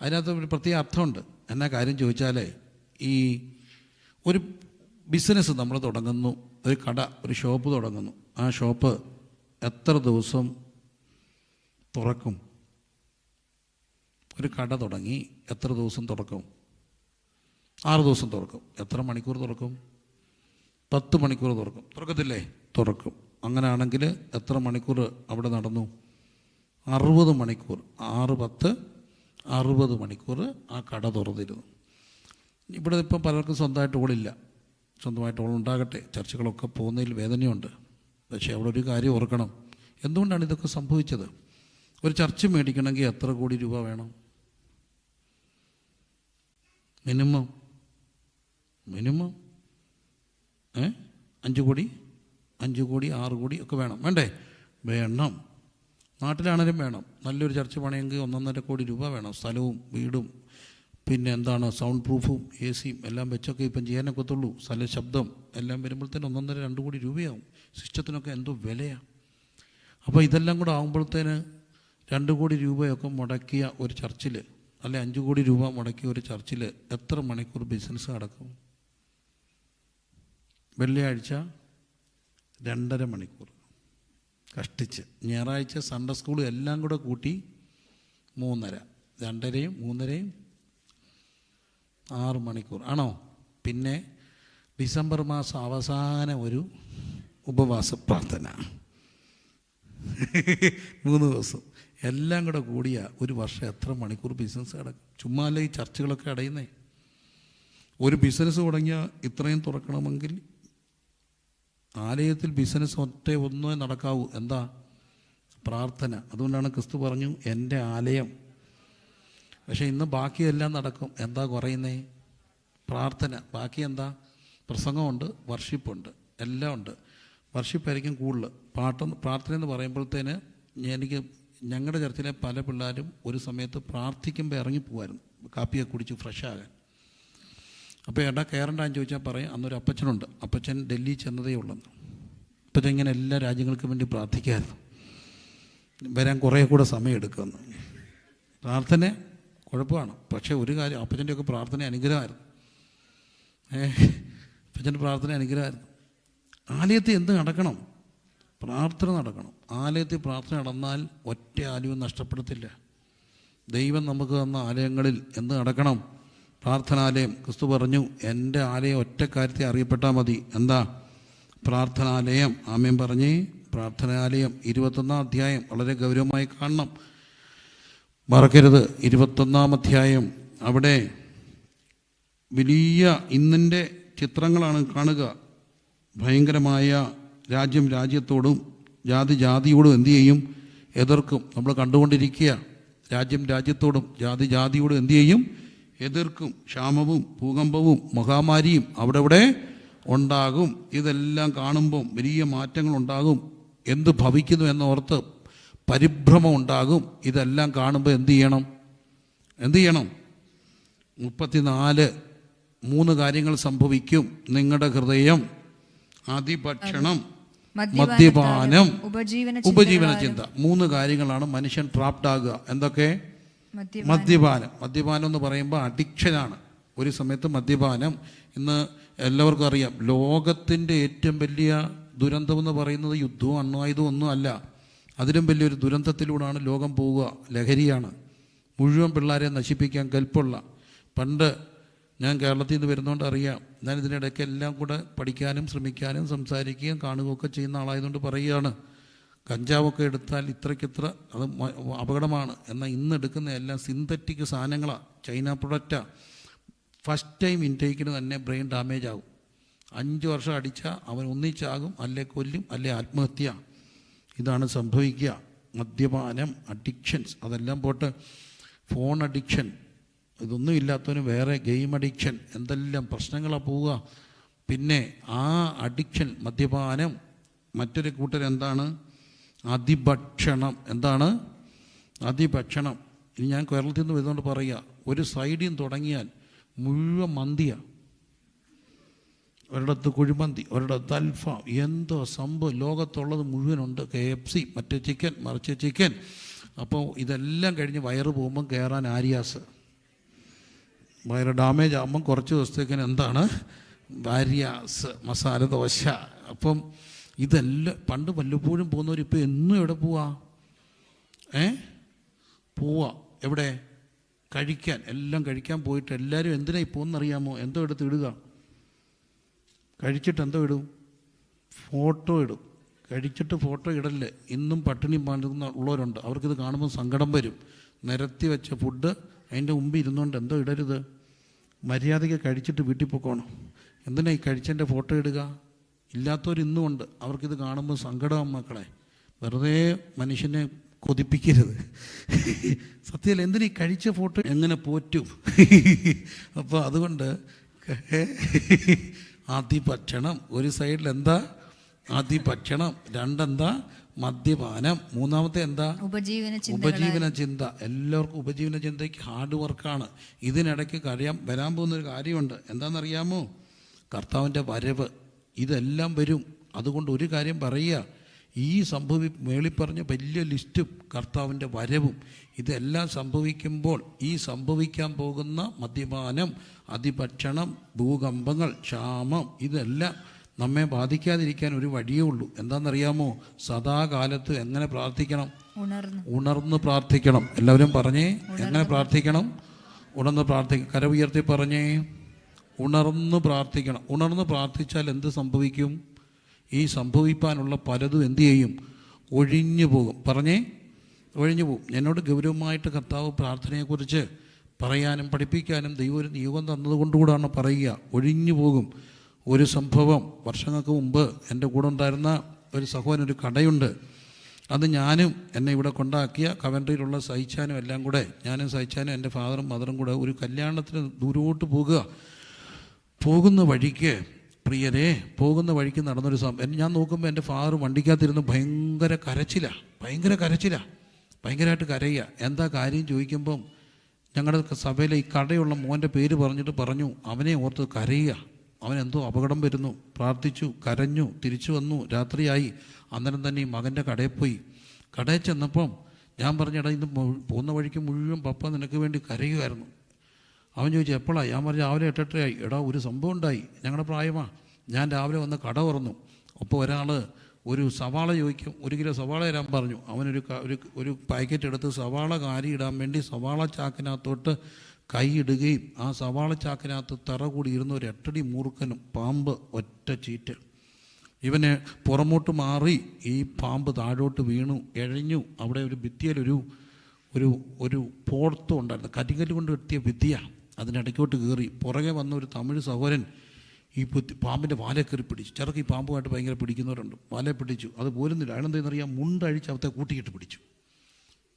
അതിനകത്ത് ഒരു പ്രത്യേക അർത്ഥമുണ്ട്. എന്നാ കാര്യം ചോദിച്ചാലേ, ഈ ഒരു ബിസിനസ് നമ്മൾ തുടങ്ങുന്നു, ഒരു കട, ഒരു ഷോപ്പ് തുടങ്ങുന്നു. ആ ഷോപ്പ് എത്ര ദിവസം തുറക്കും? ഒരു കട തുടങ്ങി എത്ര ദിവസം തുറക്കും? 6 ദിവസം തുറക്കും. എത്ര മണിക്കൂർ തുറക്കും? 10 മണിക്കൂർ തുറക്കും. തുറക്കത്തില്ലേ? തുറക്കും. അങ്ങനെയാണെങ്കിൽ എത്ര മണിക്കൂർ അവിടെ നടന്നു? 60 മണിക്കൂർ. 60 മണിക്കൂർ ആ കട തുറന്നിരുന്നു. ഇവിടെ ഇപ്പം പലർക്കും സ്വന്തമായിട്ട് ഓളില്ല. സ്വന്തമായിട്ട് ഓളുണ്ടാകട്ടെ. ചർച്ചകളൊക്കെ പോകുന്നതിൽ വേദനയുണ്ട്. പക്ഷേ അവിടെ ഒരു കാര്യം ഓർക്കണം. എന്തുകൊണ്ടാണ് ഇതൊക്കെ സംഭവിച്ചത്? ഒരു ചർച്ച് മേടിക്കണമെങ്കിൽ എത്ര കോടി രൂപ വേണം? മിനിമം 5 കോടി, 6 കോടി ഒക്കെ വേണം. വേണ്ടേ? വേണം. നാട്ടിലാണേലും വേണം. നല്ലൊരു ചർച്ച് പണിയെങ്കിൽ 1.5 കോടി രൂപ വേണം. സ്ഥലവും വീടും പിന്നെ എന്താണ് സൗണ്ട് പ്രൂഫും AC-യും എല്ലാം വെച്ചൊക്കെ ഇപ്പം ചെയ്യാനൊക്കത്തുള്ളൂ. ശബ്ദം എല്ലാം വരുമ്പോഴത്തേന് 1.5-2 കോടി രൂപയാവും. സിസ്റ്റത്തിനൊക്കെ എന്തോ വിലയാണ്. അപ്പോൾ ഇതെല്ലാം കൂടെ ആകുമ്പോഴത്തേന് 2 കോടി രൂപയൊക്കെ മുടക്കിയ ഒരു ചർച്ചിൽ, അല്ലെ 5 കോടി രൂപ മുടക്കിയ ഒരു ചർച്ചിൽ എത്ര മണിക്കൂർ ബിസിനസ് നടക്കും? വെള്ളിയാഴ്ച 2.5 മണിക്കൂർ കഷ്ടിച്ച്. ഞായറാഴ്ച സൺഡേ സ്കൂൾ എല്ലാം കൂടെ കൂട്ടി 3.5. 2.5യും 3.5യും 6 മണിക്കൂർ ആണോ? പിന്നെ ഡിസംബർ മാസം അവസാനം ഒരു ഉപവാസ പ്രാർത്ഥന 3 ദിവസം. എല്ലാം കൂടെ കൂടിയ ഒരു വർഷം എത്ര മണിക്കൂർ ബിസിനസ് കിടക്കും? ചുമ്മാ അല്ലേ ഈ ചർച്ചകളൊക്കെ അടയുന്നേ? ഒരു ബിസിനസ് തുടങ്ങിയാൽ ഇത്രയും തുറക്കണമെങ്കിൽ ആലയത്തിൽ ബിസിനസ് ഒന്നേ നടക്കാവൂ. എന്താ? പ്രാർത്ഥന. അതുകൊണ്ടാണ് ക്രിസ്തു പറഞ്ഞു എൻ്റെ ആലയം. പക്ഷേ ഇന്ന് ബാക്കിയെല്ലാം നടക്കും. എന്താ കുറയുന്നേ? പ്രാർത്ഥന. ബാക്കി എന്താ? പ്രസംഗമുണ്ട്, വർഷിപ്പുണ്ട്, എല്ലാം ഉണ്ട്. വർഷിപ്പായിരിക്കും കൂടുതൽ. പ്രാർത്ഥന എന്ന് പറയുമ്പോഴത്തേന് ഞങ്ങളുടെ ചർച്ചിലെ പല പിള്ളേരും ഒരു സമയത്ത് പ്രാർത്ഥിക്കുമ്പോൾ ഇറങ്ങിപ്പോവായിരുന്നു കാപ്പിയൊക്കെ കുടിച്ച് ഫ്രഷാകാൻ. അപ്പോൾ ഏട്ടാ കയറണ്ടാന്ന് ചോദിച്ചാൽ പറയും അന്നൊരു അപ്പച്ചനുണ്ട്, അപ്പച്ചൻ ഡൽഹി ചെന്നതേ ഉള്ളെന്ന്. അപ്പച്ചൻ ഇങ്ങനെ എല്ലാ രാജ്യങ്ങൾക്കും വേണ്ടി പ്രാർത്ഥിക്കായിരുന്നു, വരാൻ കുറേ കൂടെ സമയം എടുക്കുമെന്ന്. പ്രാർത്ഥന കുഴപ്പമാണ്, പക്ഷേ ഒരു കാര്യം, അപ്പച്ചൻ്റെയൊക്കെ പ്രാർത്ഥന അനുഗ്രഹമായിരുന്നു. അപ്പച്ചൻ്റെ പ്രാർത്ഥന അനുഗ്രഹമായിരുന്നു. ആലയത്തിൽ എന്ത് നടക്കണം? പ്രാർത്ഥന നടക്കണം. ആലയത്തിൽ പ്രാർത്ഥന നടന്നാൽ ഒറ്റ ആലയവും നഷ്ടപ്പെടുത്തില്ല. ദൈവം നമുക്ക് തന്ന ആലയങ്ങളിൽ എന്ത് നടക്കണം? പ്രാർത്ഥനാലയം. ക്രിസ്തു പറഞ്ഞു എൻ്റെ ആലയം ഒറ്റ കാര്യത്തെ അറിയപ്പെട്ടാൽ മതി. എന്താ? പ്രാർത്ഥനാലയം. ആമേൻ പറഞ്ഞേ. പ്രാർത്ഥനാലയം 21 അധ്യായം വളരെ ഗൗരവമായി കാണണം, മറക്കരുത്. 21 അധ്യായം. അവിടെ വലിയ ഇന്നിൻ്റെ ചിത്രങ്ങളാണ് കാണുക. ഭയങ്കരമായ രാജ്യം രാജ്യത്തോടും ജാതി ജാതിയോടും എന്തു ചെയ്യും? എതിർക്കും. നമ്മൾ കണ്ടുകൊണ്ടിരിക്കുക. രാജ്യം രാജ്യത്തോടും ജാതി ജാതിയോടും എന്തു ചെയ്യും? എതിർക്കും. ക്ഷാമവും ഭൂകമ്പവും മഹാമാരിയും അവിടെ ഉണ്ടാകും. ഇതെല്ലാം കാണുമ്പം വലിയ മാറ്റങ്ങളുണ്ടാകും. എന്ത് ഭവിക്കുന്നു എന്നോർത്ത് പരിഭ്രമം ഉണ്ടാകും. ഇതെല്ലാം കാണുമ്പോൾ എന്തു ചെയ്യണം? 34 3 കാര്യങ്ങൾ സംഭവിക്കും. നിങ്ങളുടെ ഹൃദയം, അതിഭക്ഷണം, മദ്യപാനം, ഉപജീവന ചിന്ത. 3 കാര്യങ്ങളാണ് മനുഷ്യൻ ട്രാപ്ഡ് ആകുക. എന്തൊക്കെ? മദ്യപാനം എന്ന് പറയുമ്പോൾ അഡിക്ഷനാണ്. ഒരു സമയത്ത് മദ്യപാനം, ഇന്ന് എല്ലാവർക്കും അറിയാം, ലോകത്തിൻ്റെ ഏറ്റവും വലിയ ദുരന്തമെന്ന് പറയുന്നത് യുദ്ധവും അണ്വായുധവും ഒന്നും അല്ല. അതിലും വലിയൊരു ദുരന്തത്തിലൂടെയാണ് ലോകം പോവുക. ലഹരിയാണ്. മുഴുവൻ പിള്ളേരെ നശിപ്പിക്കാൻ കെൽപ്പുള്ള. പണ്ട് ഞാൻ കേരളത്തിൽ നിന്ന് വരുന്നതുകൊണ്ട് അറിയാം. ഞാൻ ഇതിനിടയ്ക്ക് എല്ലാം കൂടെ പഠിക്കാനും ശ്രമിക്കാനും സംസാരിക്കുകയും കാണുകയൊക്കെ ചെയ്യുന്ന ആളായതുകൊണ്ട് പറയുകയാണ്, കഞ്ചാവൊക്കെ എടുത്താൽ ഇത്രയ്ക്കിത്ര അത് അപകടമാണ്. എന്നാൽ ഇന്ന് എടുക്കുന്ന എല്ലാം സിന്തറ്റിക് സാധനങ്ങളാണ്, ചൈന പ്രൊഡക്റ്റാണ്. ഫസ്റ്റ് ടൈം ഇൻടേക്കിന് തന്നെ ബ്രെയിൻ ഡാമേജ് ആകും. 5 വർഷം അടിച്ചാൽ അവൻ ഒന്നിച്ചാകും, അല്ലെ കൊല്ലും, അല്ലെ ആത്മഹത്യ. ഇതാണ് സംഭവിക്കുക. മദ്യപാനം, അഡിക്ഷൻസ്, അതെല്ലാം പോട്ടെ. ഫോൺ അഡിക്ഷൻ, ഇതൊന്നും ഇല്ലാത്തവന് വേറെ ഗെയിം അഡിക്ഷൻ, എന്തെല്ലാം പ്രശ്നങ്ങളാണ് പോവുക. പിന്നെ ആ അഡിക്ഷൻ, മദ്യപാനം. മറ്റൊരു കൂട്ടർ എന്താണ്? അതിഭക്ഷണം. എന്താണ്? അതിഭക്ഷണം. ഇനി ഞാൻ കേരളത്തിൽ നിന്ന് വരുന്നതുകൊണ്ട് പറയുക, ഒരു സൈഡിൽ നിന്ന് തുടങ്ങിയാൽ മുഴുവൻ മന്തിയാണ്. ഒരിടത്ത് കുഴിമന്തി, ഒരിടത്ത് അൽഫാം, എന്തോ സംഭവം ലോകത്തുള്ളത് മുഴുവനുണ്ട്. KFC, മറ്റേ ചിക്കൻ, മറിച്ച് ചിക്കൻ. അപ്പോൾ ഇതെല്ലാം കഴിഞ്ഞ് വയറ് പോകുമ്പം കയറാൻ ആര്യാസ്. വയറ് ഡാമേജ് ആകുമ്പം കുറച്ച് ദിവസത്തേക്കിന് എന്താണ്? ആര്യാസ്, മസാല ദോശ. അപ്പം ഇതെല്ലാം പണ്ട് വല്ലപ്പോഴും പോകുന്നവർ ഇപ്പോൾ എന്നും എവിടെ പോവാ? എവിടെ? കഴിക്കാൻ. എല്ലാം കഴിക്കാൻ പോയിട്ട് എല്ലാവരും എന്തിനായി പോകുന്നറിയാമോ? എന്തോ എടുത്ത് ഇടുക. കഴിച്ചിട്ട് എന്തോ ഇടും? ഫോട്ടോ ഇടും. കഴിച്ചിട്ട് ഫോട്ടോ ഇടല്ലേ. ഇന്നും പട്ടിണി പാടുന്ന ഉള്ളവരുണ്ട്. അവർക്കിത് കാണുമ്പോൾ സങ്കടം വരും. നിരത്തി വെച്ച ഫുഡ് അതിൻ്റെ മുമ്പിൽ ഇരുന്നുകൊണ്ട് എന്തോ ഇടരുത്. മര്യാദയ്ക്ക് കഴിച്ചിട്ട് വീട്ടിൽ പോക്കോണം. എന്തിനാ ഈ കഴിച്ചതിൻ്റെ ഫോട്ടോ ഇടുക? ഇല്ലാത്തവർ ഇന്നും ഉണ്ട്. അവർക്കിത് കാണുമ്പോൾ സങ്കടം. മക്കളെ, വെറുതെ മനുഷ്യനെ കൊതിപ്പിക്കരുത്. സത്യമല്ല. എന്തിനാ ഈ കഴിച്ച ഫോട്ടോ എങ്ങനെ പോറ്റും? അപ്പോൾ അതുകൊണ്ട് അതിഭക്ഷണം. ഒരു സൈഡിൽ എന്താ? അതിഭക്ഷണം. 2 എന്താ? മദ്യപാനം. 3 എന്താ? ഉപജീവന ചിന്ത. എല്ലാവർക്കും ഉപജീവന ചിന്തയ്ക്ക് ഹാർഡ് വർക്കാണ്. ഇതിനിടയ്ക്ക് വരാൻ പോകുന്നൊരു കാര്യമുണ്ട്. എന്താണെന്നറിയാമോ? കർത്താവിൻ്റെ വരവ്. ഇതെല്ലാം വരും. അതുകൊണ്ട് ഒരു കാര്യം പറയുക, ഈ മേളിൽ പറഞ്ഞ വലിയ ലിസ്റ്റും കർത്താവിൻ്റെ വരവും ഇതെല്ലാം സംഭവിക്കുമ്പോൾ ഈ സംഭവിക്കാൻ പോകുന്ന മദ്യപാനം, അതിഭക്ഷണം, ഭൂകമ്പങ്ങൾ, ക്ഷാമം, ഇതെല്ലാം നമ്മെ ബാധിക്കാതിരിക്കാൻ ഒരു വഴിയേ ഉള്ളൂ. എന്താണെന്നറിയാമോ? സദാകാലത്ത് എങ്ങനെ പ്രാർത്ഥിക്കണം? ഉണർന്ന് പ്രാർത്ഥിക്കണം. എല്ലാവരും പറഞ്ഞേ, എങ്ങനെ പ്രാർത്ഥിക്കണം? ഉണർന്ന് പ്രാർത്ഥിക്കണം. കര ഉയർത്തി പറഞ്ഞേ, ഉണർന്ന് പ്രാർത്ഥിക്കണം. ഉണർന്ന് പ്രാർത്ഥിച്ചാൽ എന്ത് സംഭവിക്കും? ഈ സംഭവിക്കാനുള്ള പലതും എന്തു ചെയ്യും? ഒഴിഞ്ഞു പോകും. പറഞ്ഞേ, ഒഴിഞ്ഞു പോകും. എന്നോട് ഗൗരവമായിട്ട് കർത്താവ് പ്രാർത്ഥനയെക്കുറിച്ച് പറയാനും പഠിപ്പിക്കാനും ദൈവം ഒരു നിയോഗം തന്നതുകൊണ്ടുകൂടാണ് പറയുക. ഒഴിഞ്ഞു പോകും. ഒരു സംഭവം വർഷങ്ങൾക്ക് മുമ്പ് എൻ്റെ കൂടെ ഉണ്ടായിരുന്ന ഒരു സഹോദരൻ, ഒരു കടയുണ്ട്. അത് ഞാനും എന്നെ ഇവിടെ കൊണ്ടാക്കിയ കവൻട്രിയിലുള്ള സഹിച്ചാനും എല്ലാം കൂടെ, ഞാനും സഹിച്ചാനും എൻ്റെ ഫാദറും മദറും കൂടെ ഒരു കല്യാണത്തിന് ദൂരോട്ട് പോകുന്ന വഴിക്ക്, പ്രിയരെ, പോകുന്ന വഴിക്ക് നടന്നൊരു സംഭവം. ഞാൻ നോക്കുമ്പോൾ എൻ്റെ ഫാദർ വണ്ടിക്കകത്തിരുന്ന് ഭയങ്കര കരച്ചിലാണ്, ഭയങ്കരമായിട്ട് കരയുക. എന്താ കാര്യം ചോദിക്കുമ്പം ഞങ്ങളുടെ സഭയിലെ ഈ കടയുള്ള മോൻ്റെ പേര് പറഞ്ഞു അവനെ ഓർത്ത് കരയുക. അവനെന്തോ അപകടം വരുന്നു, പ്രാർത്ഥിച്ചു, കരഞ്ഞു, തിരിച്ചു വന്നു, രാത്രിയായി. അന്നേരം തന്നെ ഈ മകൻ്റെ കടയിൽ പോയി. കടയിൽ ചെന്നപ്പം ഞാൻ പറഞ്ഞെടാ, ഇന്ന് പോകുന്ന വഴിക്ക് മുഴുവൻ പപ്പ നിനക്ക് വേണ്ടി കരയുമായിരുന്നു. അവൻ ചോദിച്ചു എപ്പോഴാണ്? ഞാൻ പറഞ്ഞു രാവിലെ 8:30 എടാ ഒരു സംഭവം ഉണ്ടായി, ഞങ്ങളുടെ പ്രായമാണ്. ഞാൻ രാവിലെ വന്ന് കട തുറന്നു. അപ്പോൾ ഒരാൾ ഒരു സവാള ചോദിക്കും, 1 കിലോ സവാള തരാൻ പറഞ്ഞു. അവനൊരു പാക്കറ്റ് എടുത്ത് സവാള കാരി ഇടാൻ വേണ്ടി സവാള ചാക്കിനകത്തോട്ട് കൈ ഇടുകയും ആ സവാള ചാക്കിനകത്ത് തറ കൂടി ഇരുന്ന ഒരു 8 അടി മൂർഖനും പാമ്പ് ഒറ്റ ചീറ്റ്. ഇവന് പുറമോട്ട് മാറി, ഈ പാമ്പ് താഴോട്ട് വീണു, എഴഞ്ഞു. അവിടെ ഒരു ഭിത്തിയിലൊരു ഒരു പോർത്തും ഉണ്ടായിരുന്നു, കരിങ്കല്ല് കൊണ്ട് കെട്ടിയ ഭിത്തിയാണ്. അതിനിടയ്ക്കോട്ട് കയറി പുറകെ വന്ന ഒരു തമിഴ് സഹോദരൻ ഈ പാമ്പിൻ്റെ വാലെ കയറി പിടിച്ചു. ചിലർക്ക് ഈ പാമ്പുമായിട്ട് ഭയങ്കര പിടിക്കുന്നവരുണ്ട്. വാലെ പിടിച്ചു, അത് പോരുന്നില്ല. അയാളെന്തെന്നറിയാം, മുണ്ടഴിച്ച് അവത്തെ കൂട്ടിയിട്ട് പിടിച്ചു.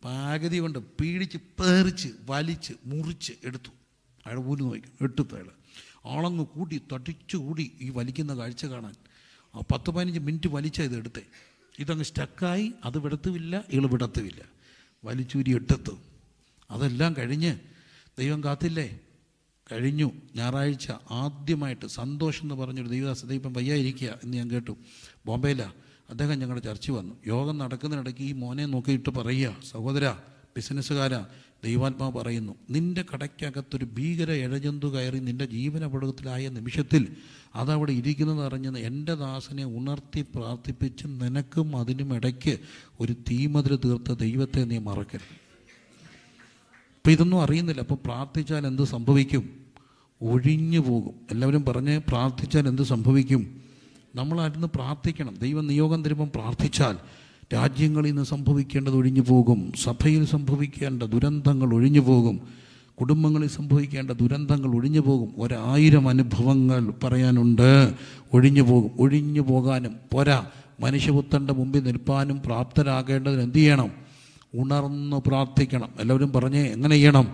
പകുതി കൊണ്ട് പീഡിച്ച് പേറിച്ച് വലിച്ച് മുറിച്ച് എടുത്തു. അയാൾ പോലും നോക്കി എടുത്തു. ആളങ്ങ് കൂട്ടി തട്ടിച്ചു കൂടി ഈ വലിക്കുന്ന കാഴ്ച കാണാൻ 10-15 മിനിറ്റ് വലിച്ചാൽ ഇത് എടുത്തേ. ഇതങ്ങ് സ്റ്റക്കായി, അത് വിടത്തുമില്ല, ഇയാൾ വിടത്തുമില്ല, വലിച്ചൂരി എടുത്തു. അതെല്ലാം കഴിഞ്ഞ് ദൈവം കാത്തില്ലേ, കഴിഞ്ഞു. ഞായറാഴ്ച ആദ്യമായിട്ട് സന്തോഷം എന്ന് പറഞ്ഞൊരു ദൈവദാസ, ഇപ്പം വയ്യായിരിക്കുക എന്ന് ഞാൻ കേട്ടു, ബോംബെയിലാണ്. അദ്ദേഹം ഞങ്ങളുടെ ചർച്ച വന്നു. യോഗം നടക്കുന്നതിനിടയ്ക്ക് ഈ മോനെ നോക്കിയിട്ട് പറയുക, സഹോദര, ബിസിനസ്സുകാരാ, ദൈവാത്മാവ് പറയുന്നു, നിൻ്റെ കടയ്ക്കകത്തൊരു ഭീകര ഇഴജന്തു കയറി നിൻ്റെ ജീവനപകടത്തിലായ നിമിഷത്തിൽ അതവിടെ ഇരിക്കുന്നത് അറിഞ്ഞെന്ന് എൻ്റെ ദാസനെ ഉണർത്തി പ്രാർത്ഥിപ്പിച്ച് നിനക്കും അതിനും ഇടയ്ക്ക് ഒരു തീമതിൽ തീർത്ത ദൈവത്തെ നീ മറക്കരുത്. അപ്പം ഇതൊന്നും അറിയുന്നില്ല. അപ്പോൾ പ്രാർത്ഥിച്ചാൽ എന്ത് സംഭവിക്കും? ഒഴിഞ്ഞു പോകും. എല്ലാവരും പറഞ്ഞ്, പ്രാർത്ഥിച്ചാൽ എന്ത് സംഭവിക്കും? നമ്മളായിരുന്നു പ്രാർത്ഥിക്കണം. ദൈവം നിയോഗം തരുമ്പം പ്രാർത്ഥിച്ചാൽ രാജ്യങ്ങളിൽ നിന്ന് സംഭവിക്കേണ്ടത് ഒഴിഞ്ഞു പോകും, സഭയിൽ സംഭവിക്കേണ്ട ദുരന്തങ്ങൾ ഒഴിഞ്ഞു പോകും, കുടുംബങ്ങളിൽ സംഭവിക്കേണ്ട ദുരന്തങ്ങൾ ഒഴിഞ്ഞു പോകും. 1000 അനുഭവങ്ങൾ പറയാനുണ്ട്. ഒഴിഞ്ഞു പോകും. ഒഴിഞ്ഞു പോകാനും പോരാ, മനുഷ്യപുത്രൻ്റെ മുമ്പിൽ നിൽപ്പാനും പ്രാപ്തരാകേണ്ടതിന് എന്ത് ചെയ്യണം? ഉണർന്ന് പ്രാർത്ഥിക്കണം. എല്ലാവരും പറഞ്ഞേ, എങ്ങനെ ചെയ്യണം?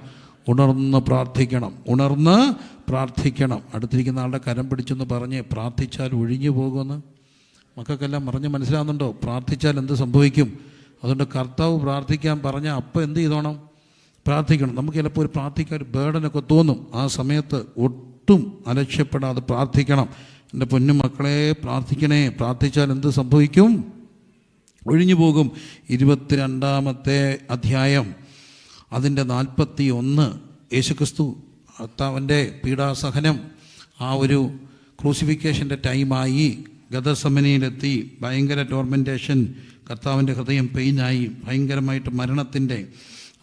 ഉണർന്ന് പ്രാർത്ഥിക്കണം, ഉണർന്ന് പ്രാർത്ഥിക്കണം. അടുത്തിരിക്കുന്ന ആളുടെ കരം പിടിച്ചെന്ന് പറഞ്ഞ്, പ്രാർത്ഥിച്ചാൽ ഒഴിഞ്ഞു പോകുമെന്ന് മക്കൾക്കെല്ലാം പറഞ്ഞ് മനസ്സിലാവുന്നുണ്ടോ? പ്രാർത്ഥിച്ചാൽ എന്ത് സംഭവിക്കും? അതുകൊണ്ട് കർത്താവ് പ്രാർത്ഥിക്കാൻ പറഞ്ഞാൽ അപ്പം എന്ത് ചെയ്തോണം? പ്രാർത്ഥിക്കണം. നമുക്ക് ചിലപ്പോൾ ഒരു പ്രാർത്ഥിക്കാൻ ഒരു ബേർഡനൊക്കെ തോന്നും. ആ സമയത്ത് ഒട്ടും അലക്ഷ്യപ്പെടാതെ പ്രാർത്ഥിക്കണം. എൻ്റെ പൊന്നു മക്കളെ, പ്രാർത്ഥിക്കണേ. പ്രാർത്ഥിച്ചാൽ എന്ത് സംഭവിക്കും? ഒഴിഞ്ഞു പോകും. 22-ാമത്തെ അധ്യായം അതിൻ്റെ 41, യേശുക്രിസ്തു കർത്താവിൻ്റെ പീഡാസഹനം, ആ ഒരു ക്രൂസിഫിക്കേഷൻ്റെ ടൈമായി, ഗദസമനയിലെത്തി, ഭയങ്കര ടോർമെൻറ്റേഷൻ, കർത്താവിൻ്റെ ഹൃദയം പെയിനായി, ഭയങ്കരമായിട്ട് മരണത്തിൻ്റെ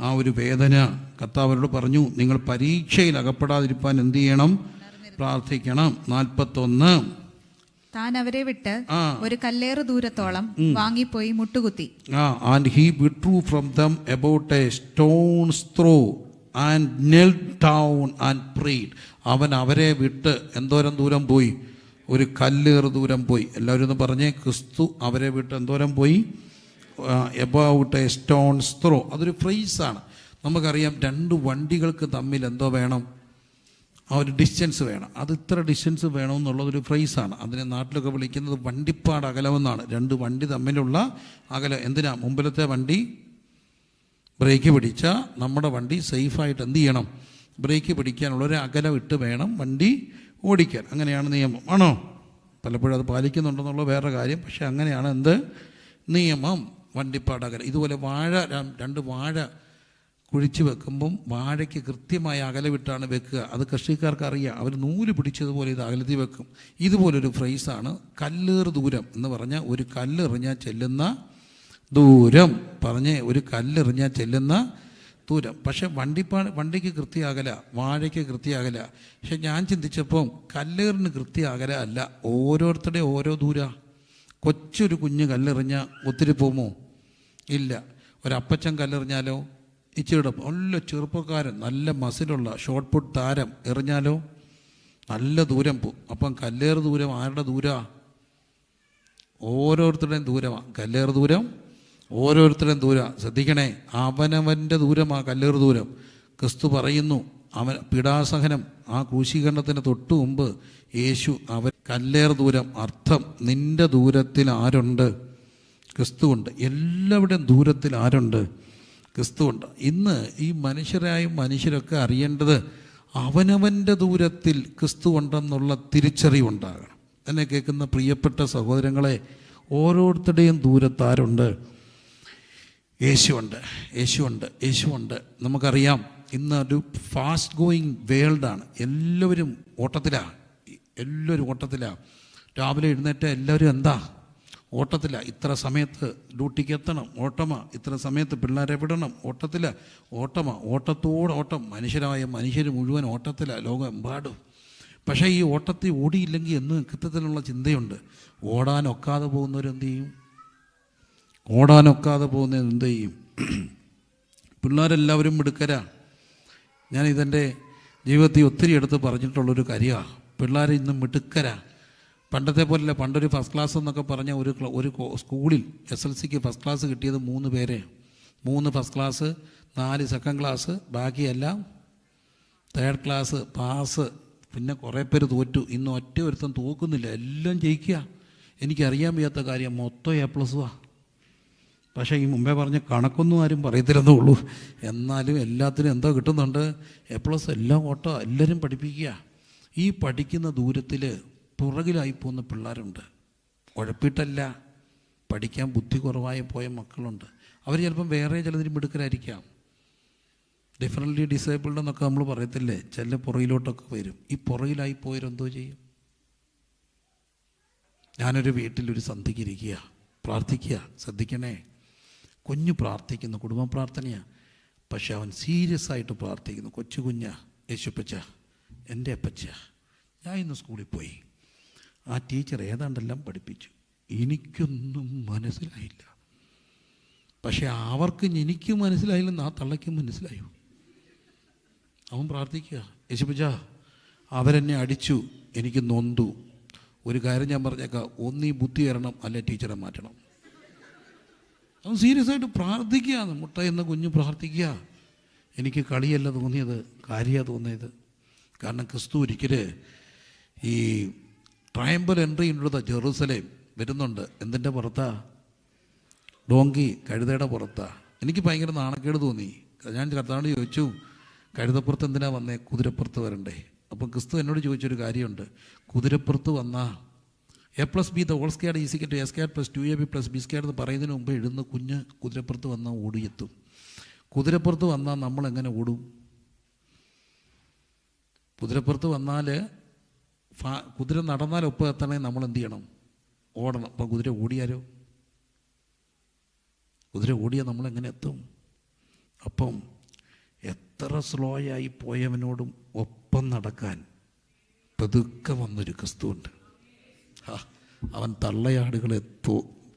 ആ ഒരു വേദന. കർത്താവരോട് പറഞ്ഞു, നിങ്ങൾ പരീക്ഷയിൽ അകപ്പെടാതിരിക്കാൻ എന്ത് ചെയ്യണം? പ്രാർത്ഥിക്കണം. 41, താൻ അവരെ വിട്ട് ഒരു കല്ലേറ് ദൂരത്തോളം വാങ്ങിപ്പോയി മുട്ടുകുത്തി. And he withdrew from them about a stone's throw and knelt down and prayed. അവൻ അവരെ വിട്ട് എന്തോരം ദൂരം പോയി? ഒരു കല്ലേറ് ദൂരം പോയി. എല്ലാവരും ഒന്ന് പറഞ്ഞേ, ക്രിസ്തു അവരെ വിട്ട് എന്തോരം പോയി? about a stone's throw. അതൊരു ഫ്രേസാണ്. നമുക്കറിയാം, 2 വണ്ടികൾക്ക് തമ്മിൽ എന്തോ വേണം? ആ ഒരു ഡിസ്റ്റൻസ് വേണം. അത് ഇത്ര ഡിസ്റ്റൻസ് വേണമെന്നുള്ളതൊരു ഫ്രേസാണ്. അതിനെ നാട്ടിലൊക്കെ വിളിക്കുന്നത് വണ്ടിപ്പാട് അകലമെന്നാണ്. 2 വണ്ടി തമ്മിലുള്ള അകലം. എന്തിനാ? മുമ്പിലത്തെ വണ്ടി ബ്രേക്ക് പിടിച്ചാൽ നമ്മുടെ വണ്ടി സേഫായിട്ട് എന്ത് ചെയ്യണം? ബ്രേക്ക് പിടിക്കാനുള്ളൊരു അകലം ഇട്ട് വേണം വണ്ടി ഓടിക്കാൻ. അങ്ങനെയാണ് നിയമം. ആണോ? പലപ്പോഴും അത് പാലിക്കുന്നുണ്ടെന്നുള്ള വേറെ കാര്യം. പക്ഷെ അങ്ങനെയാണ് എന്ത് നിയമം? വണ്ടിപ്പാട് അകലം. ഇതുപോലെ 2 വാഴ കുഴിച്ച് വെക്കുമ്പം വാഴയ്ക്ക് കൃത്യമായ അകലവിട്ടാണ് വെക്കുക. അത് കൃഷിക്കാർക്ക് അറിയാം. അവർ നൂല് പിടിച്ചതുപോലെ ഇത് അകലത്തിൽ വെക്കും. ഇതുപോലൊരു ഫ്രേസാണ് കല്ലേറ് ദൂരം എന്ന് പറഞ്ഞാൽ, ഒരു കല്ലെറിഞ്ഞാൽ ചെല്ലുന്ന ദൂരം. പറഞ്ഞ്, ഒരു കല്ലെറിഞ്ഞാൽ ചെല്ലുന്ന ദൂരം. പക്ഷെ വണ്ടിക്ക് കൃത്യാകല, വാഴയ്ക്ക് കൃത്യാകല. പക്ഷെ ഞാൻ ചിന്തിച്ചപ്പം കല്ലേറിന് കൃത്യാകല അല്ല, ഓരോരുത്തരുടെ ഓരോ ദൂര. കൊച്ചൊരു കുഞ്ഞ് കല്ലെറിഞ്ഞാൽ ഒത്തിരി പോകുമോ? ഇല്ല. ഒരപ്പച്ചൻ കല്ലെറിഞ്ഞാലോ? ഇച്ചിരിയുടെ നല്ല ചെറുപ്പക്കാരൻ, നല്ല മസിലുള്ള ഷോർട്ട് പുട്ട് താരം എറിഞ്ഞാലോ നല്ല ദൂരം പോകും. അപ്പം കല്ലേറ് ദൂരം ആരുടെ ദൂരമാണ്? ഓരോരുത്തരുടെയും ദൂരമാണ് കല്ലേറ് ദൂരം. ഓരോരുത്തരും ദൂരം ശ്രദ്ധിക്കണേ. അവനവൻ്റെ ദൂരം ആ കല്ലേറ് ദൂരം. ക്രിസ്തു പറയുന്നു അവൻ പീഡാസഹനം ആ ക്രൂശീകരണത്തിന് തൊട്ടു മുമ്പ് യേശു അവൻ കല്ലേറ് ദൂരം. അർത്ഥം നിൻ്റെ ദൂരത്തിൽ ആരുണ്ട്? ക്രിസ്തുവുണ്ട്. എല്ലാവരുടെയും ദൂരത്തിൽ ആരുണ്ട്? ക്രിസ്തുവുണ്ട്. ഇന്ന് ഈ മനുഷ്യരൊക്കെ അറിയേണ്ടത് അവനവൻ്റെ ദൂരത്തിൽ ക്രിസ്തു ഉണ്ടെന്നുള്ള തിരിച്ചറിവുണ്ടാകണം. എന്നെ കേൾക്കുന്ന പ്രിയപ്പെട്ട സഹോദരങ്ങളെ, ഓരോരുത്തരുടെയും ദൂരത്ത് ആരുണ്ട്? യേശുവുണ്ട്, യേശുവുണ്ട്, യേശുവുണ്ട്. നമുക്കറിയാം ഇന്നൊരു ഫാസ്റ്റ് ഗോയിങ് വേൾഡാണ്. എല്ലാവരും ഓട്ടത്തിലാണ്. രാവിലെ എഴുന്നേറ്റ് എല്ലാവരും എന്താ? ഓട്ടത്തിലാണ്. ഇത്ര സമയത്ത് ഡ്യൂട്ടിക്ക് എത്തണം, ഓട്ടമാ. ഇത്ര സമയത്ത് പിള്ളേരെ വിടണം, ഓട്ടം. മനുഷ്യർ മുഴുവൻ ഓട്ടത്തിലാണ് ലോകമെമ്പാടും. പക്ഷേ ഈ ഓട്ടത്തിൽ ഓടിയില്ലെങ്കിൽ എന്ന് കൃത്യത്തിലുള്ള ചിന്തയുണ്ട്. ഓടാനൊക്കാതെ പോകുന്നവരെന്ത് ചെയ്യും? പിള്ളേരെല്ലാവരും മിടുക്കരാ. ഞാൻ ഇതെൻ്റെ ജീവിതത്തിൽ ഒത്തിരി എടുത്ത് പറഞ്ഞിട്ടുള്ളൊരു കാര്യമാണ്. പിള്ളേർ ഇന്ന് മിടുക്കരാ. പണ്ടത്തെ പോലെയല്ല. പണ്ടൊരു ഫസ്റ്റ് ക്ലാസ് എന്നൊക്കെ പറഞ്ഞ ഒരു സ്കൂളിൽ SLCക്ക് ഫസ്റ്റ് ക്ലാസ് കിട്ടിയത് 3 പേരെ. 3 ഫസ്റ്റ് ക്ലാസ്, 4 സെക്കൻഡ് ക്ലാസ്, ബാക്കിയെല്ലാം തേർഡ് ക്ലാസ് പാസ്. പിന്നെ കുറേ പേര് തോറ്റു. ഇന്ന് ഒറ്റ ഒരുത്തം തോക്കുന്നില്ല, എല്ലാം ജയിക്കുക. എനിക്കറിയാൻ വയ്യാത്ത കാര്യം മൊത്തം A+. പക്ഷേ ഈ മുമ്പേ പറഞ്ഞ കണക്കൊന്നും ആരും പറയത്തില്ലെന്നേ ഉള്ളൂ. എന്നാലും എല്ലാത്തിനും എന്തോ കിട്ടുന്നുണ്ട്, A+. എല്ലാം ഓട്ടോ, എല്ലാവരും പഠിപ്പിക്കുക. ഈ പഠിക്കുന്ന ദൂരത്തിൽ പുറകിലായി പോകുന്ന പിള്ളേരുണ്ട്. ഉഴപ്പിട്ടല്ല, പഠിക്കാൻ ബുദ്ധി കുറവായി പോയ മക്കളുണ്ട്. അവർ ചിലപ്പം വേറെ ചിലതിന് മിടുക്കരായിരിക്കാം. ഡിഫറൻ്റ്ലി ഡിസേബിൾഡ് എന്നൊക്കെ നമ്മൾ പറയത്തില്ലേ, ചില പുറകിലോട്ടൊക്കെ വരും. ഈ പുറകിലായി പോയവരെന്തോ ചെയ്യും? ഞാനൊരു വീട്ടിലൊരു സന്ധ്യയ്ക്ക് ഇരിക്കുക, പ്രാർത്ഥിക്കുക. ശ്രദ്ധിക്കണേ, കുഞ്ഞു പ്രാർത്ഥിക്കുന്നു, കുടുംബ പ്രാർത്ഥനയാണ്. പക്ഷെ അവൻ സീരിയസ് ആയിട്ട് പ്രാർത്ഥിക്കുന്നു. കുഞ്ഞാ, യേശുപ്പച്ച, എൻ്റെ അപ്പച്ച, ഞാൻ ഇന്ന് സ്കൂളിൽ പോയി, ആ ടീച്ചർ ഏതാണ്ടെല്ലാം പഠിപ്പിച്ചു, എനിക്കൊന്നും മനസ്സിലായില്ല. പക്ഷെ എനിക്ക് മനസ്സിലായില്ലെന്ന് ആ തള്ളയ്ക്കും മനസ്സിലായോ? അവൻ പ്രാർത്ഥിക്കുക, യേശുപ്പച്ച അവരെന്നെ അടിച്ചു, എനിക്ക് നൊന്തു. ഒരു കാര്യം ഞാൻ പറഞ്ഞേക്കാം, ഒന്നീ ബുദ്ധി തരണം, അല്ലെ ടീച്ചറെ മാറ്റണം. അവൻ സീരിയസ് ആയിട്ട് പ്രാർത്ഥിക്കുക. മുട്ട എന്ന കുഞ്ഞ് പ്രാർത്ഥിക്കുക. എനിക്ക് കളിയല്ല തോന്നിയത്, കാര്യമാണ് തോന്നിയത്. കാരണം ക്രിസ്തു ഒരിക്കൽ ഈ ട്രയംബൽ എൻട്രി ഇൻടു ജെറൂസലേം വരുന്നുണ്ട്. എന്തിൻ്റെ പുറത്താ? ഡോങ്കി, കഴുതയുടെ പുറത്താ. എനിക്ക് ഭയങ്കര നാണക്കേട് തോന്നി. ഞാൻ കർത്താവിനോട് ചോദിച്ചു, കഴുതപ്പുറത്ത് എന്തിനാ വന്നേ? കുതിരപ്പുറത്ത് വരണ്ടേ? അപ്പം ക്രിസ്തു എന്നോട് ചോദിച്ചൊരു കാര്യമുണ്ട്. കുതിരപ്പുറത്ത് വന്നാൽ A+B the whole squared is equal to A squared plus 2AB plus B squared എന്ന് പറയുന്നതിന് മുമ്പ് എഴുതുന്ന കുഞ്ഞ് കുതിരപ്പുറത്ത് വന്നാൽ ഓടിയെത്തും. കുതിരപ്പുറത്ത് വന്നാൽ നമ്മളെങ്ങനെ ഓടും? കുതിരപ്പുറത്ത് വന്നാൽ കുതിര നടന്നാൽ ഒപ്പം എത്തണമെങ്കിൽ നമ്മൾ എന്ത് ചെയ്യണം? ഓടണം. അപ്പം കുതിര ഓടിയാലോ? കുതിര ഓടിയാൽ നമ്മളെങ്ങനെ എത്തും? അപ്പം എത്ര സ്ലോ ആയി പോയവനോടും ഒപ്പം നടക്കാൻ പതുക്കെ വന്നൊരു ക്രിസ്തുവുണ്ട്. അവൻ തള്ളയാടുകളെ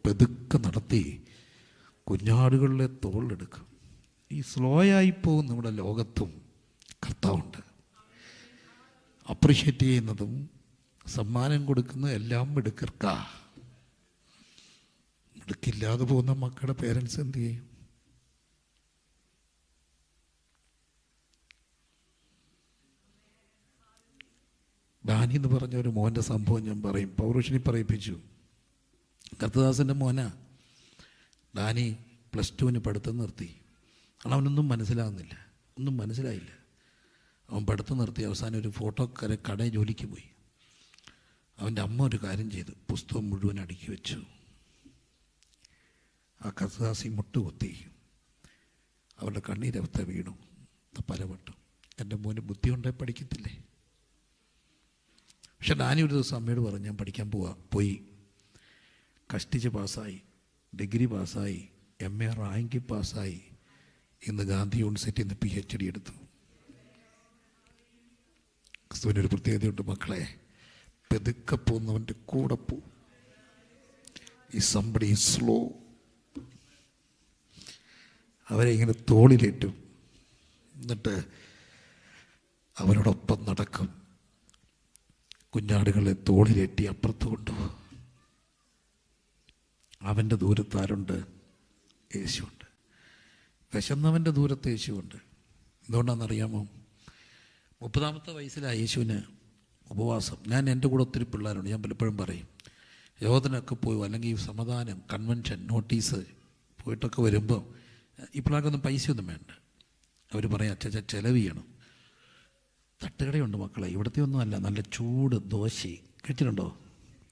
പതുക്കെ നടത്തി കുഞ്ഞാടുകളിലെ തോളെടുക്കും. ഈ സ്ലോ ആയി പോകും നമ്മുടെ ലോകത്തും കർത്താവുണ്ട്. അപ്രിഷ്യേറ്റ് ചെയ്യുന്നതും സമ്മാനം കൊടുക്കുന്നതും എല്ലാം മിടുക്കർക്കാ. മിടുക്കില്ലാതെ പോകുന്ന മക്കളുടെ പേരൻസ് എന്ത് ചെയ്യും? ഡാനി എന്ന് പറഞ്ഞ ഒരു മോൻ്റെ സംഭവം ഞാൻ പറയും. പൗരുഷനി പറയിപ്പിച്ചു. കർത്തദാസൻ്റെ മോനാ. ഡാനി +2 പഠിത്തം നിർത്തി. കാരണം അവനൊന്നും മനസ്സിലാകുന്നില്ല, ഒന്നും മനസ്സിലായില്ല. അവൻ പഠിത്തം നിർത്തി. അവസാനം ഒരു ഫോട്ടോ കടയിൽ ജോലിക്ക് പോയി. അവൻ്റെ അമ്മ ഒരു കാര്യം ചെയ്തു, പുസ്തകം മുഴുവൻ അടുക്കി വെച്ചു. ആ കർത്തദാസി മുട്ടുകൊത്തി. അവരുടെ കണ്ണീരവസ്ഥ വീണു. പലവട്ടം എൻ്റെ മോന് ബുദ്ധിയുണ്ടായി പഠിക്കത്തില്ലേ? പക്ഷെ ഡാനി ഒരു ദിവസം അമ്മയോട് പറഞ്ഞു, ഞാൻ പഠിക്കാൻ പോയി. കഷ്ടിച്ച് പാസ്സായി, ഡിഗ്രി പാസ്സായി, MA റാങ്കിൽ പാസ്സായി. ഇന്ന് ഗാന്ധി യൂണിവേഴ്സിറ്റിയിൽ നിന്ന് PhD എടുത്തു. ക്രിസ്തുവിനൊരു പ്രത്യേകതയുണ്ട് മക്കളെ, പെതുക്കെ പോകുന്നവൻ്റെ കൂടെ പോവും. ഈ സംബടി സ്ലോ. അവരെ ഇങ്ങനെ തോളിലേറ്റും, എന്നിട്ട് അവരോടൊപ്പം നടക്കും. കുഞ്ഞാടുകളെ തോളിലേറ്റി അപ്പുറത്ത് കൊണ്ടുപോകും. അവൻ്റെ ദൂരത്താരുണ്ട്? യേശുവുണ്ട്. വിശന്നവൻ്റെ ദൂരത്ത് യേശുവുണ്ട്. എന്തുകൊണ്ടാണെന്നറിയാമോ? 30-ാമത്തെ വയസ്സിലാണ് യേശുവിന് ഉപവാസം. ഞാൻ എൻ്റെ കൂടെ ഒത്തിരി പിള്ളേരുണ്ട്. ഞാൻ പലപ്പോഴും പറയും, യോഗത്തിനൊക്കെ പോയി അല്ലെങ്കിൽ സമാധാനം കൺവെൻഷൻ നോട്ടീസ് പോയിട്ടൊക്കെ വരുമ്പോൾ ഈ പിള്ളേർക്കൊന്നും പൈസയൊന്നും വേണ്ട. അവർ പറയും, അച്ഛാ ചിലവ് ചെയ്യണം. തട്ടുകടയുണ്ട് മക്കളെ, ഇവിടുത്തെ ഒന്നും അല്ല, നല്ല ചൂട് ദോശ കഴിച്ചിട്ടുണ്ടോ?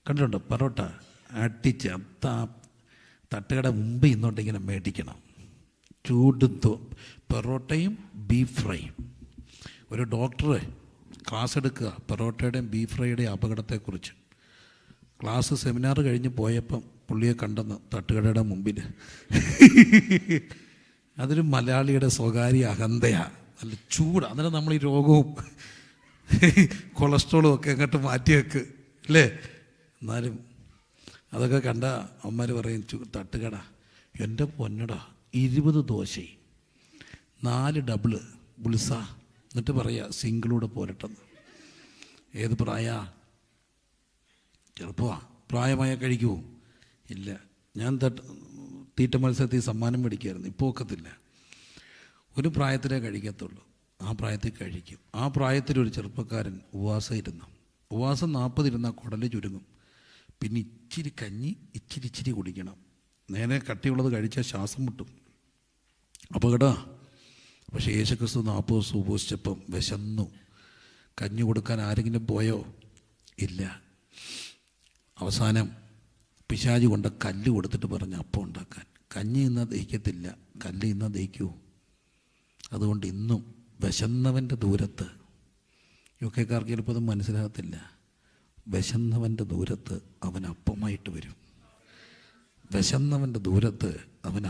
കണ്ടിട്ടുണ്ടോ? പൊറോട്ട അടിച്ച് തട്ടുകട മുമ്പ് ഇന്നോട്ട് ഇങ്ങനെ മേടിക്കണം. ചൂട് പൊറോട്ടയും ബീഫ് ഫ്രൈയും. ഒരു ഡോക്ടർ ക്ലാസ് എടുക്കുക പൊറോട്ടയുടെയും ബീഫ് ഫ്രൈയുടെയും അപകടത്തെക്കുറിച്ച്. ക്ലാസ് സെമിനാർ കഴിഞ്ഞ് പോയപ്പം പുള്ളിയെ കണ്ടെന്ന് തട്ടുകടയുടെ മുമ്പിൽ. അതൊരു മലയാളിയുടെ സ്വകാര്യ അഹന്തയാണ്. നല്ല ചൂട്. അന്നേരം നമ്മൾ ഈ രോഗവും കൊളസ്ട്രോളും ഒക്കെ അങ്ങോട്ട് മാറ്റി വെക്ക് അല്ലേ? എന്നാലും അതൊക്കെ കണ്ട അമ്മമാർ പറയും, തട്ടുകട എൻ്റെ പൊന്നടാ 20 ദോശ 4 ഡബിള് ബുൾസ, എന്നിട്ട് പറയാ സിംഗിളൂടെ പോരട്ടെന്ന്. ഏത് പ്രായ? ചെറുപ്പമാ. പ്രായമായ കഴിക്കുമോ? ഇല്ല. ഞാൻ തീറ്റ മത്സരത്തിൽ സമ്മാനം മേടിക്കുമായിരുന്നു. ഇപ്പോൾ ഒക്കത്തില്ല. ഒരു പ്രായത്തിലേ കഴിക്കത്തുള്ളൂ. ആ പ്രായത്തിൽ കഴിക്കും. ആ പ്രായത്തിലൊരു ചെറുപ്പക്കാരൻ ഉപവാസം ഇരുന്നു. ഉപവാസം 40 ഇരുന്നാൽ കുടല് ചുരുങ്ങും. പിന്നെ ഇച്ചിരി കഞ്ഞി ഇച്ചിരി കുടിക്കണം. നേരെ കട്ടിയുള്ളത് കഴിച്ചാൽ ശ്വാസം മുട്ടും, അപകട. പക്ഷേ യേശുക്രിസ്തു 40 ദിവസം ഉപവസിച്ചപ്പം വിശന്നു. കഞ്ഞി കൊടുക്കാൻ ആരെങ്കിലും പോയോ? ഇല്ല. അവസാനം പിശാച് കൊണ്ട് കല്ല് കൊടുത്തിട്ട് പറഞ്ഞ് അപ്പം ഉണ്ടാക്കാൻ. കഞ്ഞി ഇന്ന് ദഹിക്കത്തില്ല, കല്ല് ഇന്ന് ദഹിക്കൂ. അതുകൊണ്ട് ഇന്നും വിശന്നവൻ്റെ ദൂരത്ത്, യുകെക്കാർക്ക് ചിലപ്പോൾ അത് മനസ്സിലാകത്തില്ല, വിശന്നവൻ്റെ ദൂരത്ത് അവൻ അപ്പമായിട്ട് വരും. വിശന്നവൻ്റെ ദൂരത്ത് അവൻ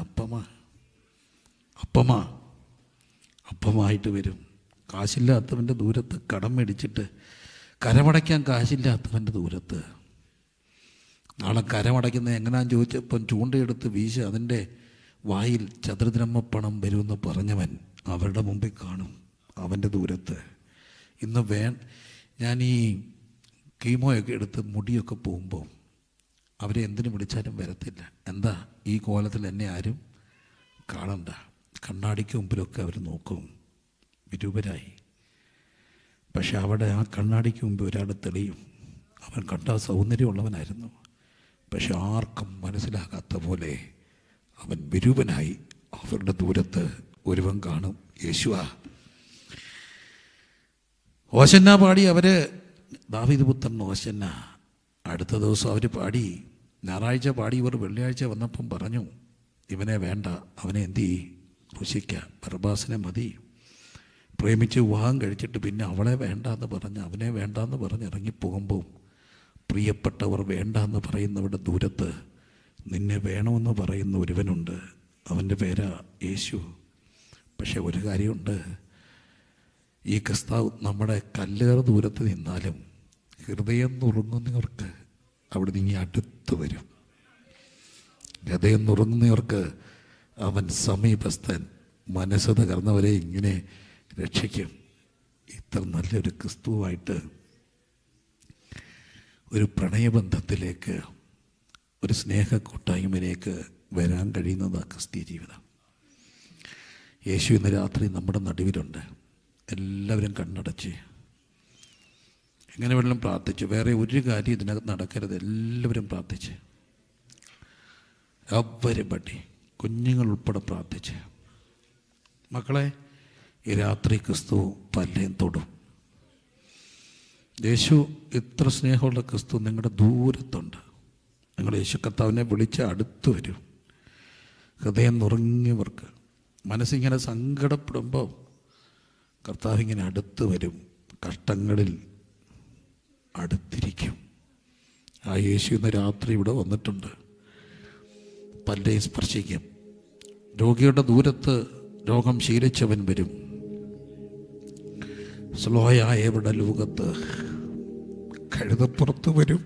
അപ്പമായിട്ട് വരും. കാശില്ലാത്തവൻ്റെ ദൂരത്ത്, കടം മേടിച്ചിട്ട് കരമടയ്ക്കാൻ കാശില്ലാത്തവൻ്റെ ദൂരത്ത്. നാളെ കരമടയ്ക്കുന്നത് എങ്ങനെയാണെന്ന് ചോദിച്ചപ്പം ചൂണ്ടയെടുത്ത് വീശ്, അതിൻ്റെ വായിൽ ചതുരദ്രഹ്മപ്പണം വരുമെന്ന് പറഞ്ഞവൻ അവരുടെ മുമ്പിൽ കാണും അവൻ്റെ ദൂരത്ത്. ഇന്ന് ഞാൻ ഈ കീമോയൊക്കെ എടുത്ത് മുടിയൊക്കെ പോകുമ്പോൾ അവരെ എന്തിനു വിളിച്ചാലും വരത്തില്ല. എന്താ? ഈ കോലത്തിൽ എന്നെ ആരും കാണണ്ട. കണ്ണാടിക്ക് മുമ്പിലൊക്കെ അവർ നോക്കും, വിരൂപരായി. പക്ഷെ അവിടെ ആ കണ്ണാടിക്ക് മുമ്പ് ഒരാൾ തെളിയും. അവൻ കണ്ട സൗന്ദര്യമുള്ളവനായിരുന്നു, പക്ഷെ ആർക്കും മനസ്സിലാകാത്ത പോലെ അവൻ വിരൂപനായി. അവരുടെ ദൂരത്ത് ഒരുവൻ കാണും, യേശുവാ. ഓശന്ന പാടി അവർ, ദാവീദ് പുത്രൻ ഓശന്ന. അടുത്ത ദിവസം അവർ പാടി, ഞായറാഴ്ച പാടി. ഇവർ വെള്ളിയാഴ്ച വന്നപ്പം പറഞ്ഞു, ഇവനെ വേണ്ട, അവനെ എന്ത് ചെയ്യും? ക്രൂശിക്കുക, ബർബാസിനെ മതി. പ്രേമിച്ച് വിവാഹം കഴിച്ചിട്ട് പിന്നെ അവളെ വേണ്ടാന്ന് പറഞ്ഞ്, അവനെ വേണ്ടാന്ന് പറഞ്ഞ് ഇറങ്ങിപ്പോകുമ്പോൾ പ്രിയപ്പെട്ടവർ വേണ്ടാന്ന് പറയുന്നവരുടെ ദൂരത്ത് നിന്നെ വേണമെന്ന് പറയുന്ന ഒരുവനുണ്ട്. അവൻ്റെ പേരാ യേശു. പക്ഷെ ഒരു കാര്യമുണ്ട്, ഈ ക്രിസ്താവ് നമ്മുടെ കല്ലേറ് ദൂരത്ത് നിന്നാലും ഹൃദയം നുറുങ്ങുന്നവർക്ക് അവിടെ നിന്ന് അടുത്ത് വരും. ഹൃദയം നുറുങ്ങുന്നവർക്ക് അവൻ സമീപസ്ഥൻ. മനസ്സ് തകർന്നവരെ ഇങ്ങനെ രക്ഷിക്കും. ഇത്ര നല്ലൊരു ക്രിസ്തുവായിട്ട് ഒരു പ്രണയബന്ധത്തിലേക്ക്, ഒരു സ്നേഹ കൂട്ടായ്മയിലേക്ക് വരാൻ കഴിയുന്നതാണ് ക്രിസ്തീയ ജീവിതം. യേശു ഇന്ന് രാത്രി നമ്മുടെ നടുവിലുണ്ട്. എല്ലാവരും കണ്ണടച്ച് എങ്ങനെ വേണമെങ്കിലും പ്രാർത്ഥിച്ചു. വേറെ ഒരു കാര്യം ഇതിനകത്ത് നടക്കരുത്. എല്ലാവരും പ്രാർത്ഥിച്ച്, everybody, കുഞ്ഞുങ്ങൾ ഉൾപ്പെടെ പ്രാർത്ഥിച്ച്. മക്കളെ, ഈ രാത്രി ക്രിസ്തു പല്ലേം തൊടും. യേശു ഇത്ര സ്നേഹമുള്ള ക്രിസ്തു നിങ്ങളുടെ ദൂരത്തുണ്ട്. നിങ്ങൾ യേശു കർത്താവിനെ വിളിച്ച് അടുത്ത് വരും. ഹൃദയം നുറുങ്ങിയവർക്ക്, മനസ്സിങ്ങനെ സങ്കടപ്പെടുമ്പോൾ കർത്താവിങ്ങനെ അടുത്ത് വരും. കഷ്ടങ്ങളിൽ അടുത്തിരിക്കും. ആ യേശു ഇന്ന് രാത്രി ഇവിടെ വന്നിട്ടുണ്ട്. പല്ലേം സ്പർശിക്കും. രോഗിയുടെ ദൂരത്ത് രോഗം ശീലിച്ചവൻ വരും. സ്ലോയായവരുടെ ലോകത്ത് കഴുതപ്പുറത്ത് വരും.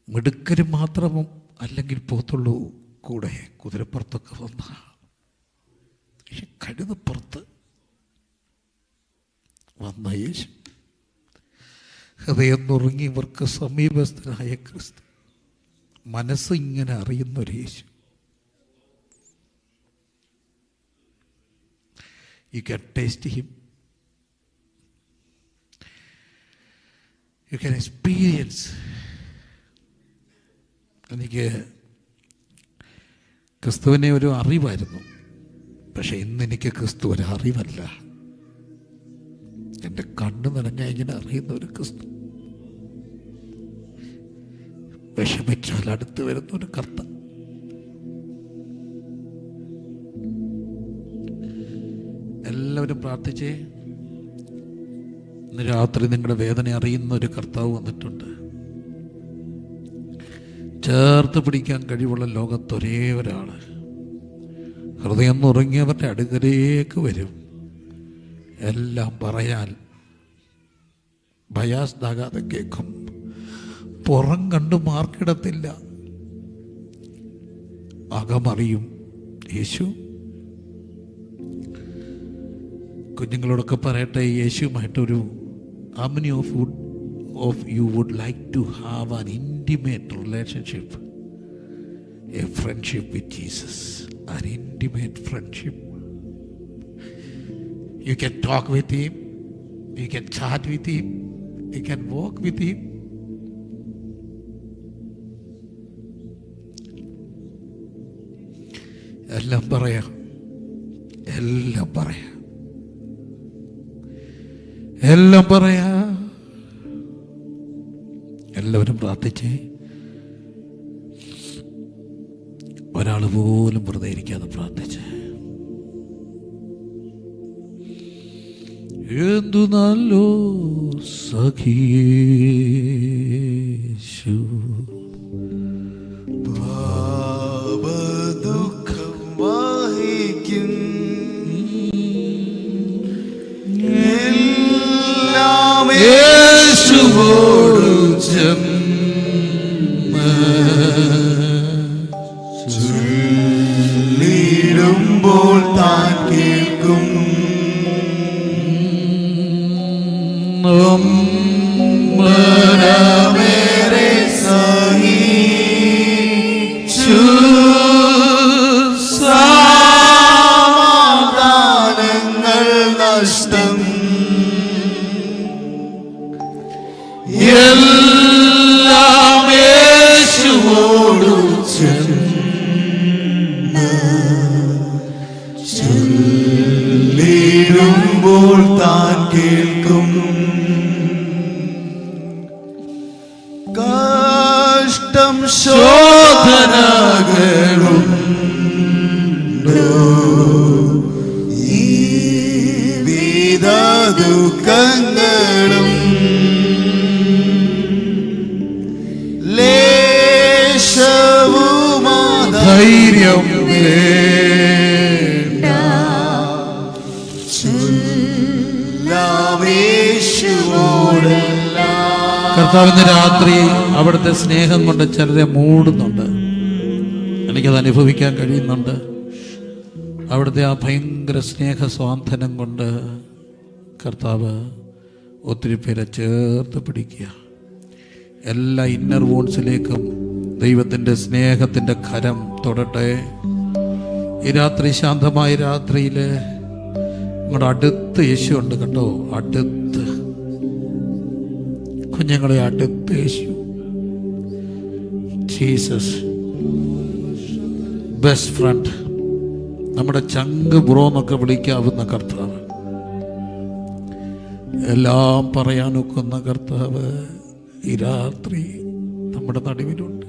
മിടുക്കര് മാത്രം അല്ലെങ്കിൽ പോത്തുള്ളൂ കൂടെ കുതിരപ്പുറത്തൊക്കെ വന്ന, പക്ഷെ കഴുതപ്പുറത്ത് വന്ന യേശു, ഹൃദയം നുറുങ്ങിയവർക്ക് സമീപസ്ഥനായ ക്രിസ്തു മനസ്സ് ഇങ്ങനെ അറിയുന്നൊരു യേശു. You can taste him. You can experience. എനിക്ക് ക്രിസ്തുവിനെ ഒരു അറിവായിരുന്നു, പക്ഷെ ഇന്നെനിക്ക് ക്രിസ്തു ഒരു അറിവല്ല. എൻ്റെ കണ്ണ് നിറഞ്ഞ ഇങ്ങനെ അറിയുന്ന ഒരു ക്രിസ്തു, വിഷമിച്ചാൽ അടുത്ത് വരുന്ന ഒരു കർത്ത. എല്ലാവരും പ്രാർത്ഥിച്ചേ. ഇന്ന് രാത്രി നിങ്ങളുടെ വേദന അറിയുന്ന ഒരു കർത്താവ് വന്നിട്ടുണ്ട്. ചേർത്ത് പിടിക്കാൻ കഴിവുള്ള ലോകത്തൊരേ ഒരാള് ഹൃദയം നുറുങ്ങിയവരുടെ അടുക്കലേക്ക് വരും. എല്ലാം പറയാൻ ഭയാസ്താകാതെ കേൾക്കും. പുറം കണ്ട് മാർക്കിടത്തില്ല, അകമറിയും യേശു. കുഞ്ഞുങ്ങളോടൊക്കെ പറയട്ടെ, യേശുവുമായിട്ടൊരു how many of you would like to have an intimate relationship, a friendship with Jesus, an intimate friendship? You can talk with him, you can chat with him, you can walk with him. എല്ലാം പറയാം, എല്ലാം പറയാം, എല്ലാം പറയാ. എല്ലാവരും പ്രാർത്ഥിച്ചേ. ഒരാൾ പോലും വെറുതെ ഇരിക്കാതെ പ്രാർത്ഥിച്ചേ. എന്തു നല്ലോ സഖിയേശു, പാപദുഃഖം വഹിക്കും എല്ലാം യേശുവോടു ചൊല്ലിടുമ്പോൾ താൻ കേൾക്കും. മേരെ സഹിച്ചു സമാധാനങ്ങൾ നഷ്ടം എല്ലാം യേശുവോടു ചൊല്ലിടുമ്പോൾ താൻ കേൾക്കും. കഷ്ടം ശോധനകളും ഈ വിധ ദുഃഖങ്ങളും ലേശവുമാ ധൈര്യം കർത്താവിന്റെ രാത്രി അവിടുത്തെ സ്നേഹം കൊണ്ട് ചിലരെ മൂടുന്നുണ്ട്. എനിക്കത് അനുഭവിക്കാൻ കഴിയുന്നുണ്ട്. അവിടുത്തെ ആ ഭയങ്കര സ്നേഹ സ്വാന്തനം കൊണ്ട് കർത്താവ് ഒത്തിരി പേരെ ചേർത്ത് പിടിക്കുക. എല്ലാ ഇന്നർ വോൺസിലേക്കും ദൈവത്തിൻ്റെ സ്നേഹത്തിൻ്റെ കരം തൊടട്ടെ. ഈ രാത്രി, ശാന്തമായ രാത്രിയിൽ നിങ്ങളുടെ അടുത്ത് യേശു ഉണ്ട് കേട്ടോ. അടുത്ത് കുഞ്ഞുങ്ങളെ അടുത്ത് യേശു, ജീസസ് ബെസ്റ്റ് ഫ്രണ്ട്, നമ്മുടെ ചങ്ക് ബ്രോ എന്നൊക്കെ വിളിക്കാവുന്ന കർത്താവ്, എല്ലാം പറയാനൊക്കുന്ന കർത്താവ് ഈ രാത്രി നമ്മുടെ നടുവിലുണ്ട്.